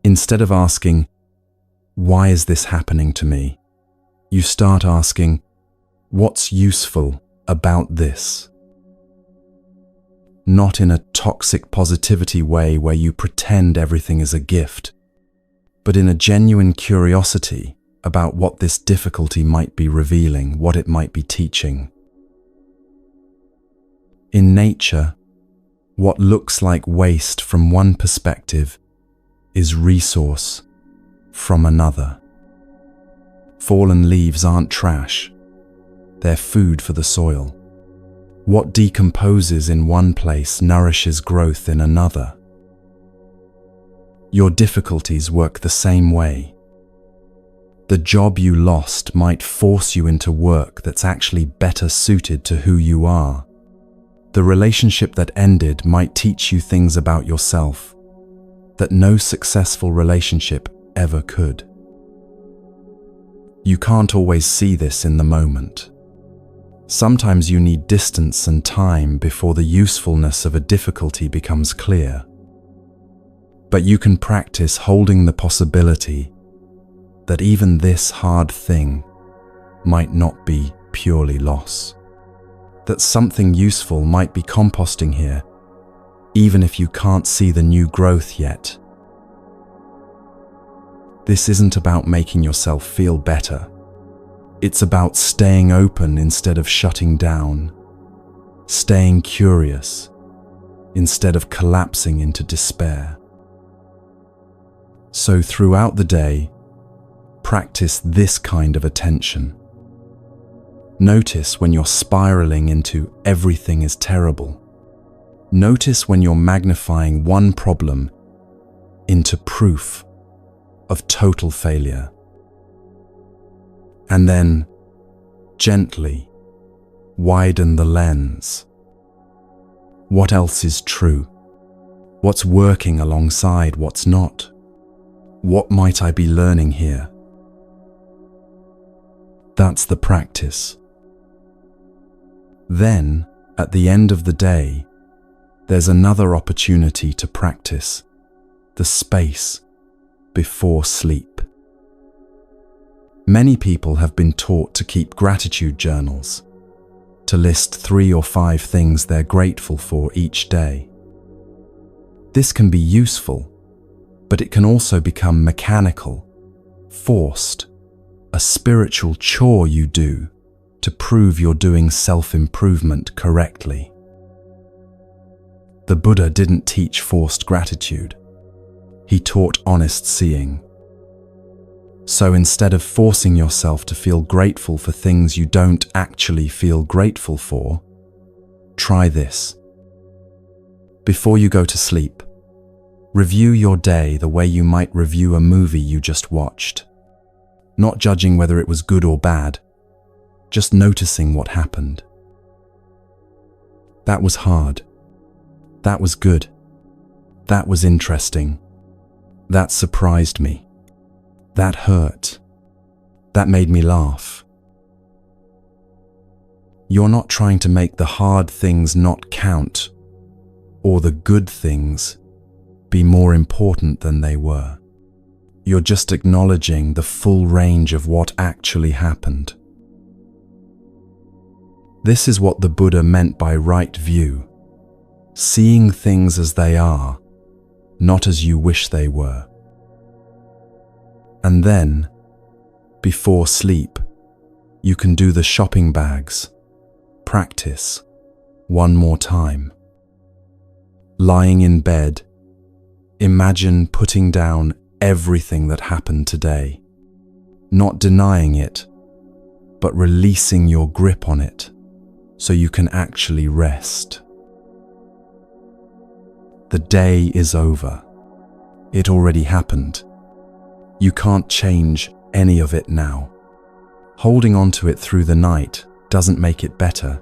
Instead of asking, why is this happening to me? You start asking, what's useful about this? Not in a toxic positivity way where you pretend everything is a gift, but in a genuine curiosity about what this difficulty might be revealing, what it might be teaching. In nature, what looks like waste from one perspective is resource from another. Fallen leaves aren't trash, they're food for the soil. What decomposes in one place nourishes growth in another. Your difficulties work the same way. The job you lost might force you into work that's actually better suited to who you are. The relationship that ended might teach you things about yourself that no successful relationship ever could. You can't always see this in the moment. Sometimes you need distance and time before the usefulness of a difficulty becomes clear. But you can practice holding the possibility that even this hard thing might not be purely loss. That something useful might be composting here, even if you can't see the new growth yet. This isn't about making yourself feel better. It's about staying open instead of shutting down, staying curious instead of collapsing into despair. So throughout the day, practice this kind of attention. Notice when you're spiraling into everything is terrible. Notice when you're magnifying one problem into proof of total failure. And then, gently, widen the lens. What else is true? What's working alongside what's not? What might I be learning here? That's the practice. Then, at the end of the day, there's another opportunity to practice the space before sleep. Many people have been taught to keep gratitude journals, to list 3 or 5 things they're grateful for each day. This can be useful, but it can also become mechanical, forced, a spiritual chore you do to prove you're doing self-improvement correctly. The Buddha didn't teach forced gratitude. He taught honest seeing. So instead of forcing yourself to feel grateful for things you don't actually feel grateful for, Try this. Before you go to sleep, review your day the way you might review a movie you just watched. Not judging whether it was good or bad, just noticing what happened. That was hard. That was good. That was interesting. That surprised me. That hurt. That made me laugh. You're not trying to make the hard things not count, or the good things be more important than they were. You're just acknowledging the full range of what actually happened. This is what the Buddha meant by right view, seeing things as they are, not as you wish they were. And then, before sleep, you can do the shopping bags practice one more time. Lying in bed, imagine putting down everything that happened today, not denying it, but releasing your grip on it so you can actually rest. The day is over. It already happened. You can't change any of it now. Holding on to it through the night doesn't make it better.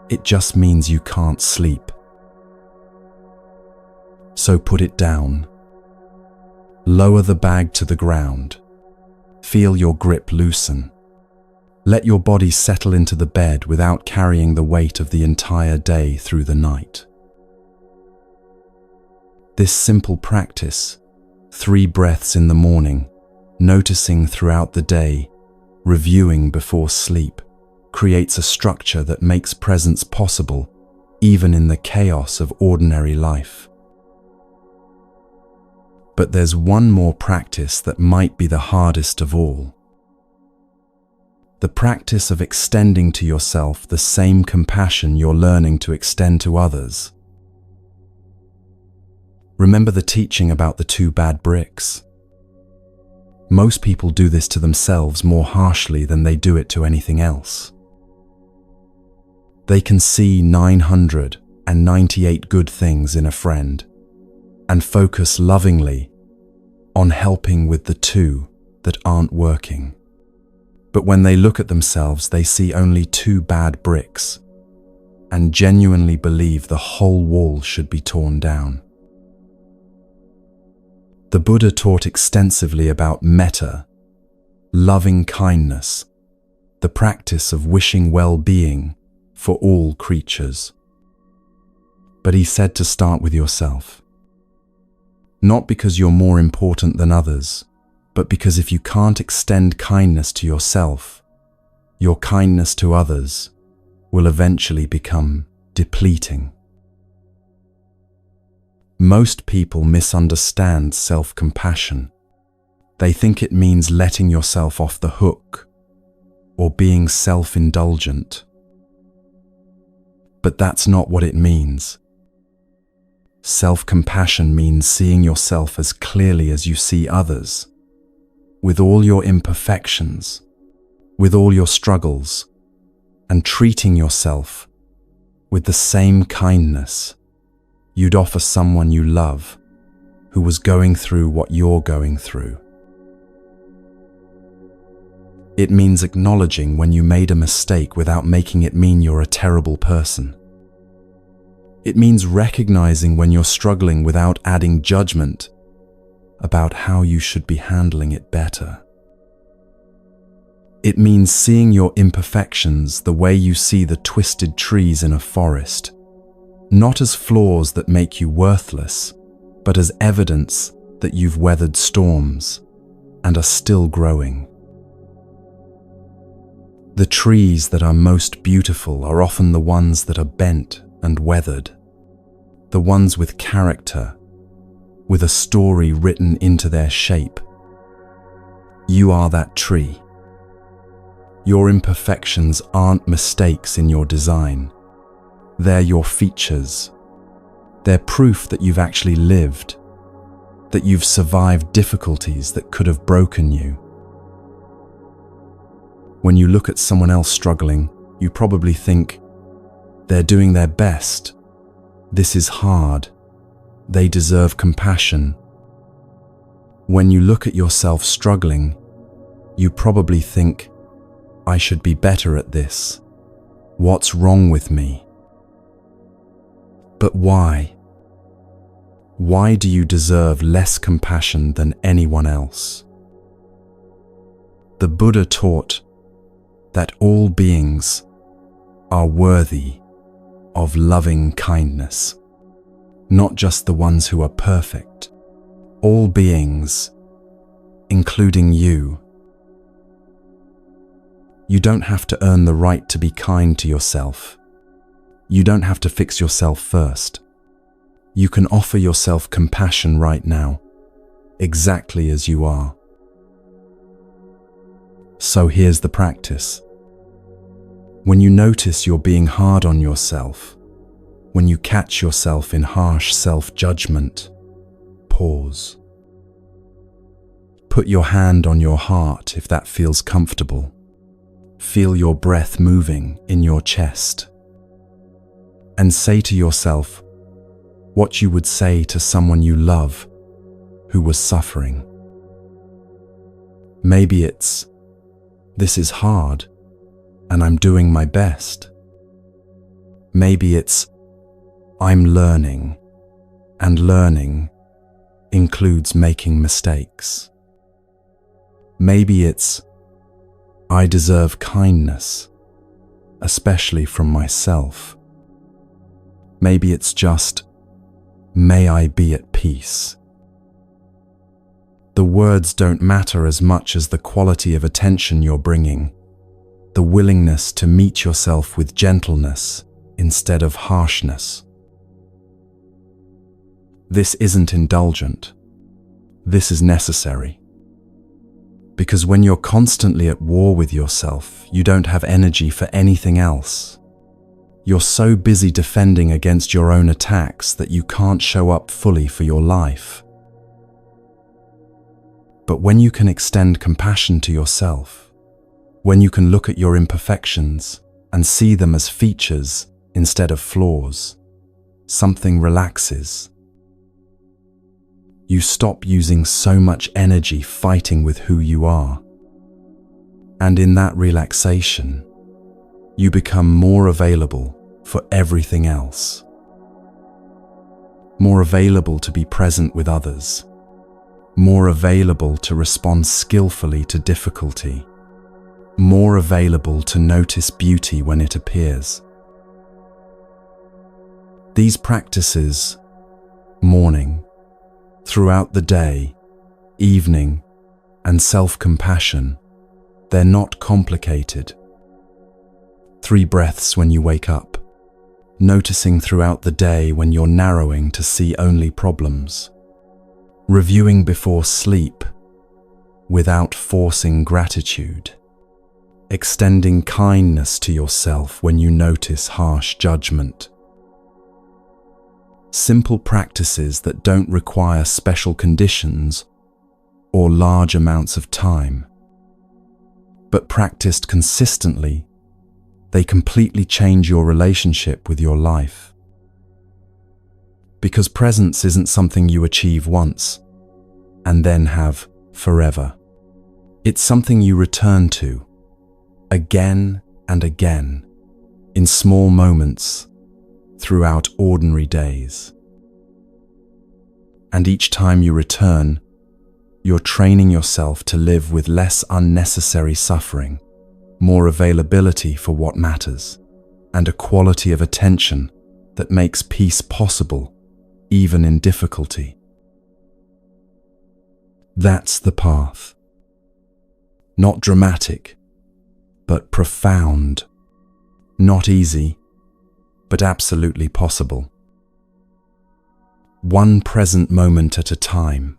It just means you can't sleep. So put it down. Lower the bag to the ground. Feel your grip loosen. Let your body settle into the bed without carrying the weight of the entire day through the night. This simple practice, 3 breaths in the morning, noticing throughout the day, reviewing before sleep, creates a structure that makes presence possible even in the chaos of ordinary life. But there's one more practice that might be the hardest of all. The practice of extending to yourself the same compassion you're learning to extend to others. Remember the teaching about the 2 bad bricks? Most people do this to themselves more harshly than they do it to anything else. They can see 998 good things in a friend and focus lovingly on helping with the 2 that aren't working. But when they look at themselves, they see only 2 bad bricks and genuinely believe the whole wall should be torn down. The Buddha taught extensively about metta, loving kindness, the practice of wishing well-being for all creatures. But he said to start with yourself. Not because you're more important than others, but because if you can't extend kindness to yourself, your kindness to others will eventually become depleting. Most people misunderstand self-compassion. They think it means letting yourself off the hook or being self-indulgent. But that's not what it means. Self-compassion means seeing yourself as clearly as you see others, with all your imperfections, with all your struggles, and treating yourself with the same kindness you'd offer someone you love who was going through what you're going through. It means acknowledging when you made a mistake without making it mean you're a terrible person. It means recognizing when you're struggling without adding judgment about how you should be handling it better. It means seeing your imperfections the way you see the twisted trees in a forest, not as flaws that make you worthless, but as evidence that you've weathered storms and are still growing. The trees that are most beautiful are often the ones that are bent and weathered, the ones with character, with a story written into their shape. You are that tree. Your imperfections aren't mistakes in your design. They're your features. They're proof that you've actually lived, that you've survived difficulties that could have broken you. When you look at someone else struggling, you probably think, They're doing their best. This is hard. They deserve compassion. When you look at yourself struggling, you probably think, I should be better at this. What's wrong with me? But why? Why do you deserve less compassion than anyone else? The Buddha taught that all beings are worthy of loving kindness, not just the ones who are perfect. All beings, including you. You don't have to earn the right to be kind to yourself. You don't have to fix yourself first. You can offer yourself compassion right now, exactly as you are. So here's the practice. When you notice you're being hard on yourself, when you catch yourself in harsh self-judgment, pause. Put your hand on your heart if that feels comfortable. Feel your breath moving in your chest. And say to yourself what you would say to someone you love who was suffering. Maybe it's, this is hard, and I'm doing my best. Maybe it's, I'm learning, and learning includes making mistakes. Maybe it's, I deserve kindness, especially from myself. Maybe it's just, may I be at peace. The words don't matter as much as the quality of attention you're bringing, the willingness to meet yourself with gentleness instead of harshness. This isn't indulgent. This is necessary. Because when you're constantly at war with yourself, you don't have energy for anything else. You're so busy defending against your own attacks that you can't show up fully for your life. But when you can extend compassion to yourself, when you can look at your imperfections and see them as features instead of flaws, something relaxes. You stop using so much energy fighting with who you are. And in that relaxation, you become more available for everything else. More available to be present with others. More available to respond skillfully to difficulty. More available to notice beauty when it appears. These practices, morning, throughout the day, evening, and self-compassion, they're not complicated. 3 breaths when you wake up, noticing throughout the day when you're narrowing to see only problems, reviewing before sleep without forcing gratitude, extending kindness to yourself when you notice harsh judgment. Simple practices that don't require special conditions or large amounts of time. But practiced consistently, they completely change your relationship with your life. Because presence isn't something you achieve once and then have forever. It's something you return to again and again in small moments throughout ordinary days. And each time you return, you're training yourself to live with less unnecessary suffering, more availability for what matters, and a quality of attention that makes peace possible, even in difficulty. That's the path. Not dramatic, but profound. Not easy, but absolutely possible. One present moment at a time.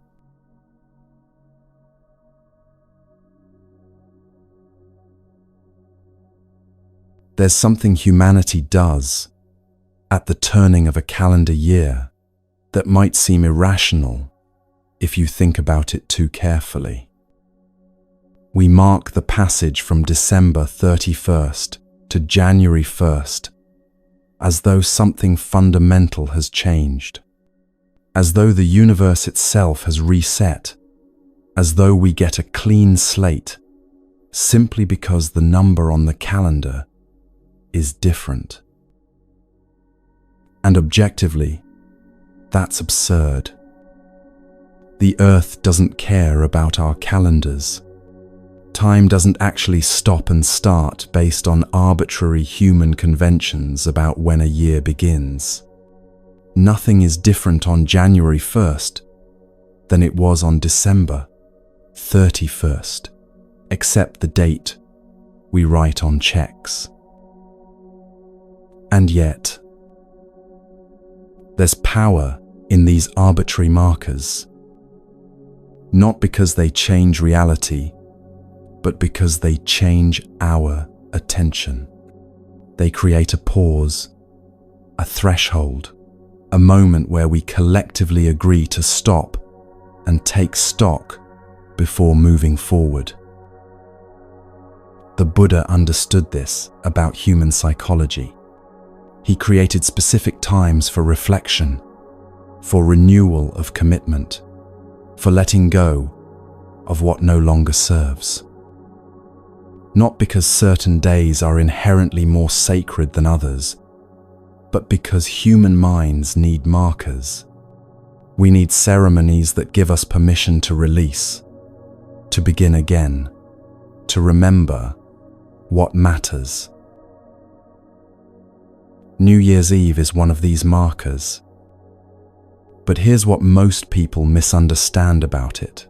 There's something humanity does at the turning of a calendar year that might seem irrational if you think about it too carefully. We mark the passage from December 31st to January 1st as though something fundamental has changed, as though the universe itself has reset, as though we get a clean slate simply because the number on the calendar is different. And objectively, that's absurd. The Earth doesn't care about our calendars. Time doesn't actually stop and start based on arbitrary human conventions about when a year begins. Nothing is different on January 1st than it was on December 31st, except the date we write on checks. And yet, there's power in these arbitrary markers, not because they change reality, but because they change our attention. They create a pause, a threshold, a moment where we collectively agree to stop and take stock before moving forward. The Buddha understood this about human psychology. He created specific times for reflection, for renewal of commitment, for letting go of what no longer serves. Not because certain days are inherently more sacred than others, but because human minds need markers. We need ceremonies that give us permission to release, to begin again, to remember what matters. New Year's Eve is one of these markers. But here's what most people misunderstand about it.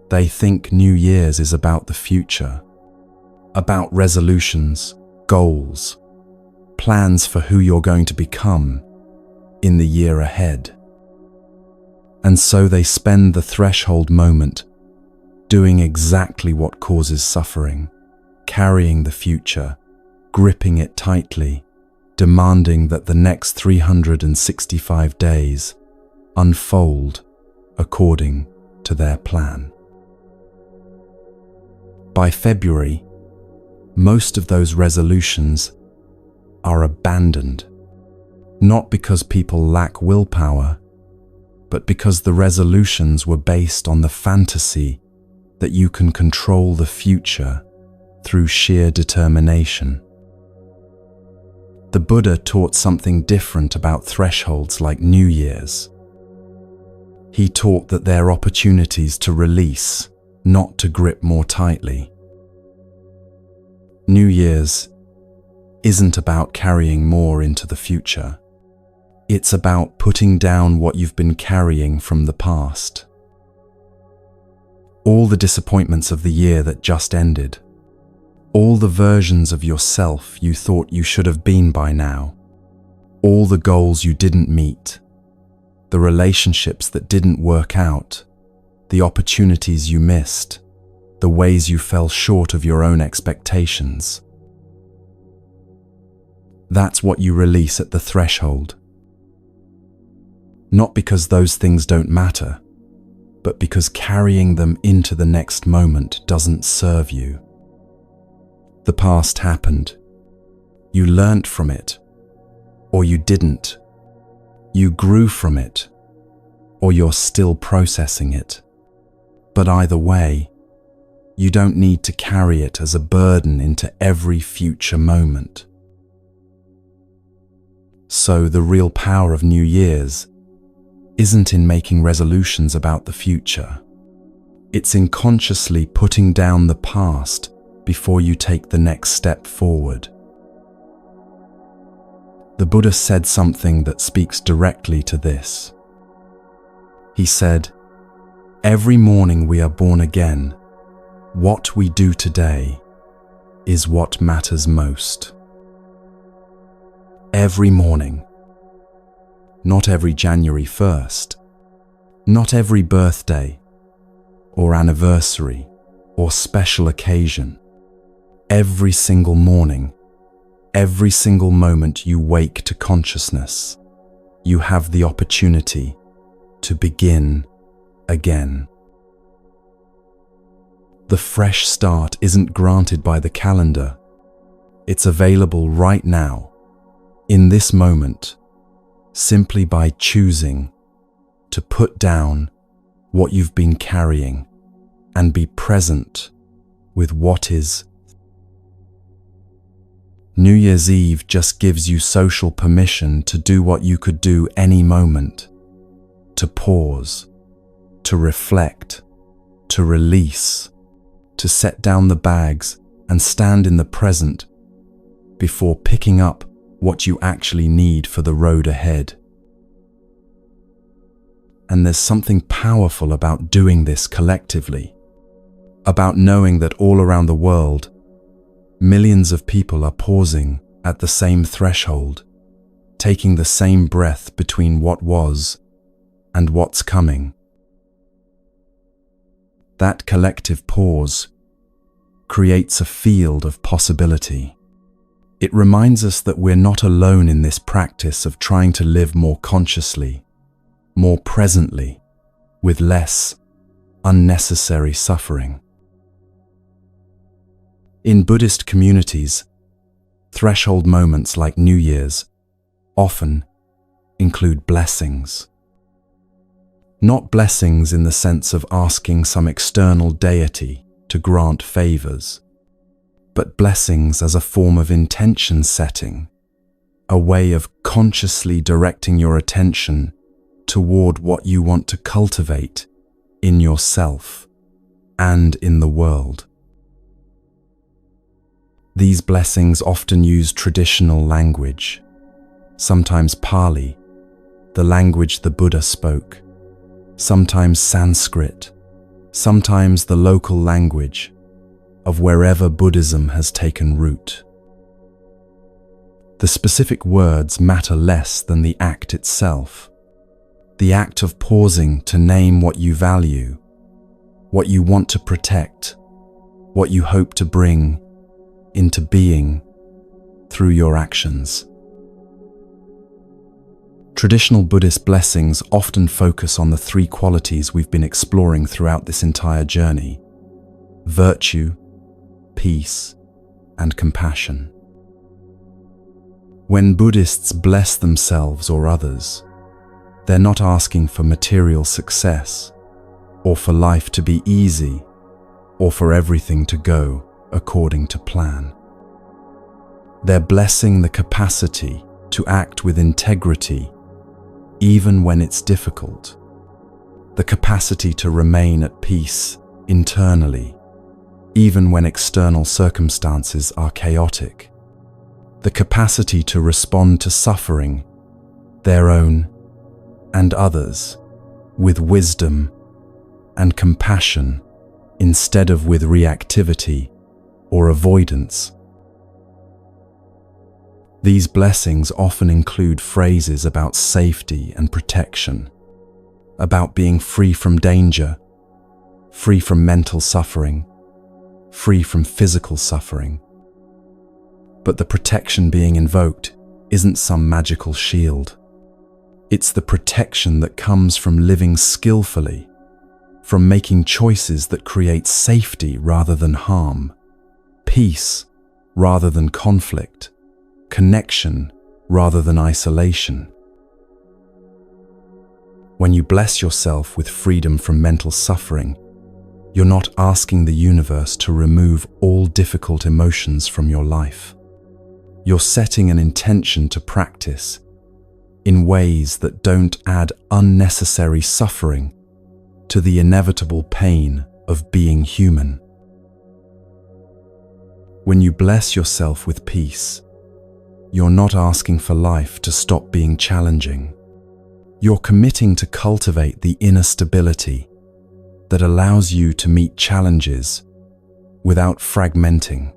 They think New Year's is about the future, about resolutions, goals, plans for who you're going to become in the year ahead. And so they spend the threshold moment doing exactly what causes suffering, carrying the future, gripping it tightly, demanding that the next 365 days unfold according to their plan. By February, most of those resolutions are abandoned, not because people lack willpower, but because the resolutions were based on the fantasy that you can control the future through sheer determination. The Buddha taught something different about thresholds like New Year's. He taught that they're opportunities to release, not to grip more tightly. New Year's isn't about carrying more into the future. It's about putting down what you've been carrying from the past. All the disappointments of the year that just ended, all the versions of yourself you thought you should have been by now, all the goals you didn't meet, the relationships that didn't work out, the opportunities you missed, the ways you fell short of your own expectations. That's what you release at the threshold. Not because those things don't matter, but because carrying them into the next moment doesn't serve you. The past happened. You learnt from it, or you didn't. You grew from it, or you're still processing it. But either way, you don't need to carry it as a burden into every future moment. So the real power of New Year's isn't in making resolutions about the future. It's in consciously putting down the past before you take the next step forward. The Buddha said something that speaks directly to this. He said, "Every morning we are born again. What we do today is what matters most." Every morning. Not every January 1st. Not every birthday or anniversary or special occasion. Every single morning, every single moment you wake to consciousness, you have the opportunity to begin again. The fresh start isn't granted by the calendar. It's available right now, In this moment, simply by choosing to put down what you've been carrying and be present with what is. New Year's Eve just gives you social permission to do what you could do any moment, to pause, to reflect, to release, to set down the bags and stand in the present before picking up what you actually need for the road ahead. And there's something powerful about doing this collectively, about knowing that all around the world, millions of people are pausing at the same threshold, taking the same breath between what was and what's coming. That collective pause creates a field of possibility. It reminds us that we're not alone in this practice of trying to live more consciously, more presently, with less unnecessary suffering. In Buddhist communities, threshold moments like New Year's often include blessings. Not blessings in the sense of asking some external deity to grant favors, but blessings as a form of intention setting, a way of consciously directing your attention toward what you want to cultivate in yourself and in the world. These blessings often use traditional language, sometimes Pali, the language the Buddha spoke, sometimes Sanskrit, sometimes the local language of wherever Buddhism has taken root. The specific words matter less than the act itself, the act of pausing to name what you value, what you want to protect, what you hope to bring into being through your actions. Traditional Buddhist blessings often focus on the three qualities we've been exploring throughout this entire journey: virtue, peace, and compassion. When Buddhists bless themselves or others, they're not asking for material success, or for life to be easy, or for everything to go according to plan. They're blessing the capacity to act with integrity even when it's difficult, the capacity to remain at peace internally even when external circumstances are chaotic, the capacity to respond to suffering, their own and others, with wisdom and compassion instead of with reactivity or avoidance. These blessings often include phrases about safety and protection, about being free from danger, free from mental suffering, free from physical suffering. But the protection being invoked isn't some magical shield. It's the protection that comes from living skillfully, from making choices that create safety rather than harm, peace rather than conflict, connection rather than isolation. When you bless yourself with freedom from mental suffering, you're not asking the universe to remove all difficult emotions from your life. You're setting an intention to practice in ways that don't add unnecessary suffering to the inevitable pain of being human. When you bless yourself with peace, you're not asking for life to stop being challenging. You're committing to cultivate the inner stability that allows you to meet challenges without fragmenting,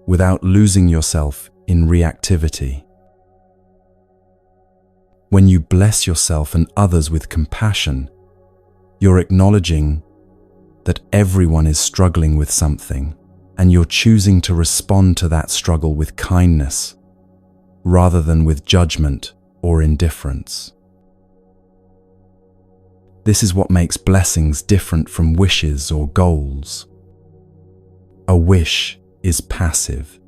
without losing yourself in reactivity. When you bless yourself and others with compassion, you're acknowledging that everyone is struggling with something, and you're choosing to respond to that struggle with kindness rather than with judgment or indifference. This is what makes blessings different from wishes or goals. A wish is passive.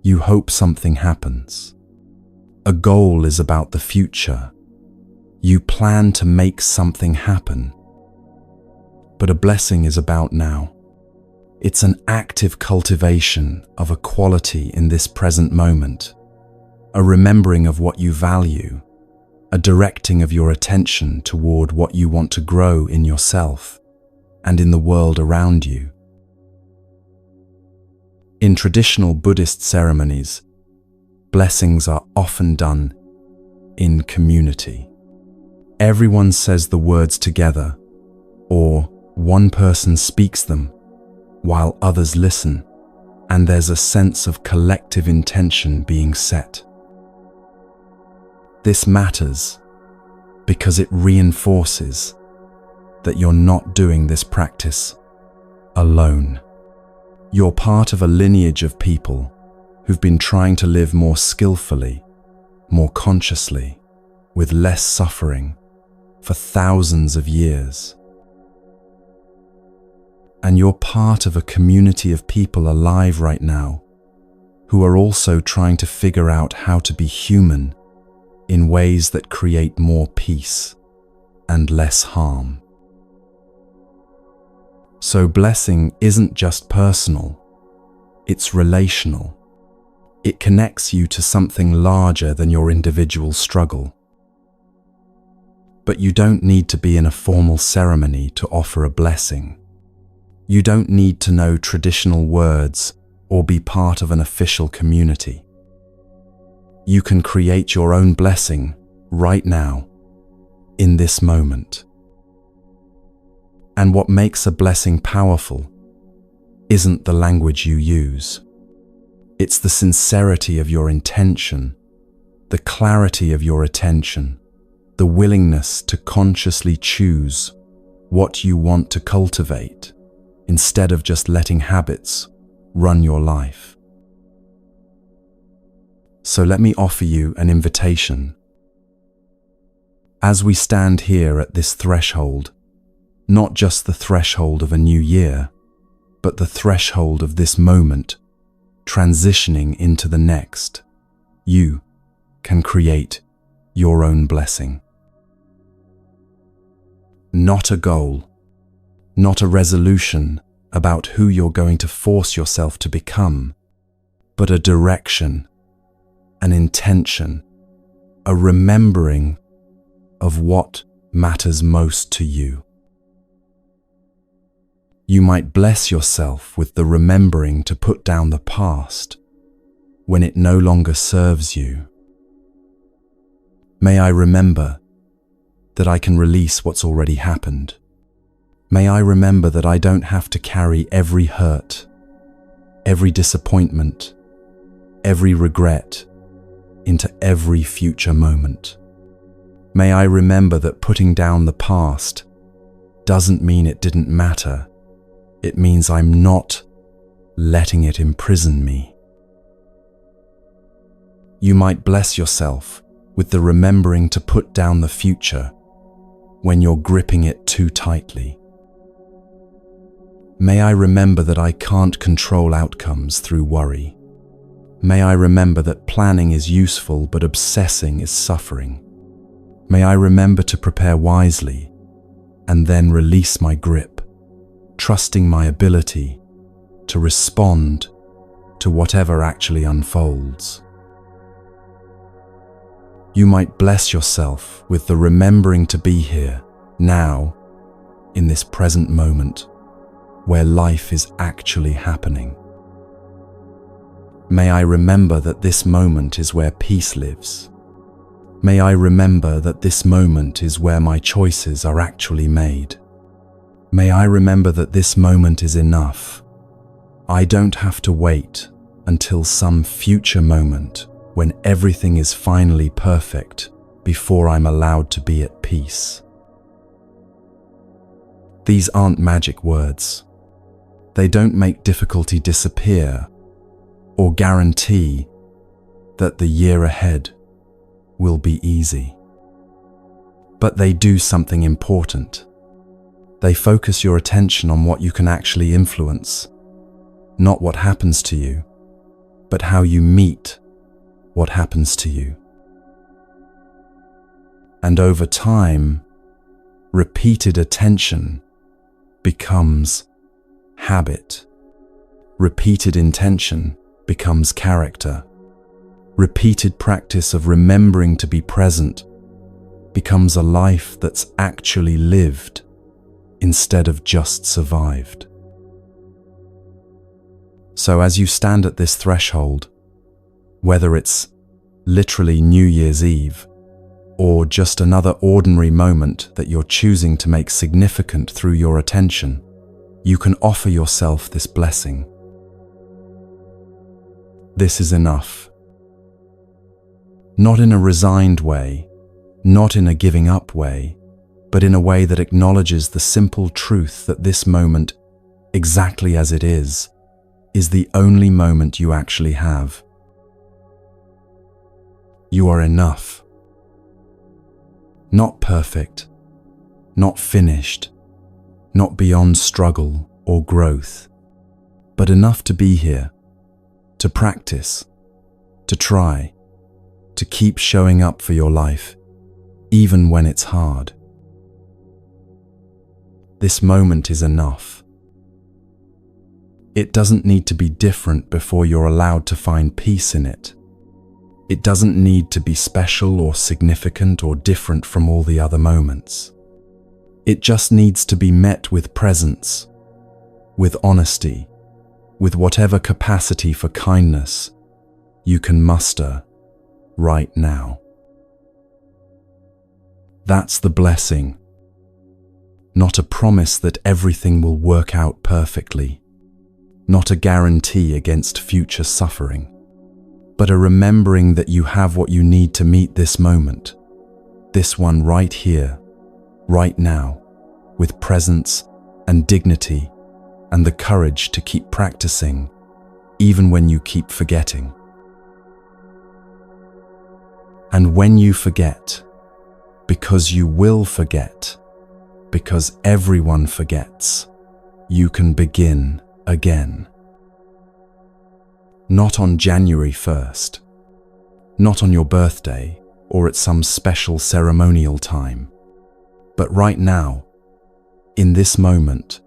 You hope something happens. A goal is about the future. You plan to make something happen. But a blessing is about now. It's an active cultivation of a quality in this present moment, a remembering of what you value, a directing of your attention toward what you want to grow in yourself and in the world around you. In traditional Buddhist ceremonies, blessings are often done in community. Everyone says the words together, or one person speaks them while others listen, and there's a sense of collective intention being set. This matters because it reinforces that you're not doing this practice alone. You're part of a lineage of people who've been trying to live more skillfully, more consciously, with less suffering for thousands of years. And you're part of a community of people alive right now who are also trying to figure out how to be human in ways that create more peace and less harm. So blessing isn't just personal, it's relational. It connects you to something larger than your individual struggle. But you don't need to be in a formal ceremony to offer a blessing. You don't need to know traditional words or be part of an official community. You can create your own blessing right now, in this moment. And what makes a blessing powerful isn't the language you use. It's the sincerity of your intention, the clarity of your attention, the willingness to consciously choose what you want to cultivate, instead of just letting habits run your life. So let me offer you an invitation. As we stand here at this threshold, not just the threshold of a new year, but the threshold of this moment, transitioning into the next, you can create your own blessing. Not a goal, not a resolution about who you're going to force yourself to become, but a direction, an intention, a remembering of what matters most to you. You might bless yourself with the remembering to put down the past when it no longer serves you. May I remember that I can release what's already happened. May I remember that I don't have to carry every hurt, every disappointment, every regret into every future moment. May I remember that putting down the past doesn't mean it didn't matter. It means I'm not letting it imprison me. You might bless yourself with the remembering to put down the future when you're gripping it too tightly. May I remember that I can't control outcomes through worry. May I remember that planning is useful but obsessing is suffering. May I remember to prepare wisely and then release my grip, trusting my ability to respond to whatever actually unfolds. You might bless yourself with the remembering to be here, now, in this present moment, where life is actually happening. May I remember that this moment is where peace lives. May I remember that this moment is where my choices are actually made. May I remember that this moment is enough. I don't have to wait until some future moment when everything is finally perfect before I'm allowed to be at peace. These aren't magic words. They don't make difficulty disappear or guarantee that the year ahead will be easy. But they do something important. They focus your attention on what you can actually influence, not what happens to you, but how you meet what happens to you. And over time, repeated attention becomes habit. Repeated intention becomes character. Repeated practice of remembering to be present becomes a life that's actually lived instead of just survived. So as you stand at this threshold, whether it's literally New Year's Eve or just another ordinary moment that you're choosing to make significant through your attention, you can offer yourself this blessing. This is enough. Not in a resigned way, not in a giving up way, but in a way that acknowledges the simple truth that this moment, exactly as it is the only moment you actually have. You are enough. Not perfect, not finished, not beyond struggle or growth, but enough to be here, to practice, to try, to keep showing up for your life, even when it's hard. This moment is enough. It doesn't need to be different before you're allowed to find peace in it. It doesn't need to be special or significant or different from all the other moments. It just needs to be met with presence, with honesty, with whatever capacity for kindness you can muster right now. That's the blessing, not a promise that everything will work out perfectly, not a guarantee against future suffering, but a remembering that you have what you need to meet this moment, this one right here, right now, with presence and dignity and the courage to keep practicing, even when you keep forgetting. And when you forget, because you will forget, because everyone forgets, you can begin again. Not on January 1st, not on your birthday or at some special ceremonial time, but right now, in this moment,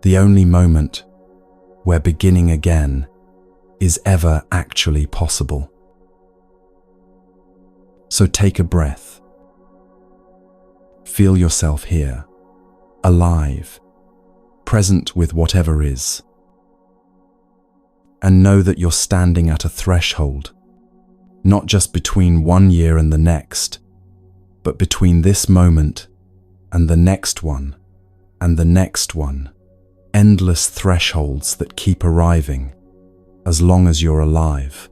the only moment where beginning again is ever actually possible. So take a breath. Feel yourself here, alive, present with whatever is. And know that you're standing at a threshold, not just between one year and the next, but between this moment and the next one and the next one. Endless thresholds that keep arriving as long as you're alive.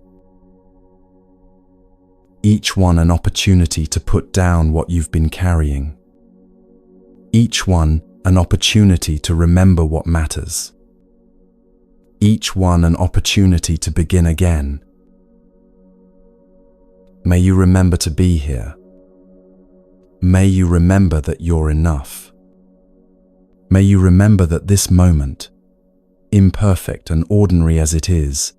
Each one an opportunity to put down what you've been carrying. Each one an opportunity to remember what matters. Each one an opportunity to begin again. May you remember to be here. May you remember that you're enough. May you remember that this moment, imperfect and ordinary as it is,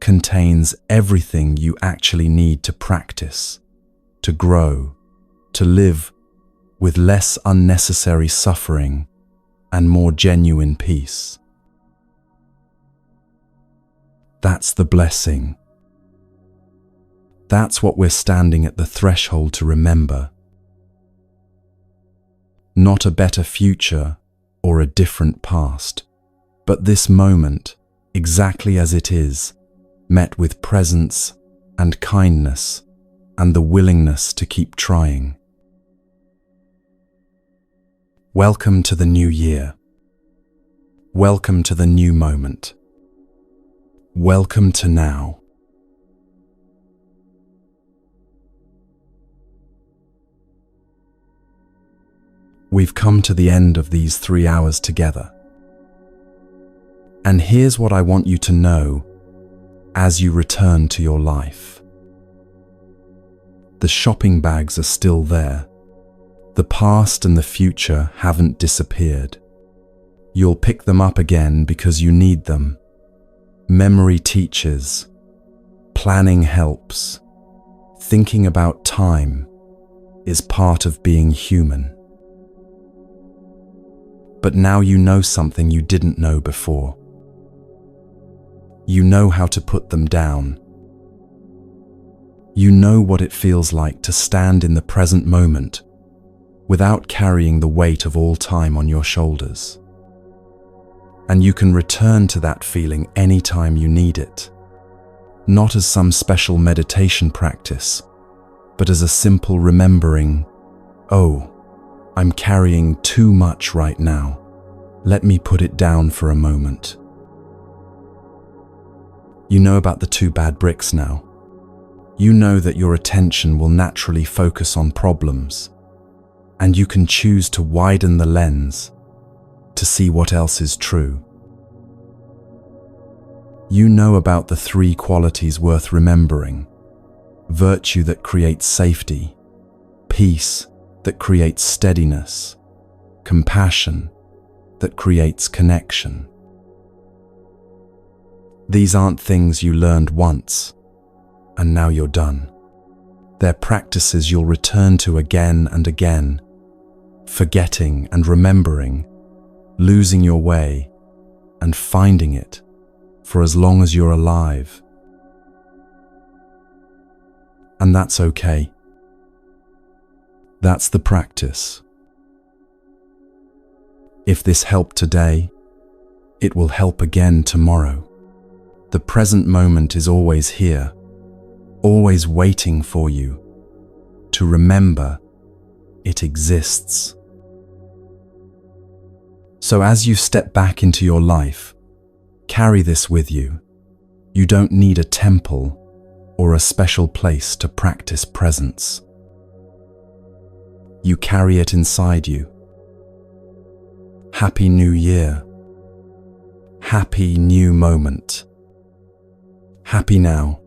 contains everything you actually need to practice, to grow, to live with less unnecessary suffering and more genuine peace. That's the blessing. That's what we're standing at the threshold to remember. Not a better future or a different past, but this moment, exactly as it is, met with presence and kindness and the willingness to keep trying. Welcome to the new year. Welcome to the new moment. Welcome to now. We've come to the end of these 3 hours together. And here's what I want you to know as you return to your life. The shopping bags are still there. The past and the future haven't disappeared. You'll pick them up again because you need them. Memory teaches. Planning helps. Thinking about time is part of being human. But now you know something you didn't know before. You know how to put them down. You know what it feels like to stand in the present moment without carrying the weight of all time on your shoulders. And you can return to that feeling anytime you need it, not as some special meditation practice, but as a simple remembering, oh, I'm carrying too much right now. Let me put it down for a moment. You know about the 2 bad bricks now. You know that your attention will naturally focus on problems, and you can choose to widen the lens to see what else is true. You know about the 3 qualities worth remembering: virtue that creates safety, peace that creates steadiness, compassion that creates connection. These aren't things you learned once and now you're done. They're practices you'll return to again and again, forgetting and remembering, losing your way and finding it for as long as you're alive. And that's okay. That's the practice. If this helped today, it will help again tomorrow. The present moment is always here, always waiting for you to remember it exists. So as you step back into your life, carry this with you. You don't need a temple or a special place to practice presence. You carry it inside you. Happy New Year. Happy new moment. Happy now.